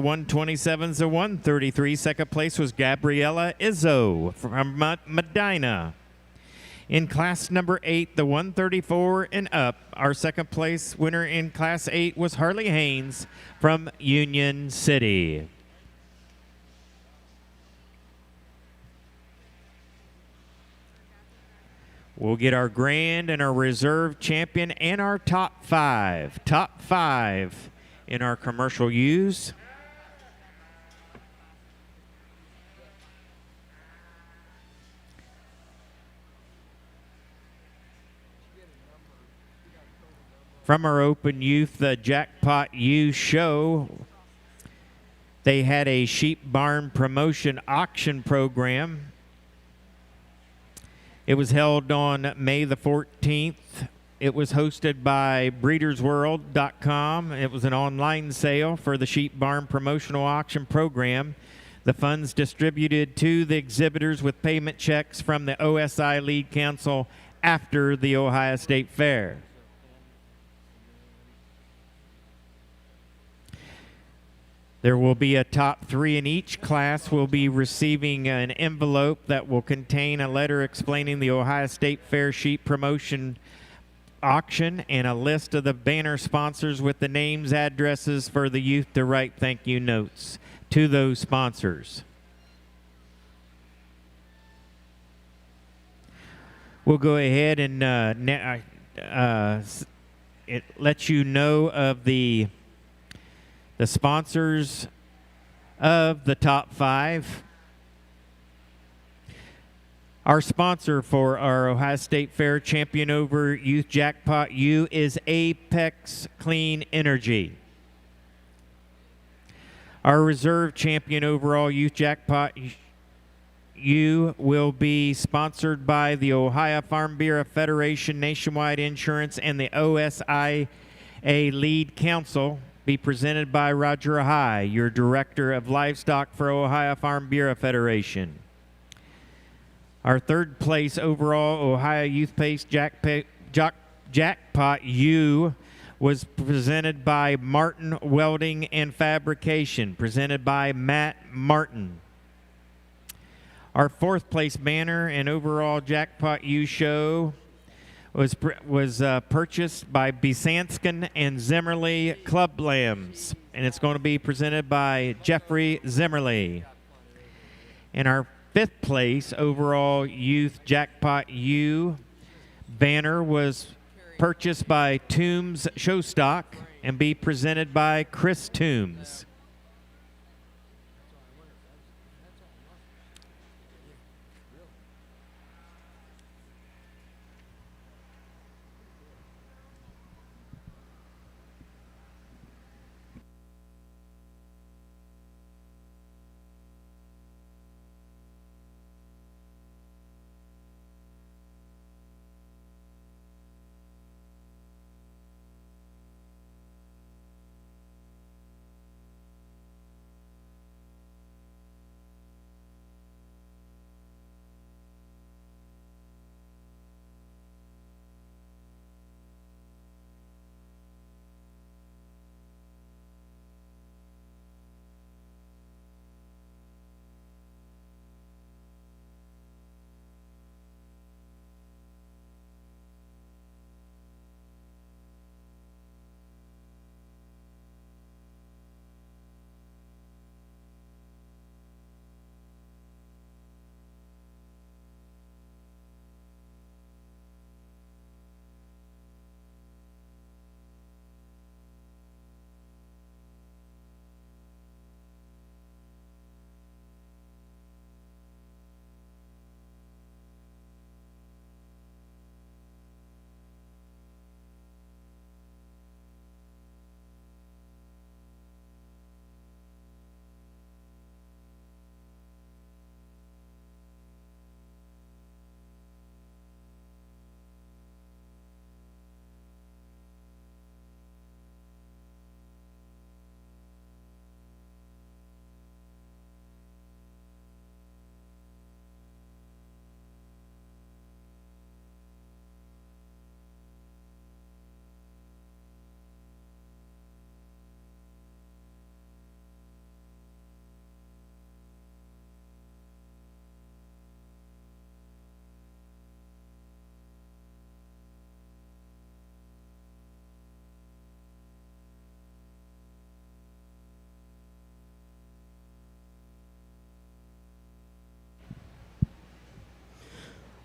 127s to 133, second place was Gabriella Izzo from Medina. In class number 8, the 134 and up, our second place winner in class 8 was Harley Haynes from Union City. We'll get our grand and our reserve champion and our top 5. Top 5 in our commercial ewes. From our Open Youth Jackpot Ewe show, they had a sheep barn promotion auction program. It was held on May the 14th. It was hosted by breedersworld.com. It was an online sale for the Sheep Barn Promotional Auction Program. The funds distributed to the exhibitors with payment checks from the OSI Lead Council after the Ohio State Fair. There will be a top 3 in each class. Will be receiving an envelope that will contain a letter explaining the Ohio State Fair Sheep Promotion Auction and a list of the banner sponsors with the names, addresses for the youth to write thank you notes to those sponsors. We'll go ahead and it lets you know of the sponsors of the top 5. Our sponsor for our Ohio State Fair Champion Over Youth Jackpot U is Apex Clean Energy. Our reserve champion overall Youth Jackpot U will be sponsored by the Ohio Farm Bureau Federation, Nationwide Insurance, and the OSIA Lead Council. Be presented by Roger High, your Director of Livestock for Ohio Farm Bureau Federation. Our third place overall Ohio Youth Pace Jackpot U was presented by Martin Welding and Fabrication, presented by Matt Martin. Our fourth place banner and overall Jackpot U show was purchased by Bisanskin and Zimmerly Club Lambs, and it's going to be presented by Jeffrey Zimmerly. And our fifth place overall Youth Jackpot U banner was purchased by Toombs Showstock and be presented by Chris Toombs.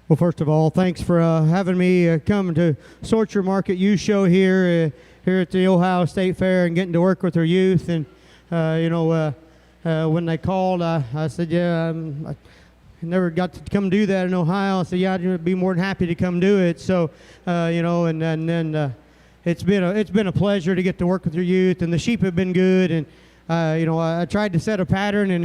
Well, first of all, thanks for having me come to Sort Your Market Youth Show here at the Ohio State Fair and getting to work with our youth. And when they called, I said, yeah, I never got to come do that in Ohio. I said, yeah, I'd be more than happy to come do it. So, and then it's been a pleasure to get to work with your youth, and the sheep have been good. And I tried to set a pattern, and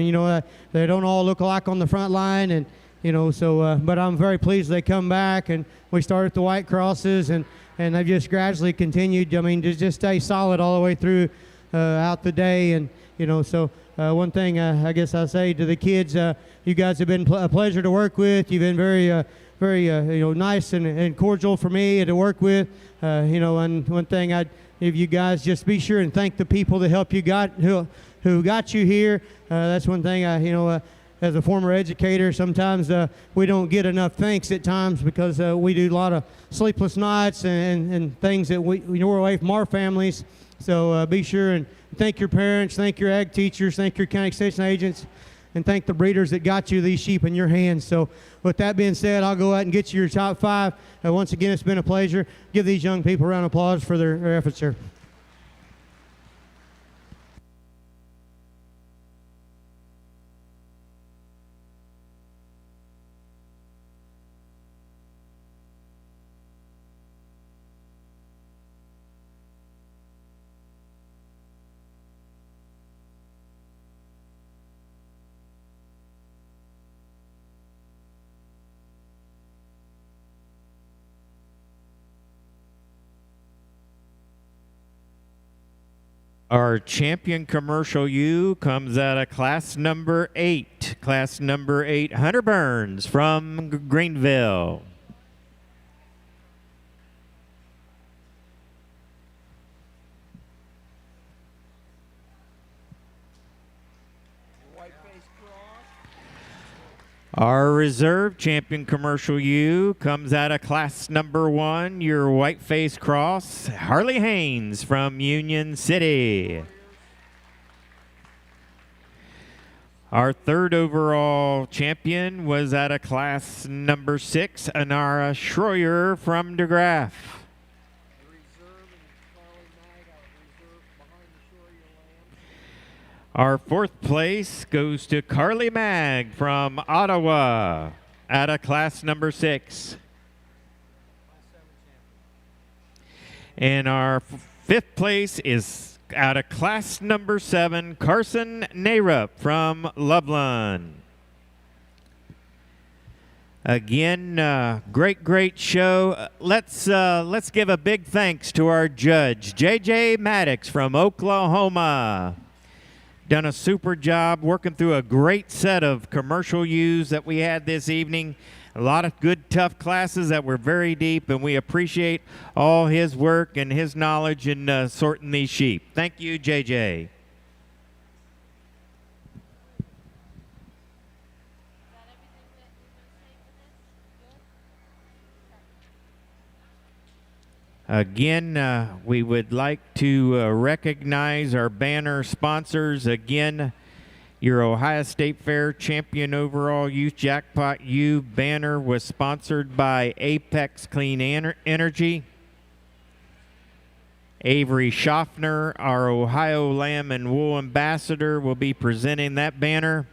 they don't all look alike on the front line, and but I'm very pleased they come back, and we started the white crosses, and they've just gradually continued. I mean, to just stay solid all the way through out the day, and one thing I guess I say to the kids, you guys have been a pleasure to work with. You've been very nice and cordial for me to work with. And one thing if you guys just be sure and thank the people that help you who got you here. That's one thing as a former educator, sometimes we don't get enough thanks at times because we do a lot of sleepless nights and things that we know away from our families. So be sure and thank your parents, thank your ag teachers, thank your county extension agents, and thank the breeders that got you these sheep in your hands. So with that being said, I'll go out and get you your top 5. Once again, it's been a pleasure. Give these young people a round of applause for their efforts here. Our champion commercial ewe comes out of class number 8. Class number 8, Hunter Burns from Greenville. Our reserve champion commercial ewe comes out of class number 1, your white-faced cross, Harley Haynes from Union City. Our third overall champion was out of class number 6, Anara Schroyer from DeGraff. Our fourth place goes to Carly Mag from Ottawa out of class number 6. And our fifth place is out of class number 7, Carson Narup from Loveland. Again, great show. Let's give a big thanks to our judge, J.J. Maddox from Oklahoma. Done a super job working through a great set of commercial ewes that we had this evening. A lot of good, tough classes that were very deep, and we appreciate all his work and his knowledge in sorting these sheep. Thank you, JJ. Again, we would like to recognize our banner sponsors. Again, your Ohio State Fair champion overall youth jackpot ewe banner was sponsored by Apex Clean Energy. Avery Schaffner, our Ohio Lamb and Wool ambassador, will be presenting that banner.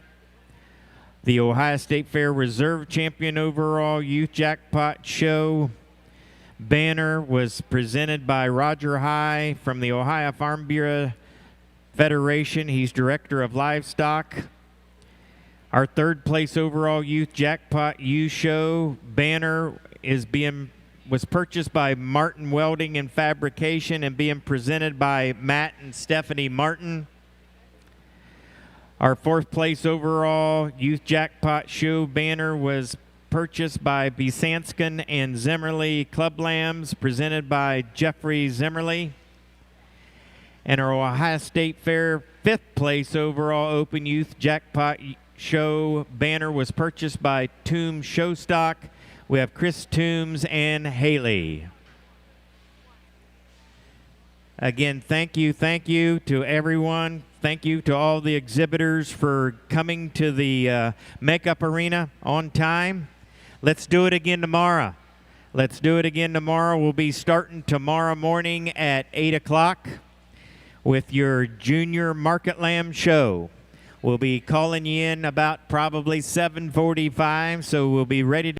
The Ohio State Fair Reserve champion overall youth jackpot show banner was presented by Roger High from the Ohio Farm Bureau Federation. He's director of livestock. Our third place overall youth jackpot ewe show banner was purchased by Martin Welding and Fabrication and being presented by Matt and Stephanie Martin. Our fourth place overall youth jackpot show banner was purchased by Besanskin and Zimmerly Club Lambs, presented by Jeffrey Zimmerly. And our Ohio State Fair fifth place overall open youth jackpot show banner was purchased by Toombs Showstock. We have Chris Toombs and Haley. Again, thank you to everyone. Thank you to all the exhibitors for coming to the makeup arena on time. Let's do it again tomorrow. Let's do it again tomorrow. We'll be starting tomorrow morning at 8 o'clock with your Junior Market Lamb show. We'll be calling you in about probably 7:45, so we'll be ready to